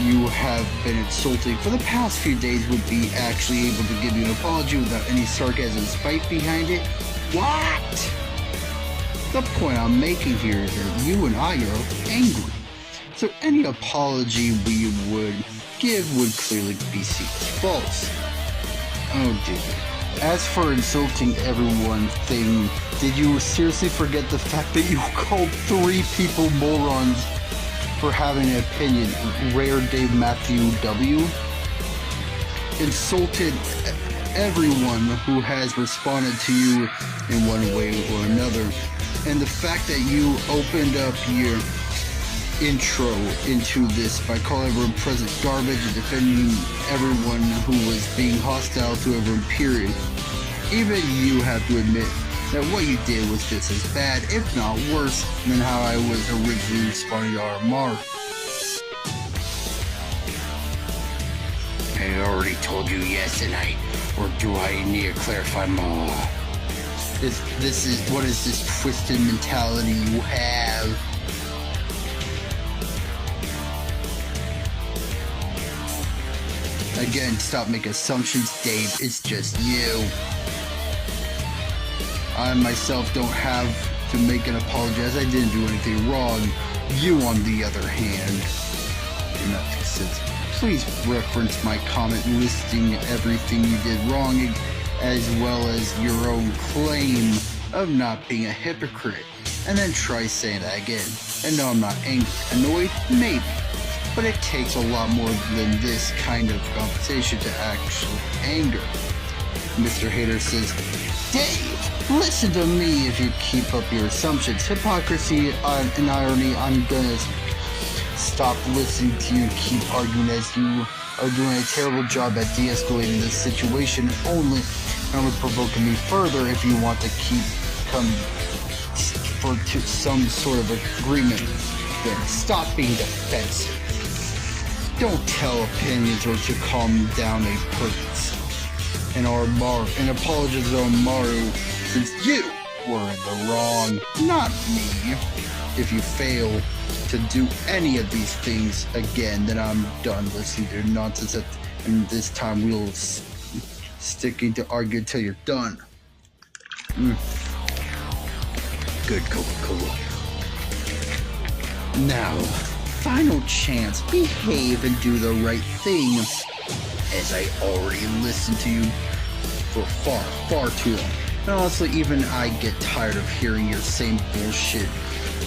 you have been insulting for the past few days would be actually able to give you an apology without any sarcasm and spite behind it? What? The point I'm making here is that you and I are angry. So any apology we would give would clearly be seen as false. Oh dear. As for insulting everyone thing, did you seriously forget the fact that you called 3 people morons for having an opinion? Rare Dave Matthew W. Insulted everyone who has responded to you in one way or another. And the fact that you opened up your intro into this by calling everyone present garbage and defending everyone who was being hostile to everyone, period. Even you have to admit that what you did was just as bad, if not worse, than how I was originally responding to Aramaru. I already told you yesterday, or do I need to clarify more? What is this twisted mentality you have? Again, stop making assumptions, Dave. It's just you. I myself don't have to make an apology as I didn't do anything wrong. You, on the other hand, please reference my comment listing everything you did wrong, as well as your own claim of not being a hypocrite. And then try saying that again. And no, I'm not angry. Annoyed? Maybe. But it takes a lot more than this kind of conversation to actually anger. Mr. Hater says, Dave, listen to me if you keep up your assumptions. Hypocrisy and irony, I'm gonna stop listening to you and keep arguing as you are doing a terrible job at de-escalating this situation, only provoking me further if you want to keep coming to some sort of agreement. Then stop being defensive. Don't tell opinions or to calm down a purpose. And apologize to Aramaru, since you were in the wrong, not me. If you fail to do any of these things again, then I'm done listening to your nonsense, and this time we'll sticking to argue until you're done. Good, cool. Now, final chance, behave and do the right thing, as I already listened to you for far too long. And honestly, even I get tired of hearing your same bullshit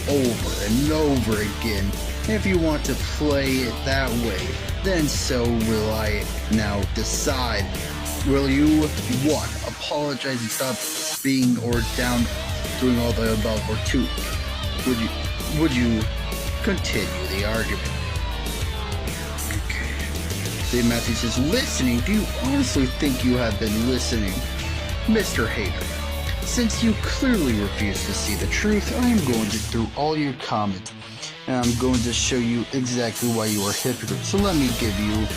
over and over again. And if you want to play it that way, then so will I now decide. Will you, 1, apologize and stop being or down doing all the above, or 2, would you continue the argument? Okay. Dave Matthews says, listening? Do you honestly think you have been listening? Mr. Hater, since you clearly refuse to see the truth, I am going to through all your comments, and I'm going to show you exactly why you are hypocrite. So let me give you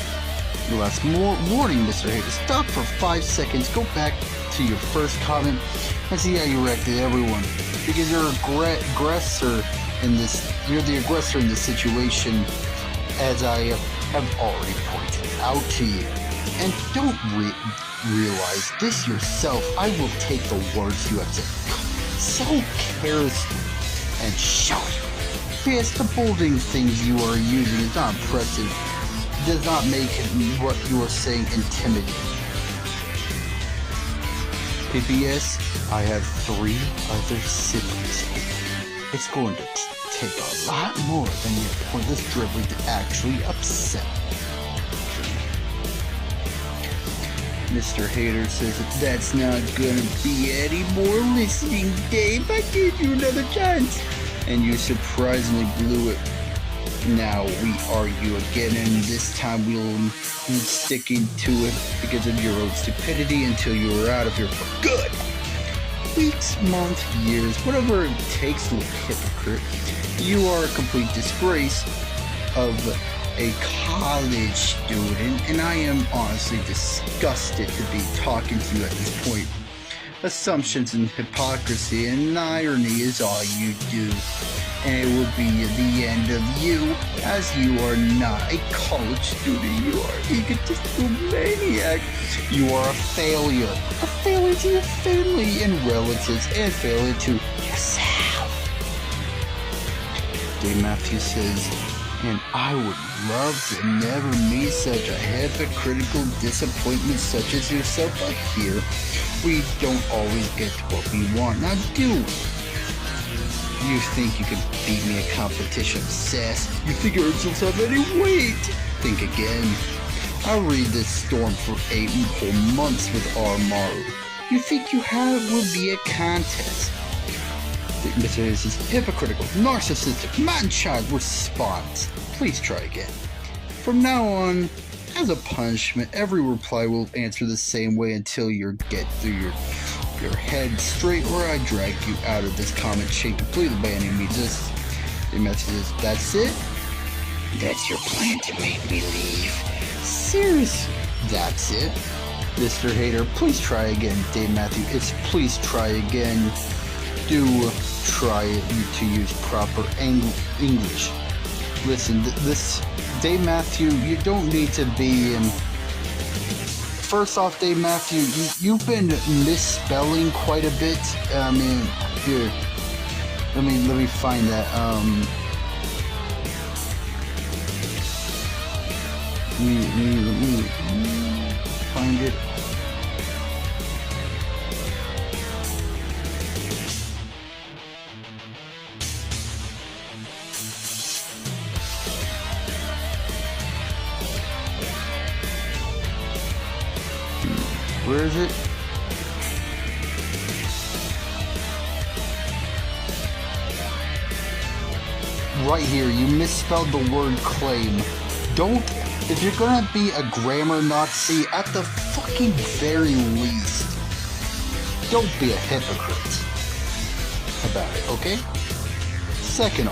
the last warning, Mr. Hater. Stop for 5 seconds, go back to your first comment, and see how you reacted to everyone. Because you're the aggressor in this situation, as I have already pointed out to you. And don't realize this yourself. I will take the words you have said so carelessly and show you. Yes, the bolding things you are using is not impressive. It does not make what you are saying intimidating. PPS, I have 3 other siblings. It's going to take a lot more than your pointless dribbling to actually upset me. Mr. Hater says that's not gonna be any more listening, Dave. I gave you another chance, and you surprisingly blew it. Now we argue again, and this time we'll be sticking to it because of your own stupidity until you are out of here for good. Weeks, months, years, whatever it takes to look hypocrite, you are a complete disgrace of a college student, and I am honestly disgusted to be talking to you at this point. Assumptions and hypocrisy and irony is all you do. And it will be the end of you, as you are not a college student. You are egotistical maniac. You are a failure. A failure to your family and relatives, and failure to yourself. Dave Matthews says, and I would love to never meet such a hypocritical disappointment such as yourself. But here, we don't always get what we want. Now do it. You think you can beat me at competition of sass? You think your insults have any weight? Think again. I'll read this storm for 8 whole months with Aramaru. You think you will be a contest? Mr. Hayes' hypocritical, narcissistic, man-child response. Please try again. From now on, as a punishment, every reply will answer the same way until you get through your head straight, or I drag you out of this comment chain completely by any means. The message is, that's it? That's your plan to make me leave? Seriously? That's it? Mr. Hater, please try again. Dave Matthew, it's please try again. Do try to use proper English. Listen, this Dave Matthew, you don't need to be in. First off, Dave Matthew, you've been misspelling quite a bit. I mean, here, let me find that. Let me find it. Where is it? Right here, you misspelled the word claim. Don't, if you're gonna be a grammar Nazi, at the fucking very least, don't be a hypocrite about it, okay? Second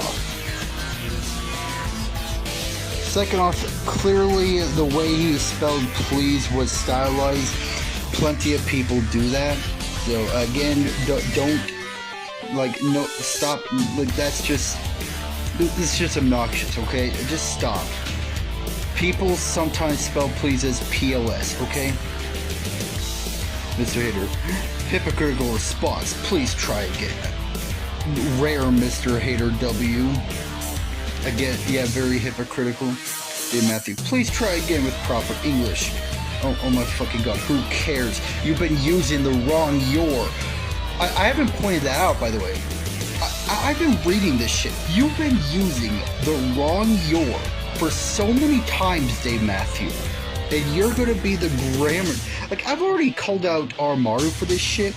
off, clearly the way he spelled please was stylized. Plenty of people do that. So again, don't like, no, stop. Like, this is just obnoxious, okay? Just stop. People sometimes spell please as PLS, okay? Mr. Hater, hypocritical response, please try again. Rare Mr. Hater W. Again, yeah, very hypocritical. Dave Matthew, please try again with proper English. Oh my fucking god, who cares? You've been using the wrong your. I haven't pointed that out, by the way. I've been reading this shit. You've been using the wrong your for so many times, Dave Matthew. And you're gonna be the grammar. Like, I've already called out Aramaru for this shit.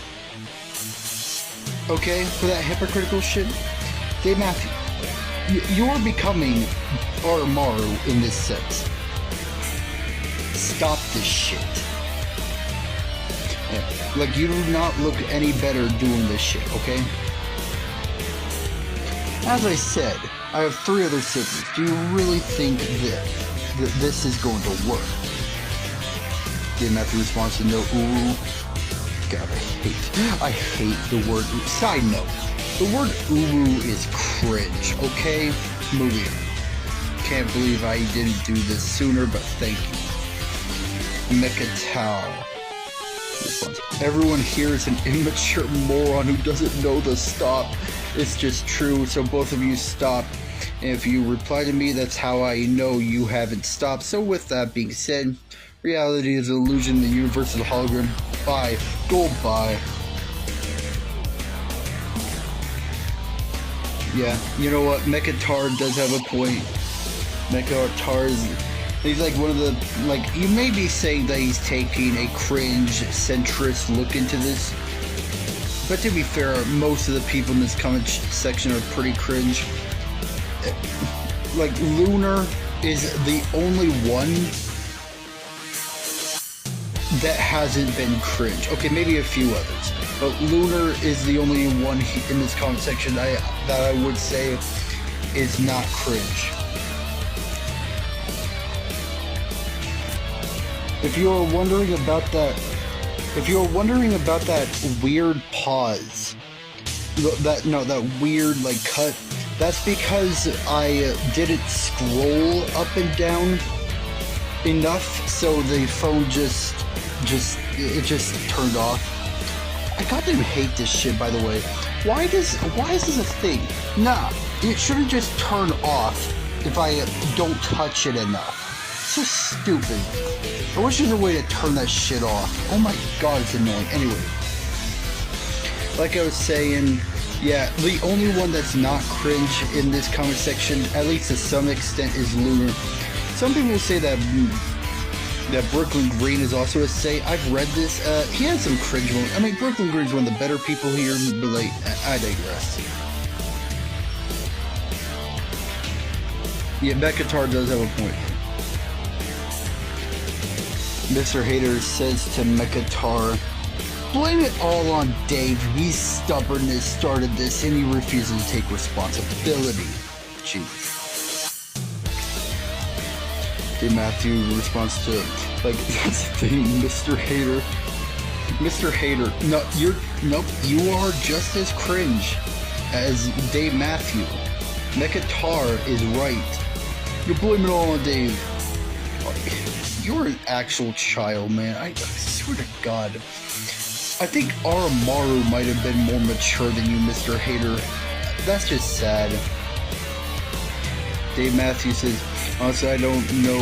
Okay? For that hypocritical shit. Dave Matthew, you're becoming Aramaru in this sense. Stop this shit. Yeah. Like, you do not look any better doing this shit, okay? As I said, I have 3 other siblings. Do you really think that this is going to work? Dave Matthew responds to no ooh. God, I hate the word ooh. Side note, the word ooh is cringe, okay? Moving on. Can't believe I didn't do this sooner, but thank you. Mekatao. Everyone here is an immature moron who doesn't know the stop. It's just true, so both of you stop. And if you reply to me, that's how I know you haven't stopped. So with that being said, reality is an illusion, the universe is a hologram. Bye. Goodbye. Yeah, you know what? Mekatar does have a point. Mekatar he's like one of the, like, you may be saying that he's taking a cringe, centrist look into this, but to be fair, most of the people in this comment section are pretty cringe. Like, Lunar is the only one that hasn't been cringe. Okay, maybe a few others, but Lunar is the only one in this comment section that I would say is not cringe. If you are wondering about that If you're wondering about that weird pause, that weird like cut, that's because I didn't scroll up and down enough, so the phone just turned off. I goddamn hate this shit, by the way. Why is this a thing? Nah, it shouldn't just turn off if I don't touch it enough. So stupid. I wish there was a way to turn that shit off. Oh my god, it's annoying. Anyway, like I was saying, yeah, the only one that's not cringe in this comment section, at least to some extent, is Lunar. Some people say that Brooklyn Green is also a say. I've read this. He has some cringe moments. I mean, Brooklyn Green's one of the better people here, but like, I digress. Yeah, Mekatar does have a point. Mr. Hater says to Mekatar, blame it all on Dave. His stubbornness started this and he refuses to take responsibility. Jeez. Dave Matthew responds to, like, that's the thing, Mr. Hater. Mr. Hater, nope, you are just as cringe as Dave Matthew. Mekatar is right. You're blaming it all on Dave. You're an actual child, man. I swear to God. I think Aramaru might have been more mature than you, Mr. Hater. That's just sad. Dave Matthews says, honestly, I don't know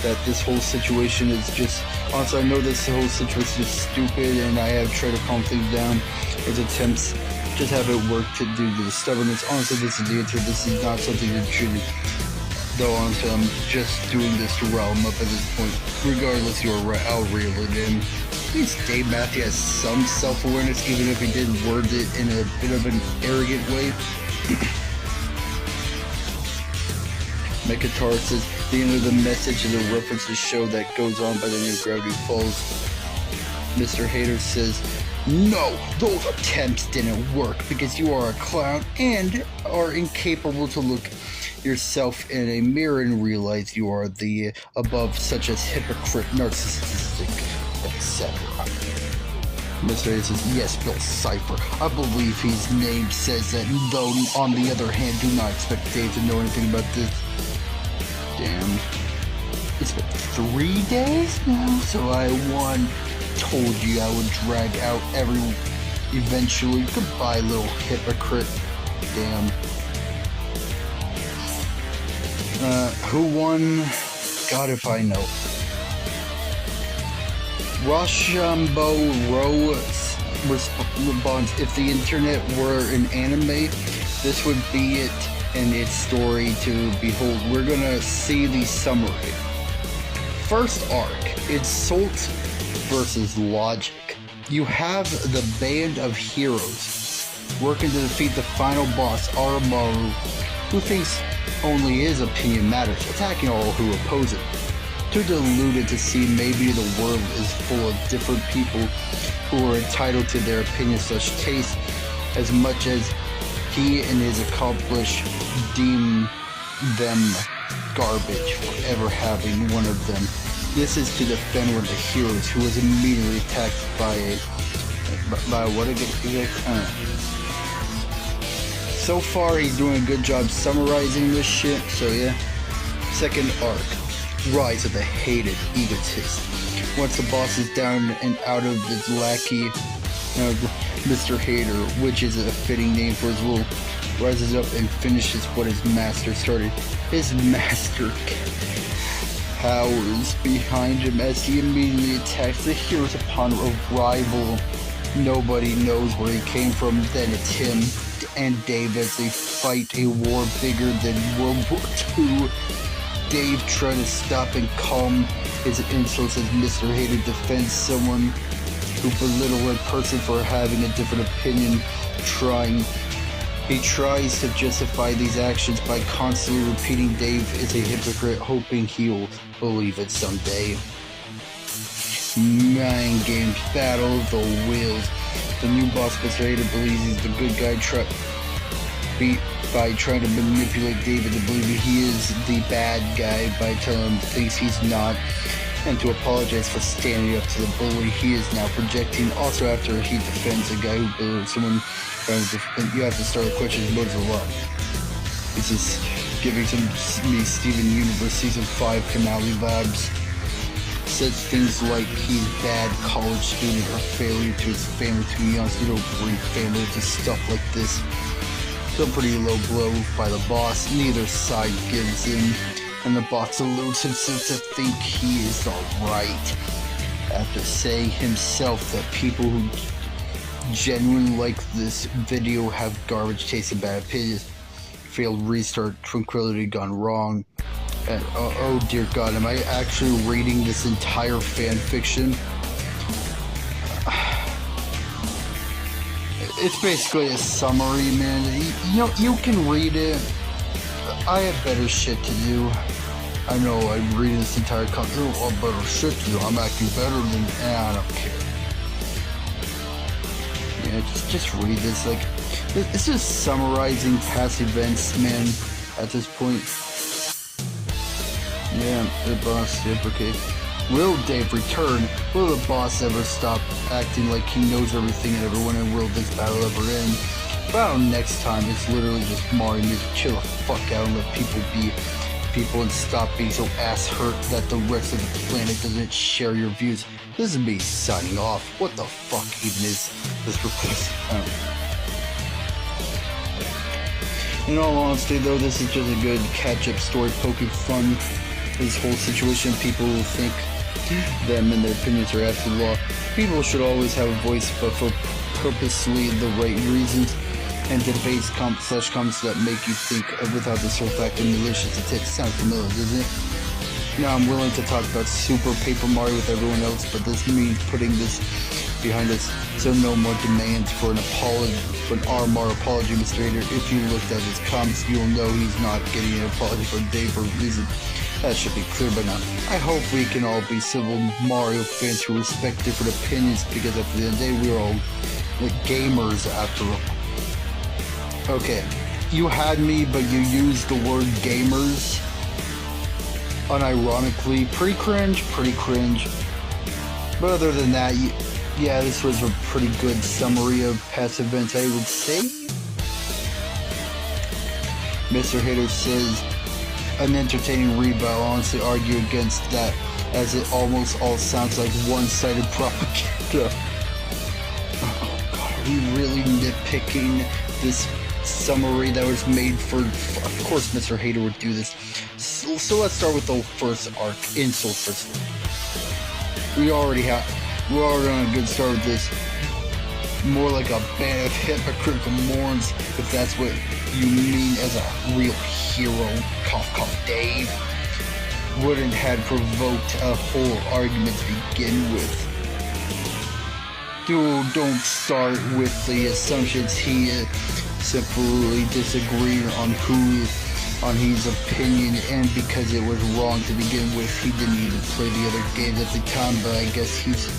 that this whole situation is just... Honestly, I know this whole situation is stupid, and I have tried to calm things down. His attempts just haven't worked to do the stubbornness. Honestly, this is the answer. This is not something that should... Though, honestly, I'm just doing this to rile him up at this point. Regardless, you're right, I'll reel it in. At least Dave Matthews has some self-awareness, even if he did word it in a bit of an arrogant way. Mekatar says, the end of the message is a reference to a show that goes on by the name of Gravity Falls. Mr. Hater says, no, those attempts didn't work because you are a clown and are incapable to look yourself in a mirror and realize you are the above, such as hypocrite, narcissistic, etc. Mr. Hater says, yes, Bill Cipher. I believe his name says that, though on the other hand, do not expect Dave to know anything about this. Damn. It's been 3 days now, so I told you I would drag out eventually. Goodbye, little hypocrite. Damn. Who won? God if I know. Rochambeau responds, if the internet were an anime, this would be it and its story to behold. We're gonna see the summary. First arc, Insult versus Logic. You have the band of heroes working to defeat the final boss, Aramaru, who thinks only his opinion matters, attacking all who oppose it. Too deluded to see maybe the world is full of different people who are entitled to their opinion/taste as much as he and his accomplice deem them garbage for ever having one of them. This is to defend one of the heroes who was immediately attacked by what again? So far, he's doing a good job summarizing this shit, so yeah. Second arc, Rise of the Hated Egotist. Once the boss is down and out of his lackey, Mr. Hater, which is a fitting name for his role, rises up and finishes what his master started. His master cowers behind him as he immediately attacks the heroes upon arrival. Nobody knows where he came from, then it's him and Dave as they fight a war bigger than World War II. Dave trying to stop and calm his insults as Mr. Hater defends someone who belittled a person for having a different opinion. He tries to justify these actions by constantly repeating Dave is a hypocrite, hoping he'll believe it someday. Mind Games Battle of the Wheels. The new boss, Mr. Hater, believes he's the good guy by trying to manipulate David to believe he is the bad guy by telling him things he's not. and to apologize for standing up to the bully he is now projecting. Also, after he defends a guy who bullied someone, you have to start the question, motives of love. This is giving me Steven Universe Season 5 finale vibes. Says things like he's bad, college student, or failure to his family. To be honest, you don't bring family to stuff like this. Still pretty low blow by the boss. Neither side gives in, and the boss alludes himself to think he is alright. After saying himself that people who genuinely like this video have garbage taste and bad opinions. Failed restart, tranquility gone wrong. And oh dear God, am I actually reading this entire fan fiction? It's basically a summary, man. You can read it. I have better shit to do. I know I'm reading this entire content. Oh, better shit to do. I'm acting better than. I don't care. Yeah, just read this. Like, this is summarizing past events, man. At this point. Yeah, the boss, SUPERCUT. Will Dave return? Will the boss ever stop acting like he knows everything and everyone, and will this battle ever end? Battle next time is literally just Mario music. Chill the fuck out and let people be people and stop being so ass hurt that the rest of the planet doesn't share your views. This is me signing off. What the fuck even is this request? In all honesty though, this is just a good catch-up story poking fun. This whole situation, people will think them and their opinions are absolute law. People should always have a voice, but for purposely the right reasons, and debates comments that make you think without the sole fact and malicious intent. Sounds familiar, doesn't it? Now I'm willing to talk about Super Paper Mario with everyone else, but this means putting this behind us, so no more demands for an apology, for an Aramaru apology, Mr. Hater. If you looked at his comments, you'll know he's not getting an apology for Dave for a reason. That should be clear by now. I hope we can all be civil Mario fans who respect different opinions, because at the end of the day, we're all gamers after all. Okay, you had me, but you used the word gamers unironically. Pretty cringe. But other than that, yeah, this was a pretty good summary of past events, I would say. Mr. Hater says, an entertaining read, but I'll honestly argue against that, as it almost all sounds like one-sided propaganda. Oh God, are we really nitpicking this summary that was made for... Of course Mr. Hater would do this. So let's start with the first arc, insult first. We're already on a good start with this. More like a band of hypocritical morons, if that's what you mean as a real hero. Cough cough Dave. Wouldn't have provoked a whole argument to begin with. Dude, don't start with the assumptions. He simply disagreed on his opinion, and because it was wrong to begin with, he didn't even play the other games at the time, but I guess his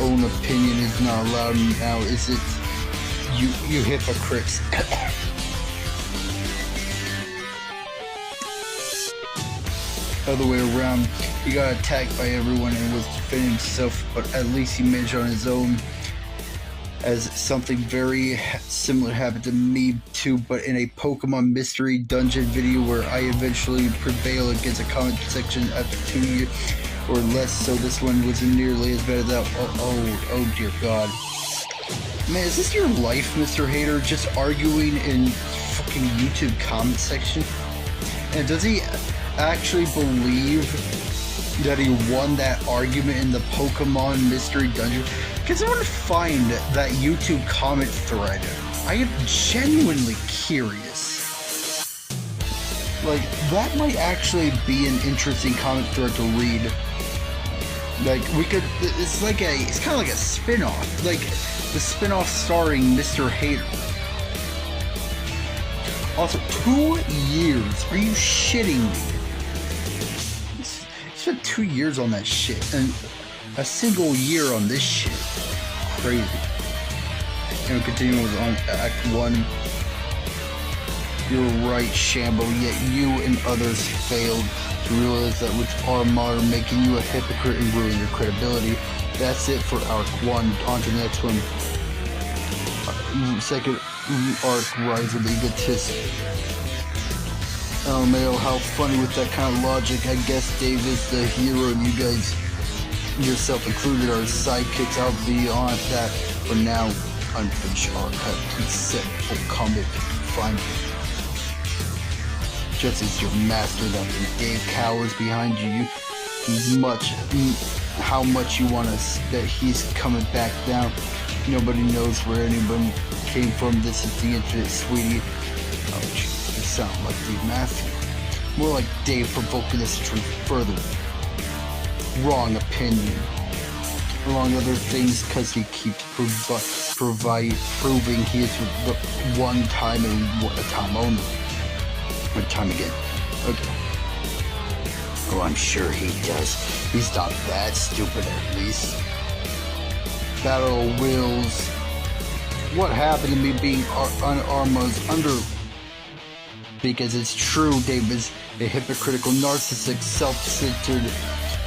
own opinion is not allowed now, is it? You hypocrites. Other way around, he got attacked by everyone and was defending himself, but at least he managed on his own. As something very similar happened to me too, but in a Pokemon Mystery Dungeon video where I eventually prevail against a comment section after 2 years or less, so this one wasn't nearly as bad as that. Oh dear God. Man, is this your life, Mr. Hater? Just arguing in fucking YouTube comment section? And does he actually believe that he won that argument in the Pokemon Mystery Dungeon? Can someone find that YouTube comment thread? I am genuinely curious. Like, that might actually be an interesting comment thread to read. Like, it's kind of like a spin-off. Like, the spin-off starring Mr. Hater. Also, 2 years? Are you shitting me? Spent 2 years on that shit, and a single year on this shit. Crazy. And continuing with on Act 1. You're right, Shambo, yet you and others failed. to realize that with Aramaru making you a hypocrite and ruining your credibility. That's it for arc 1. On to the next one. Second arc, Rise of the Egotist. Oh man, how funny with that kind of logic. I guess Dave is the hero and you guys, yourself included, are sidekicks. I'll be on that for now. Unfinished arc. Please set full combat if you can find it. Just as your master that Dave cowers behind you, how much you want that he's coming back down. Nobody knows where anyone came from. This is the internet, sweetie. Oh jeez, you sound like Dave Matthew. More like Dave provoking this truth further. Wrong opinion. Among other things, because he keeps proving he is one time and a time only. One time again. Okay. Oh, I'm sure he does. He's not that stupid, at least. Battle Wills. What happened to me being Arma's under? Because it's true, Dave is a hypocritical, narcissistic, self-centered,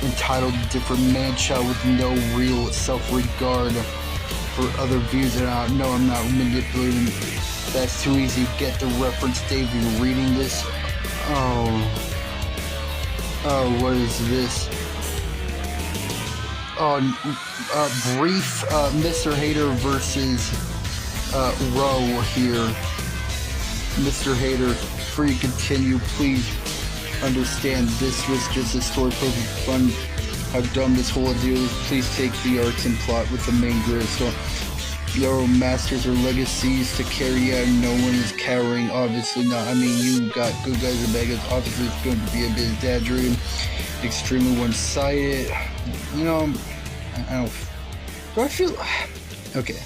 entitled, different man-child with no real self-regard for other views. And no, I'm not manipulating. That's too easy. Get the reference, Dave. You're reading this. Oh, what is this? Brief, Mr. Hater versus, Row here. Mr. Hater, before you continue, please understand this was just a story for fun. How dumb this whole deal is. Please take the arcs and plot with the main grid. So, your masters or legacies to carry out. No one is cowering. Obviously not. I mean, you got good guys and bad guys. Obviously, it's going to be a bit exaggerated, extremely one-sided. You know, I don't. Do I feel? Okay.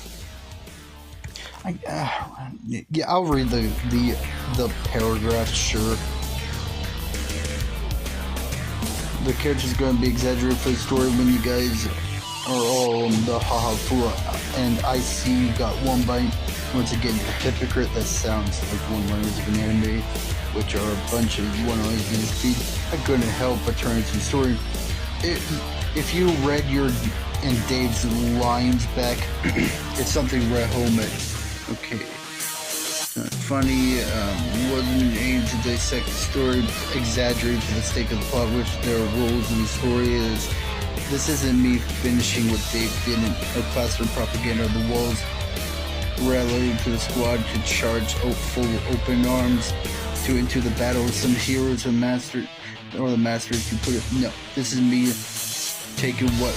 Yeah, I'll read the paragraph. Sure. The character's going to be exaggerated for the story when you guys are all the haha fool, and I see you got one bite. Once again, a hypocrite. That sounds like one-liners of an anime, which are a bunch of one-liners in speed. I couldn't help but turn it to the story. If you read your and Dave's lines back, it's something right home at. Okay. Funny, wasn't aimed to dissect the story, exaggerate for the sake of the plot, which there are rules in the story is. This isn't me finishing what Dave did in a classroom propaganda of the walls, rallying to the squad to charge full open arms into the battle with some heroes and masters, or the masters you put it. No, this is me taking what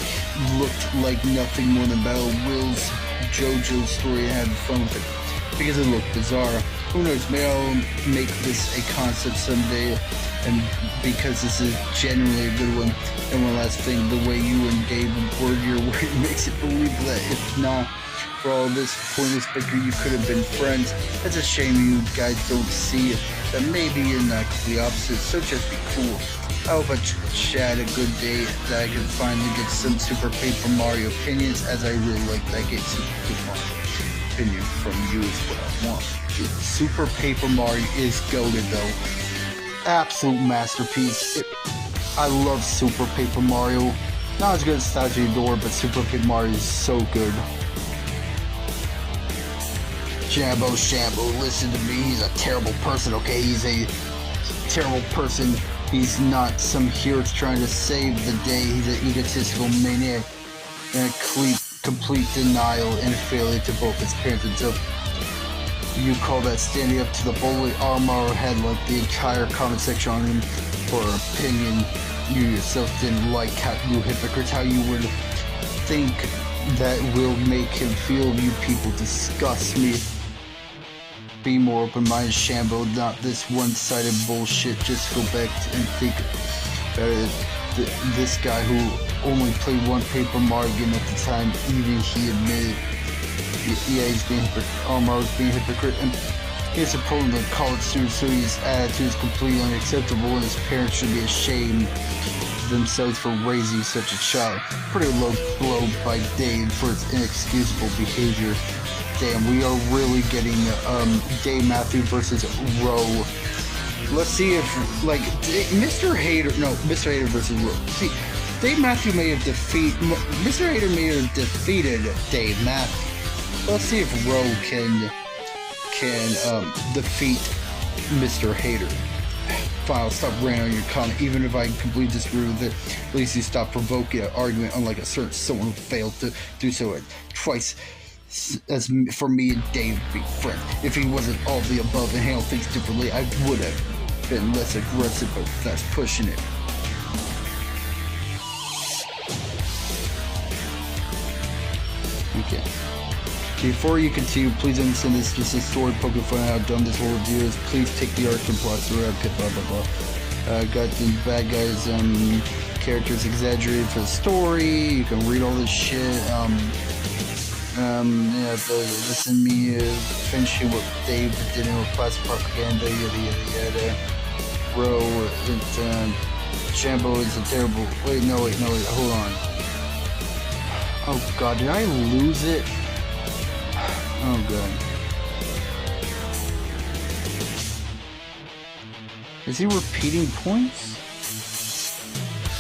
looked like nothing more than Battle Will's JoJo story and having fun with it. Because it looked bizarre. Who knows, maybe I'll make this a concept someday, and because this is generally a good one. And one last thing, the way you and Dave word your word makes it believe that if not for all this pointless bicker, you could have been friends. That's a shame you guys don't see it, that maybe you're not the opposite, so just be cool. I hope I chat a good day, that I can finally get some Super Paper Mario opinions, as I really like that get Super Paper Mario opinion from you is what I want. Super Paper Mario is goated though. Absolute masterpiece. I love Super Paper Mario. Not as good as Statue Door, but Super Paper Mario is so good. Shambo, listen to me. He's a terrible person, okay? He's a terrible person. He's not some hero trying to save the day. He's an egotistical maniac and a complete denial and failure to both his parents. And so you call that standing up to the bully Aramaru had like the entire comment section on him for an opinion you yourself didn't like. How you hypocrites, how you would think that will make him feel. You people disgust me. Be more open-minded, Shambo, not this one-sided bullshit. Just go back and think about it. This guy who only played one Paper Mario game at the time, even he admitted, yeah, he's being hypocrite. Aramaru's being a hypocrite, and he's supposedly a college student, so his attitude is completely unacceptable, and his parents should be ashamed of themselves for raising such a child. Pretty low blow by Dave for his inexcusable behavior. Damn, we are really getting Dave Matthew versus Row Let's see if, like, Mr. Hater versus Roe. See, Dave Matthew may have Mr. Hater may have defeated Dave Matthew. Let's see if Roe can defeat Mr. Hater. Fine, I'll stop ranting on your comment, even if I completely disagree with it. At least you stop provoking an argument, unlike a certain someone who failed to do so twice. As for me and Dave to be friends. If he wasn't all the above and handled things differently, I would have been less aggressive, but that's pushing it. Okay. Before you continue, please understand this is just a story poking fun at how dumb this whole review is. Please take the arc and plots around, blah blah blah. Got the bad guys, characters exaggerated for the story. You can read all this shit. Listen to me finishing what Dave did in classic propaganda, yada yada yada. Bro, Shambo is a terrible. Wait, hold on. Oh god, did I lose it? Oh god. Is he repeating points?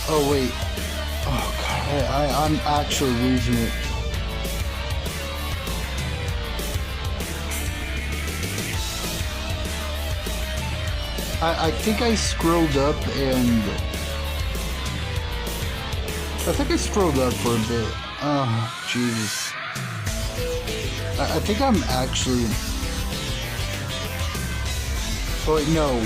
Oh wait. Oh god, I'm actually losing it. I think I scrolled up and I think I scrolled up for a bit. Oh, Jesus. I think I'm actually... Oh, wait, no.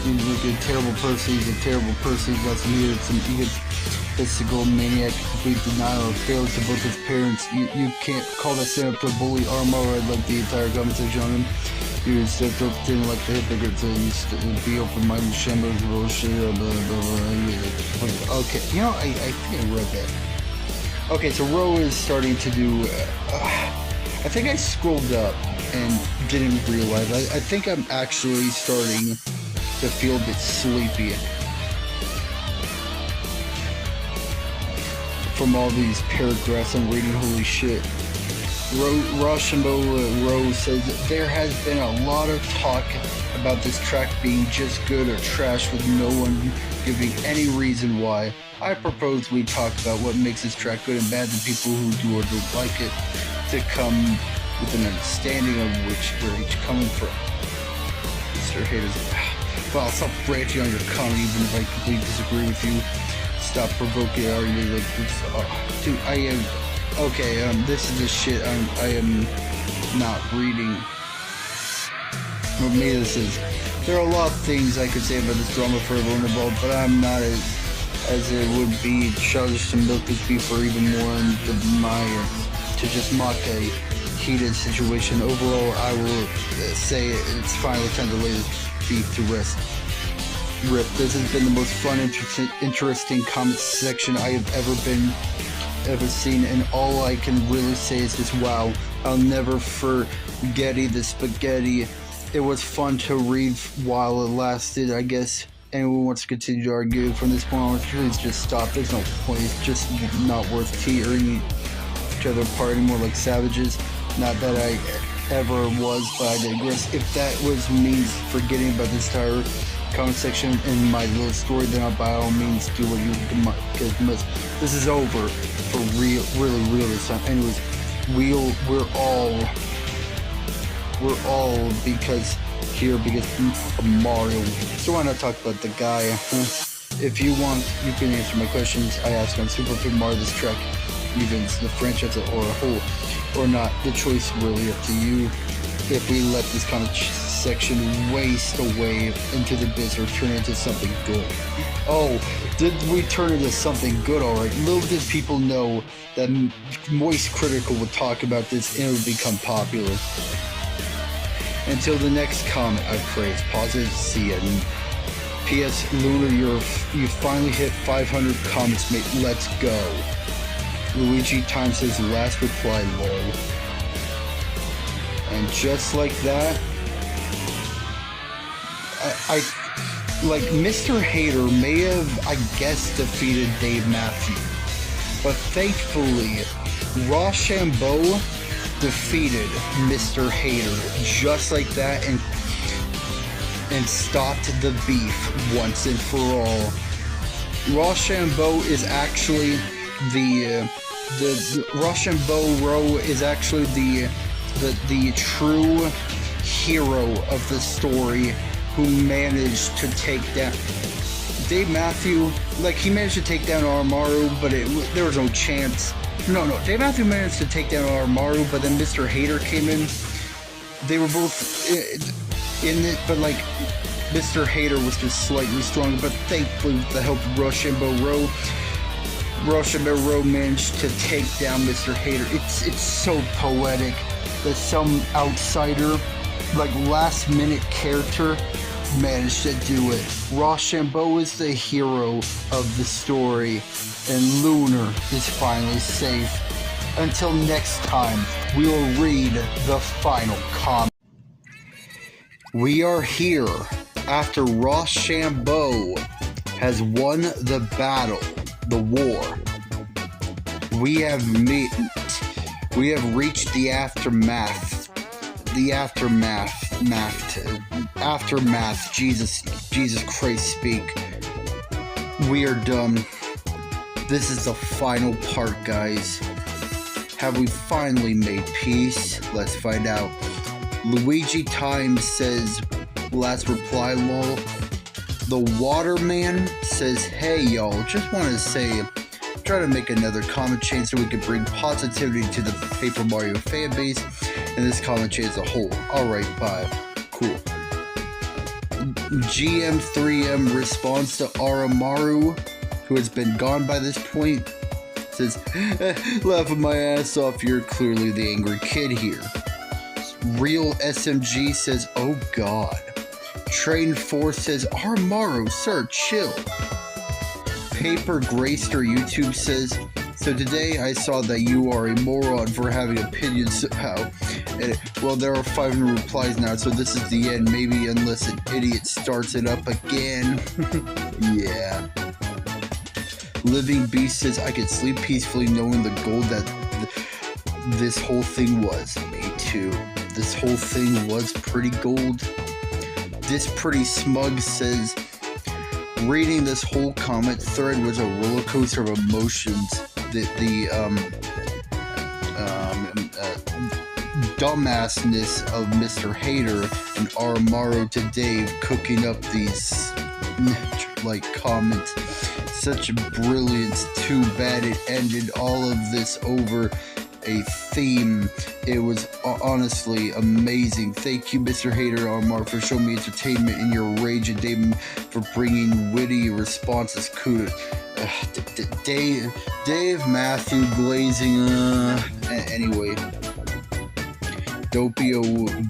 He's a terrible person, that's weird, some egotistical maniac, complete denial of failure to both his parents. You can't call that stand up to a bully. Aramaru, I like the entire comment section on him. You stepped up to him like the hypocrite, so you be open-minded, shambles, bullshit, blah, blah, blah. Okay, you know, I think I read that. Okay, so Roe is starting to do, I think I scrolled up and didn't realize. I think I'm actually starting to feel a bit sleepy from all these paragraphs I'm reading. Holy shit. Rose says there has been a lot of talk about this track being just good or trash with no one giving any reason why. I propose we talk about what makes this track good and bad, the people who do or don't like it, to come with an understanding of where each coming from. Mr. Haters, well, stop ranting on your comment even if I completely disagree with you. Stop provoking argument like this. Dude, I am... Okay, this is the shit I am not reading. What me this is. There are a lot of things I could say about this drama for everyone involved, but I'm not as it would be childish to milk this beef or even more into to just mock a heated situation. Overall, I will say it's finally time to lay this beef to rest. Rip, this has been the most fun, interesting comment section I have ever seen, and all I can really say is just wow. I'll never forget the spaghetti. It was fun to read while it lasted. I guess anyone wants to continue to argue from this point on, please just stop. There's no point. It's just not worth tearing each other apart anymore like savages. Not that I ever was, but I digress. If that was means forgetting about this entire comment section in my little story, then by all means do what you must. This is over for real, really this time. Anyways, we're all because of Mario. So why not talk about the guy? If you want, you can answer my questions I ask on SUPERCUT, Mario, this track, even the franchise or a whole, or not. The choice is really up to you. If we let this kind of section waste away into the abyss or turn it into something good. Oh, did we turn it into something good? Alright, little did people know that Moist Critical would talk about this and it would become popular. Until the next comment, I praise. Positive, see ya. P.S. Lunar, you finally hit 500 comments, mate. Let's go. Luigi Time says last reply, lol. And just like that, I like Mr. Hater may have, I guess, defeated Dave Matthew, but thankfully, Rochambeau defeated Mr. Hater just like that and stopped the beef once and for all. Rochambeau is actually the Rochambeau is actually the true hero of the story who managed to take down Dave Matthew. Like, he managed to take down Aramaru, but there was no chance. No, Dave Matthew managed to take down Aramaru, but then Mr. Hater came in. They were both in it, but like Mr. Hater was just slightly stronger. But thankfully, with the help of Rochambeau managed to take down Mr. Hater. It's so poetic that some outsider, like last minute character, managed to do it. Rochambeau is the hero of the story, and Lunar is finally safe. Until next time, we will read the final comment. We are here after Rochambeau has won the battle, the war. We have reached the aftermath. Jesus Christ, speak. We are done. This is the final part, guys. Have we finally made peace? Let's find out. Luigi Times says, last reply, lol. The Waterman says, hey y'all, just want to say, try to make another comment chain so we can bring positivity to the Paper Mario fanbase and this comment chain as a whole. Alright, bye. Cool. GM3M responds to Aramaru, who has been gone by this point, says, laughing my ass off, you're clearly the angry kid here. Real SMG says, oh god. Train 4 says, Aramaru, sir, chill. Paper Grayster YouTube says, so today I saw that you are a moron for having opinions somehow. Well, there are 500 replies now, so this is the end, maybe unless an idiot starts it up again. Yeah. Living Beast says, I could sleep peacefully knowing the gold that this whole thing was. Me too. This whole thing was pretty gold. This Pretty Smug says, reading this whole comment thread was a roller coaster of emotions. The dumbassness of Mr. Hater and Aramaru to Dave cooking up these like comments. Such brilliance. Too bad it ended all of this over a theme. It was honestly amazing. Thank you, Mr. Hater Aramaru, for showing me entertainment in your rage, and Dave for bringing witty responses. Kudos. Dave Matthew glazing. Anyway, Dopio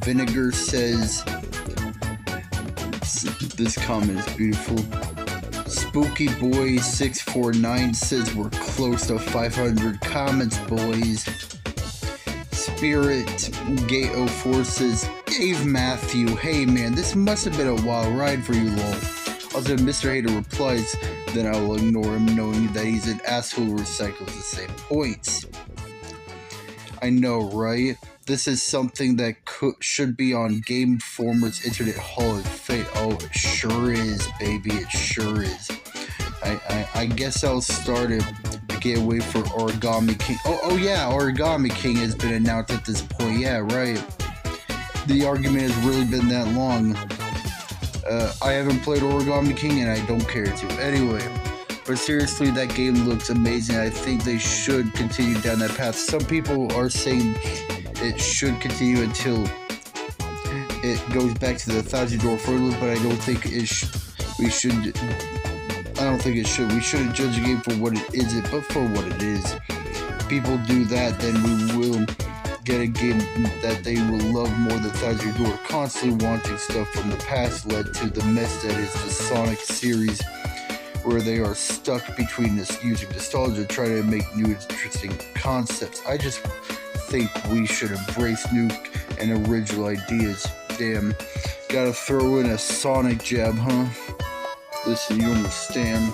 Vinegar says, this comment is beautiful. Spooky Boy 649 says, we're close to 500 comments, boys. Spirit Gate 04 says, Dave Matthew, hey man, this must have been a wild ride for you, lol. Also, Mr. Hater replies, then I will ignore him, knowing that he's an asshole who recycles the same points. I know, right? This is something that should be on Game Informer's Internet Hall of Fame. Oh, it sure is, baby. It sure is. I guess I'll start it. I can't wait for Origami King. Oh yeah, Origami King has been announced at this point. Yeah, right. The argument has really been that long. I haven't played Origami King and I don't care to. Anyway, but seriously, that game looks amazing. I think they should continue down that path. Some people are saying it should continue until it goes back to the $1,000 formula, but I don't think we should. I don't think it should. We shouldn't judge a game for what it isn't, but for what it is. People do that, then we will get a game that they will love more than $1,000. Constantly wanting stuff from the past led to the mess that is the Sonic series, where they are stuck between this using nostalgia and trying to make new interesting concepts. I just think we should embrace new and original ideas. Damn, gotta throw in a Sonic jab, huh? Listen, you understand.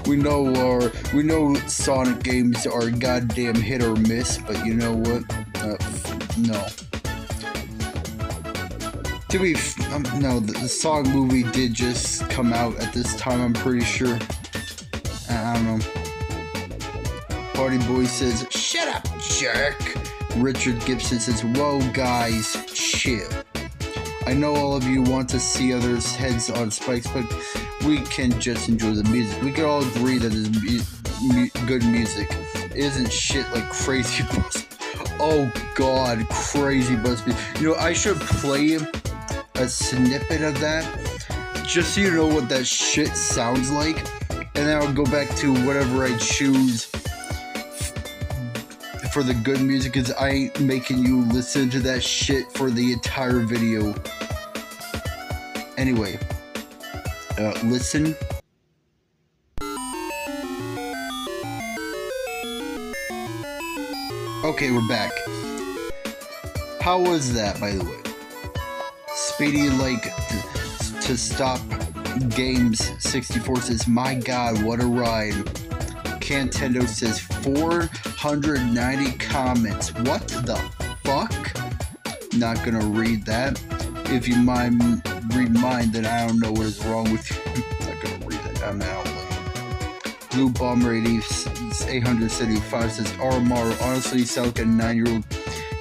We know Sonic games are goddamn hit or miss, but you know what? No. No, the song movie did just come out at this time, I'm pretty sure. I don't know. Party Boy says, "Shut up, jerk." Richard Gibson says, "Whoa, guys, chill. I know all of you want to see others' heads on spikes, but we can just enjoy the music. We can all agree that it's good music. It isn't shit like Crazy Bus." Oh God, Crazy Bus. You know, I should play a snippet of that, just so you know what that shit sounds like, and then I'll go back to whatever I choose for the good music, because I ain't making you listen to that shit for the entire video. Anyway, listen. Okay, we're back. How was that, by the way? Speedy like to stop games 64 says, "My God, what a ride." Cantendo says 490 comments. What the fuck? Not gonna read that. If you read mine, then I don't know what is wrong with you. Not gonna read that. I'm out. Blue Bomber 875 says, "Aramaru, honestly, you sound like a 9-year-old.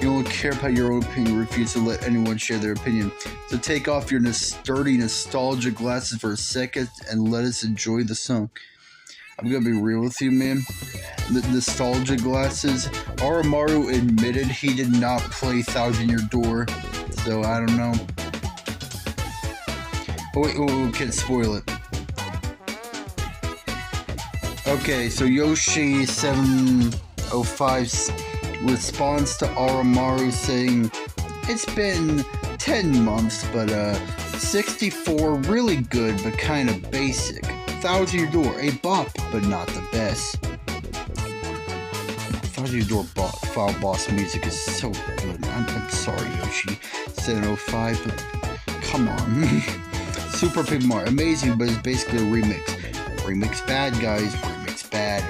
You don't care about your own opinion, refuse to let anyone share their opinion. So take off your sturdy nostalgia glasses for a second and let us enjoy the song." I'm gonna be real with you, man. The nostalgia glasses. Aramaru admitted he did not play Thousand Year Door, so I don't know. Oh wait, can't spoil it. Okay, so Yoshi705 responds to Aramaru saying, "It's been 10 months, but 64 really good, but kind of basic. Thousand Year Door, a bop, but not the best. Thousand Year Door Final Boss music is so good. I'm sorry, Yoshi705, but come on." Super Paper Mario, amazing, but it's basically a remix. Remix bad, guys. Remix bad.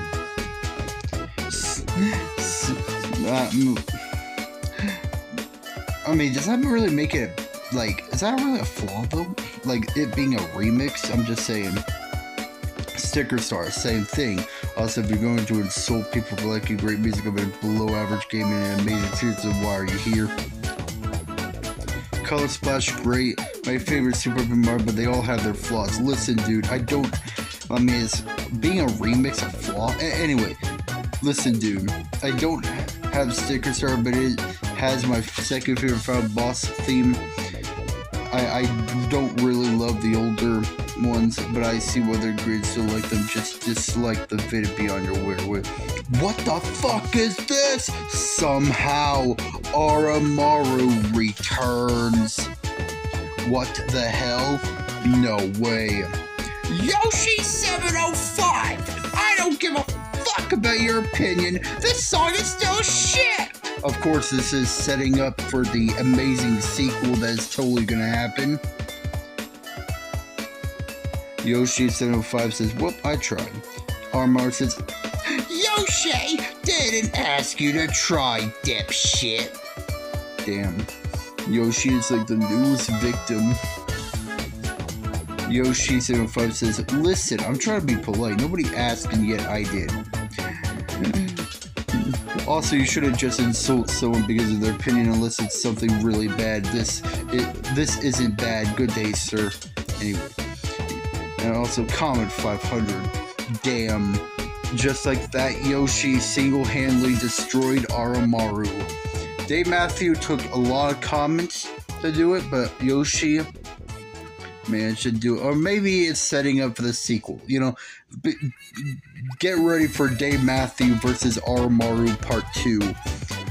I mean, does that really make it, like, is that really a flaw, though? Like, it being a remix? I'm just saying. Sticker Star, same thing. Also, if you're going to insult people for liking great music of a below average game and amazing series, then why are you here? Color Splash, great. My favorite Super Mario, but they all have their flaws. Listen, dude, is being a remix a flaw? Anyway, listen, dude, I don't have Sticker Star, but it has my second favorite Final Boss theme. I don't really love the older ones, but I see why they're great, still like them. Just dislike the video beyond your wherewith. What the fuck is this? Somehow Aramaru returns. What the hell? No way. Yoshi705! I don't give a fuck about your opinion. This song is still shit! Of course, this is setting up for the amazing sequel that is totally gonna happen. Yoshi705 says, "Whoop, I tried." Aramaru says, "Yoshi didn't ask you to try, dipshit." Damn. Yoshi is like the newest victim. Yoshi705 says, "Listen, I'm trying to be polite. Nobody asked, and yet I did. Also, you shouldn't just insult someone because of their opinion unless it's something really bad. This isn't bad. Good day, sir." Anyway. And also, comment 500. Damn. Just like that, Yoshi single-handedly destroyed Aramaru. Dave Matthew took a lot of comments to do it, but Yoshi, man, should do it. Or maybe it's setting up for the sequel. You know, get ready for Dave Matthew versus Aramaru Part 2.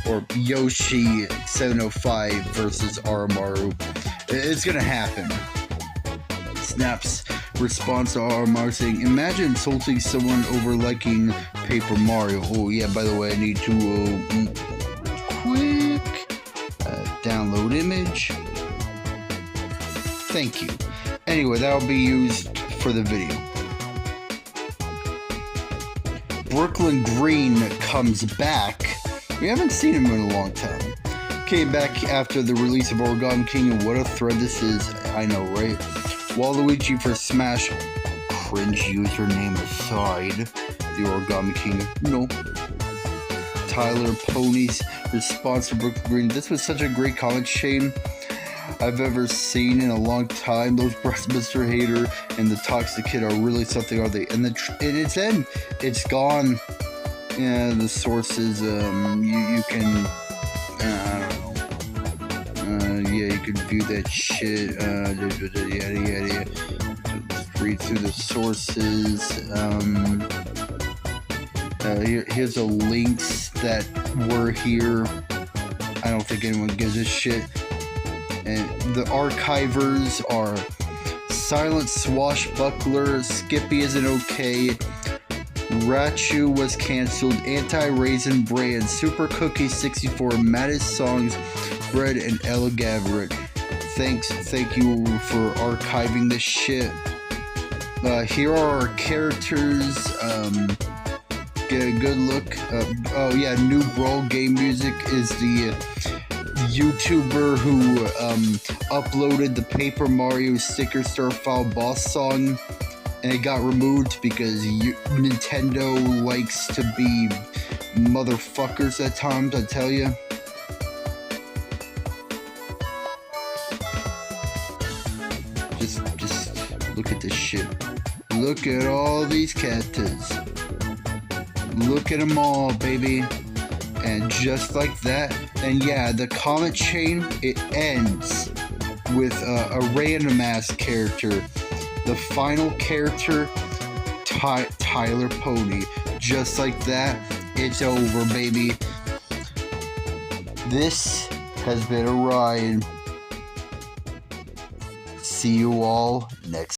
Or Yoshi705 versus Aramaru. It's gonna happen. Snaps response to Aramaru saying, "Imagine insulting someone over liking Paper Mario." Oh yeah, by the way, I need to quick download image. Thank you. Anyway, that'll be used for the video. Brooklyn Green comes back. We haven't seen him in a long time. Came back after the release of Origami King, and what a thread this is. I know, right? Waluigi for Smash. Cringe username aside. The Origami King. No. Tyler Ponies. Response to Brooklyn Green. This was such a great comment chain I've ever seen in a long time. Those breasts, Mr. Hater and the Toxic Kid are really something, are they? And it's in. It's gone. Yeah, the sources, you can, I don't know. Yeah, you can view that shit, yada. Just read through the sources. Here's the links that were here. I don't think anyone gives a shit. And the archivers are Silent Swashbuckler, Skippy Isn't Okay, Rachu was cancelled, Anti-Raisin Brand, Super Cookie 64, Mattis Songs, Bread, and Ella Gaverick. Thank you for archiving this shit. Here are our characters. Get a good look. Oh yeah, New Brawl Game Music is the YouTuber who uploaded the Paper Mario Sticker Star File Boss song, and it got removed because Nintendo likes to be motherfuckers at times, I tell you. Just look at this shit. Look at all these characters. Look at them all, baby. And just like that, and yeah, the comment chain, it ends with a random ass character. The final character, Tyler Pony. Just like that, it's over, baby. This has been a ride. See you all next